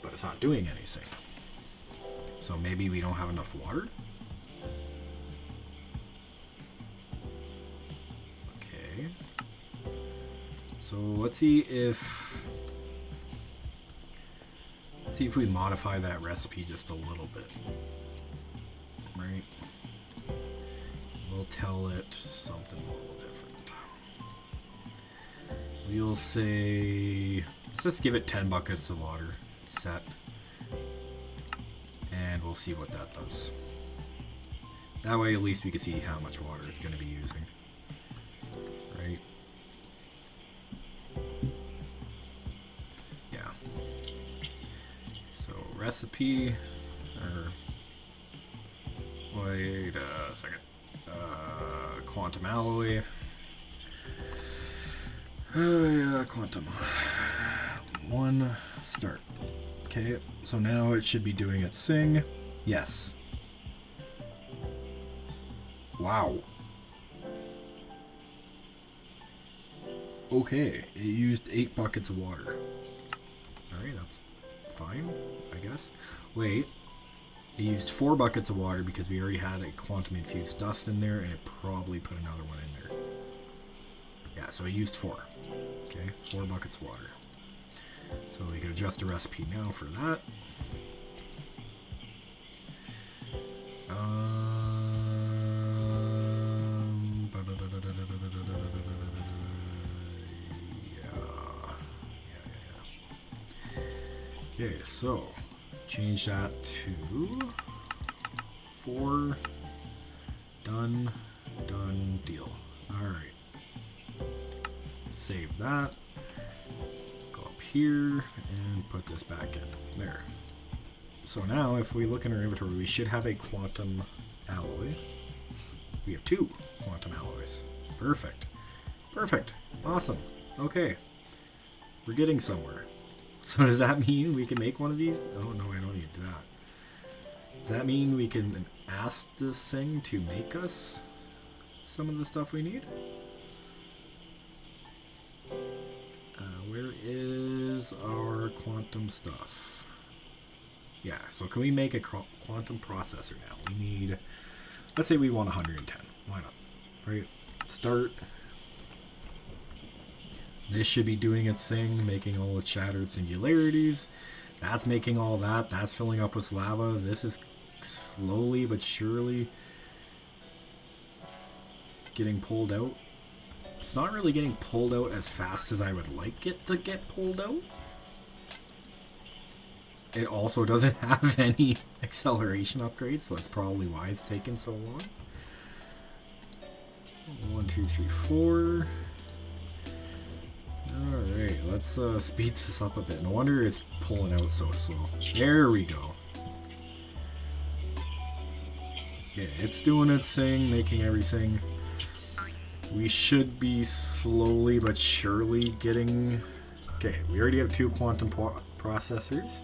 But it's not doing anything. So maybe we don't have enough water? Okay. So let's see if we modify that recipe just a little bit. Right? We'll tell it something a little different. We'll say, let's just give it 10 buckets of water, set, and we'll see what that does. That way at least we can see how much water it's going to be using. Right? Yeah. So recipe, or wait a second. Quantum alloy. Yeah, quantum. 1, start. Okay, so now it should be doing its thing. Yes. Wow. Okay, it used 8 buckets of water. Alright, that's fine, I guess. Wait, it used 4 buckets of water because we already had a quantum infused dust in there, and it probably put another one in there. Yeah, so it used 4. Okay, 4 buckets of water. So we can adjust the recipe now for that. Okay, so change that to 4. Done, deal. Alright. Save that. Go up here and put this back in. There. So now if we look in our inventory, we should have a quantum alloy. We have 2 quantum alloys. Perfect. Perfect. Awesome. Okay. We're getting somewhere. So does that mean we can make one of these? Oh no, I don't need that. Does that mean we can ask this thing to make us some of the stuff we need? Where is our quantum stuff? Yeah, so can we make a quantum processor now? We need, let's say we want 110. Why not? Right? Start. This should be doing its thing, making all the shattered singularities. That's making all that. That's filling up with lava. This is slowly but surely getting pulled out. It's not really getting pulled out as fast as I would like it to get pulled out. It also doesn't have any acceleration upgrades, so that's probably why it's taken so long. 1, 2, 3, 4. Alright, let's speed this up a bit. No wonder it's pulling out so slow. There we go. Yeah, it's doing its thing, making everything. We should be slowly but surely getting... Okay, we already have 2 quantum processors.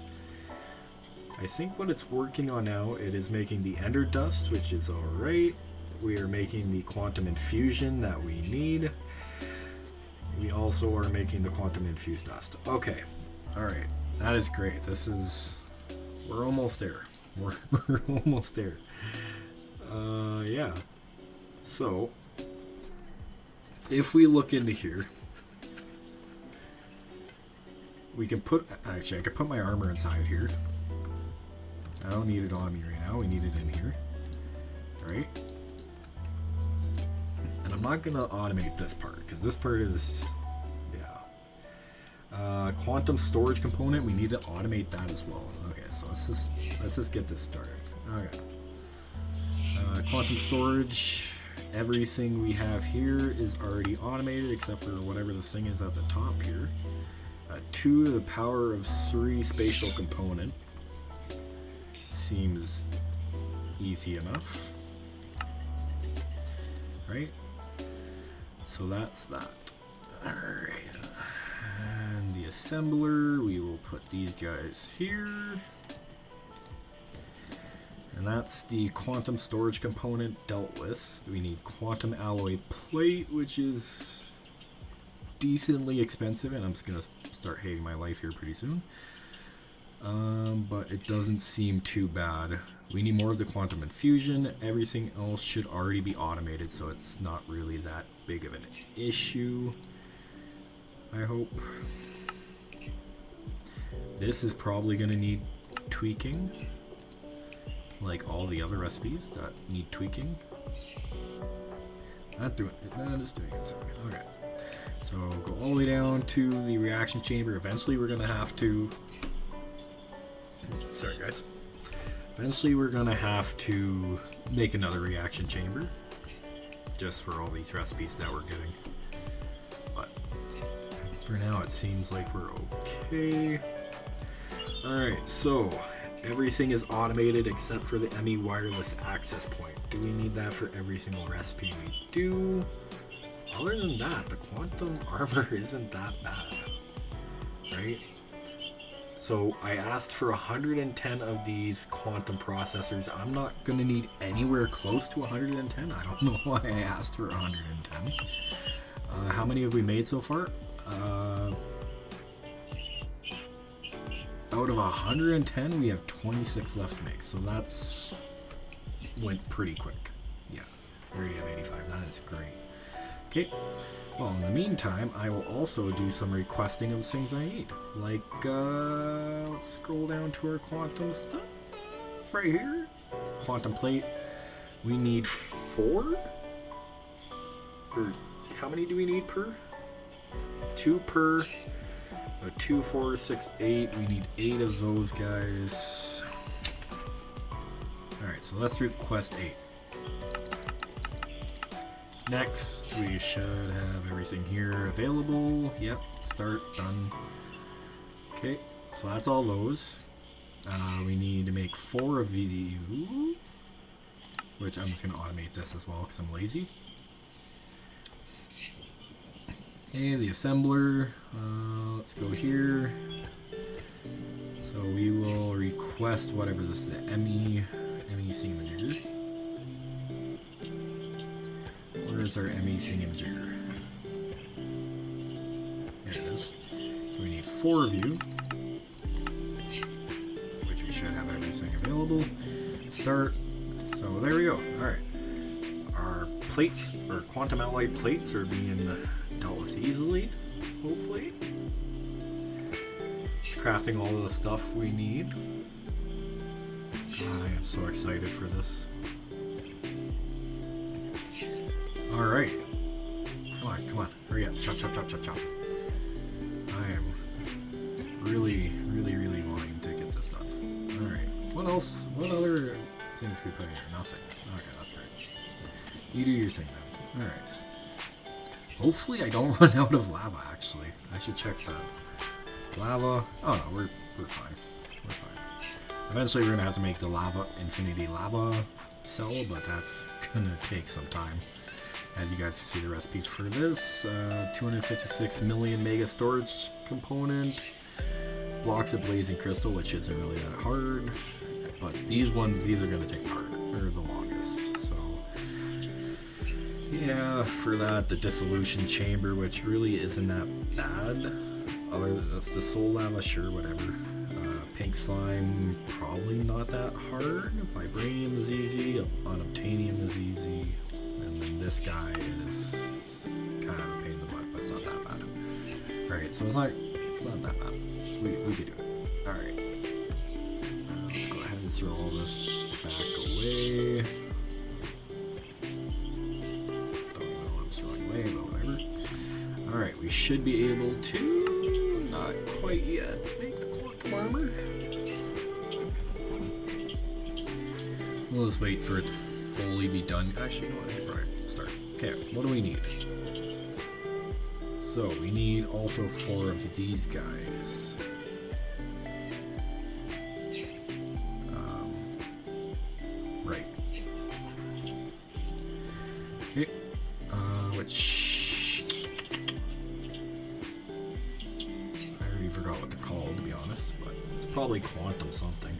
I think what it's working on now, it is making the ender dust, which is alright. We are making the quantum infusion that we need. We also are making the quantum infused dust. Okay, alright, that is great. We're almost there. We're almost there. Yeah. So, if we look into here, we can actually I could put my armor inside here. I don't need it on me right now, we need it in here. Alright. And I'm not gonna automate this part, because this part is, yeah. Quantum storage component, we need to automate that as well. Okay, so let's just get this started. Okay. Quantum storage, everything we have here is already automated except for whatever this thing is at the top here. 2 to the power of 3 spatial component. Seems easy enough. Right? So that's that. Alright. And the assembler, we will put these guys here. And that's the quantum storage component dealt with. We need quantum alloy plate, which is decently expensive, and I'm just gonna start hating my life here pretty soon. But it doesn't seem too bad. We need more of the quantum infusion. Everything else should already be automated, so it's not really that big of an issue, I hope. This is probably gonna need tweaking, like all the other recipes that need tweaking. That is doing it. Okay. So go all the way down to the reaction chamber. Eventually we're gonna have to... Sorry guys. Eventually we're gonna have to make another reaction chamber. Just for all these recipes that we're getting. But for now it seems like we're okay. Alright, so everything is automated except for the ME wireless access point. Do we need that for every single recipe? We do. Other than that, the quantum armor isn't that bad, right? So I asked for 110 of these quantum processors. I'm not going to need anywhere close to 110. I don't know why I asked for 110. How many have we made so far? Out of 110, we have 26 left to make. So that's went pretty quick. Yeah, we already have 85. That is great. Okay. Well, in the meantime, I will also do some requesting of things I need. Like, let's scroll down to our quantum stuff right here. Quantum plate. We need 4? Or how many do we need per? 2 per. 2, 4, 6, 8. We need 8 of those guys. Alright, so let's request 8. Next, we should have everything here available. Yep, start, done. Okay, so that's all those. We need to make 4 of you, which I'm just going to automate this as well because I'm lazy. Okay, the assembler. Let's go here. So we will request whatever this is, the ME thingamajigger. Where's our ME thingamajigger? There it is. So we need 4 of you, which we should have everything available. Start. So there we go. Alright. Our plates, or quantum alloy plates, are being dealt with easily, hopefully. It's crafting all of the stuff we need. God, I am so excited for this. Alright. Come on. Hurry up. Chop. I am really wanting to get this done. Alright. What else? What other things can we put in here? Nothing. Okay, that's great. You do your thing then. Alright. Hopefully I don't run out of lava, actually. I should check that. Lava. Oh no, we're fine. We're fine. Eventually we're going to have to make the infinity lava cell, but that's going to take some time. As you guys see the recipes for this, 256 million mega storage component, blocks of blazing crystal, which isn't really that hard, but these ones are going to take the longest. Yeah, for that, the dissolution chamber, which really isn't that bad. That's the soul lava, sure, whatever. Pink slime, probably not that hard. Vibranium is easy. Unobtainium is easy. And then this guy is kind of a pain in the butt, but it's not that bad. Alright, so it's not that bad. We could do it. Alright. Let's go ahead and throw all this back away. Alright, we should be able to, not quite yet, make the quantum armor. We'll just wait for it to fully be done. Actually, you know what? Right, start. Okay, what do we need? So, we need also 4 of these guys. Right. Okay. Which... forgot what they're called, to be honest, but it's probably quantum something.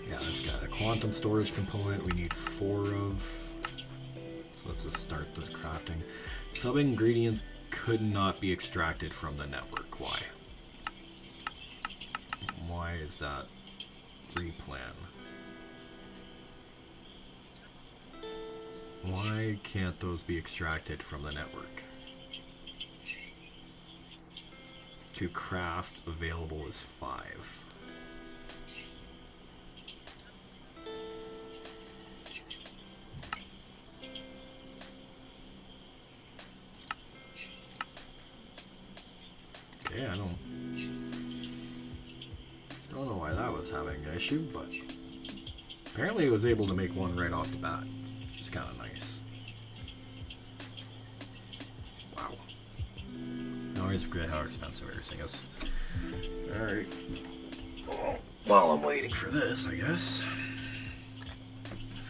Yeah, it's got a quantum storage component we need 4 of. So let's just start this crafting. Sub-ingredients could not be extracted from the network. Why? Why is that? Replan. Why can't those be extracted from the network? To craft available is 5. Okay, I don't know why that was having an issue, but apparently it was able to make one right off the bat, which is kind of nice. Wow. I always forget how expensive everything is. Alright. While I'm waiting for this, I guess.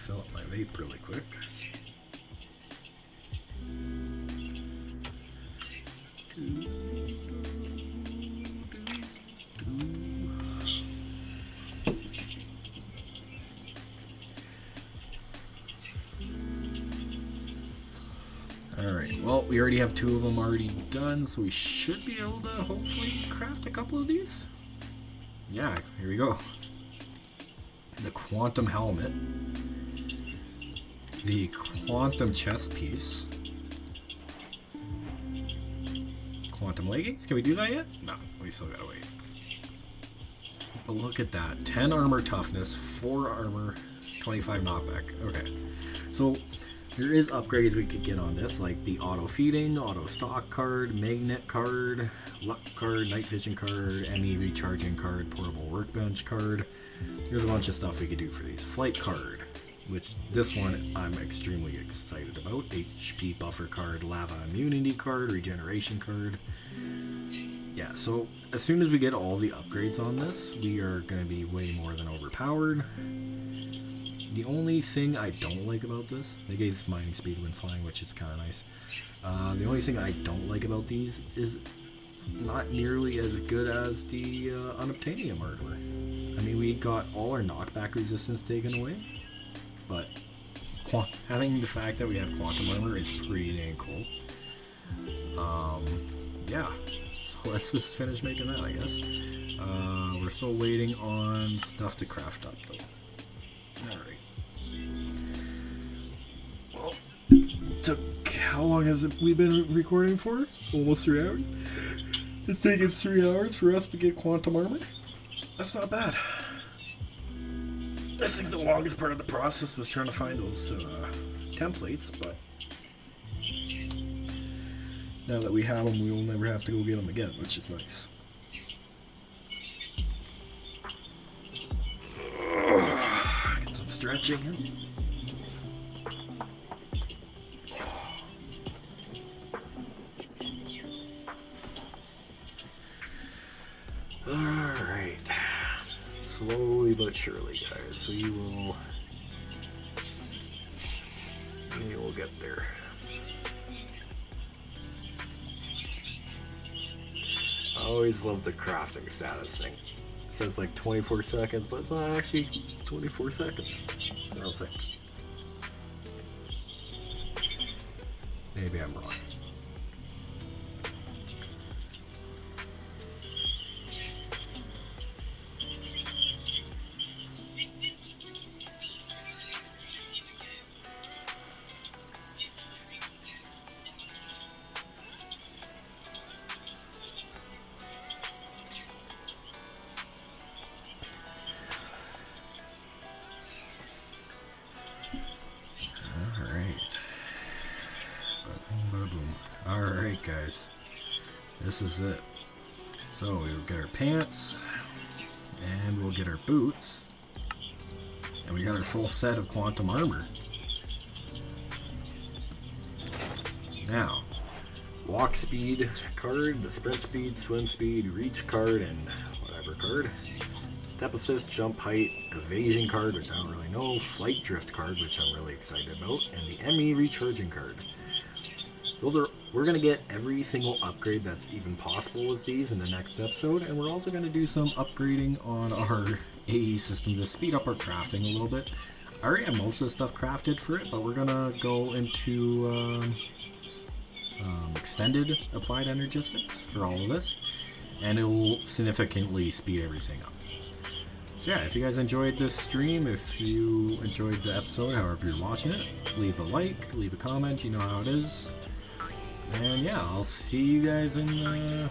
Fill up my vape really quick. well, we already have 2 of them already done, so we should be able to hopefully craft a couple of these. Yeah, here we go. The quantum helmet. The quantum chest piece. Quantum leggings? Can we do that yet? No, we still gotta wait. But look at that. 10 armor toughness, 4 armor, 25 knockback. Okay. So there is upgrades we could get on this, like the auto feeding, auto stock card, magnet card, luck card, night vision card, ME recharging card, portable workbench card. There's a bunch of stuff we could do for these. Flight card, which this one I'm extremely excited about. HP buffer card, lava immunity card, regeneration card. Yeah, so as soon as we get all the upgrades on this, we are going to be way more than overpowered. The only thing I don't like about this, they gave us mining speed when flying, which is kind of nice. The only thing I don't like about these is not nearly as good as the unobtainium hardware. I mean, we got all our knockback resistance taken away, but having the fact that we have quantum armor is pretty dang cool. Yeah, so let's just finish making that, I guess. We're still waiting on stuff to craft up, though. Alright. Well, how long has we been recording for? Almost 3 hours? It's taken 3 hours for us to get quantum armor? That's not bad. I think the longest part of the process was trying to find those templates, but now that we have them, we will never have to go get them again, which is nice. Get some stretching in. Alright. Slowly but surely, guys. We will get there. I always love the crafting status thing. It says like 24 seconds, but it's not actually 24 seconds. I don't think. Maybe I'm wrong. Alright guys, this is it. So we'll get our pants, and we'll get our boots, and we got our full set of quantum armor. Now, walk speed card, the sprint speed, swim speed, reach card, and whatever card. Step assist, jump height, evasion card, which I don't really know, flight drift card, which I'm really excited about, and the ME recharging card. We're going to get every single upgrade that's even possible with these in the next episode, and we're also going to do some upgrading on our AE system to speed up our crafting a little bit. I already have most of the stuff crafted for it, but we're going to go into extended applied energistics for all of this, and it will significantly speed everything up. So yeah, if you guys enjoyed this stream, if you enjoyed the episode, however you're watching it, leave a like, leave a comment, you know how it is. And yeah, I'll see you guys in the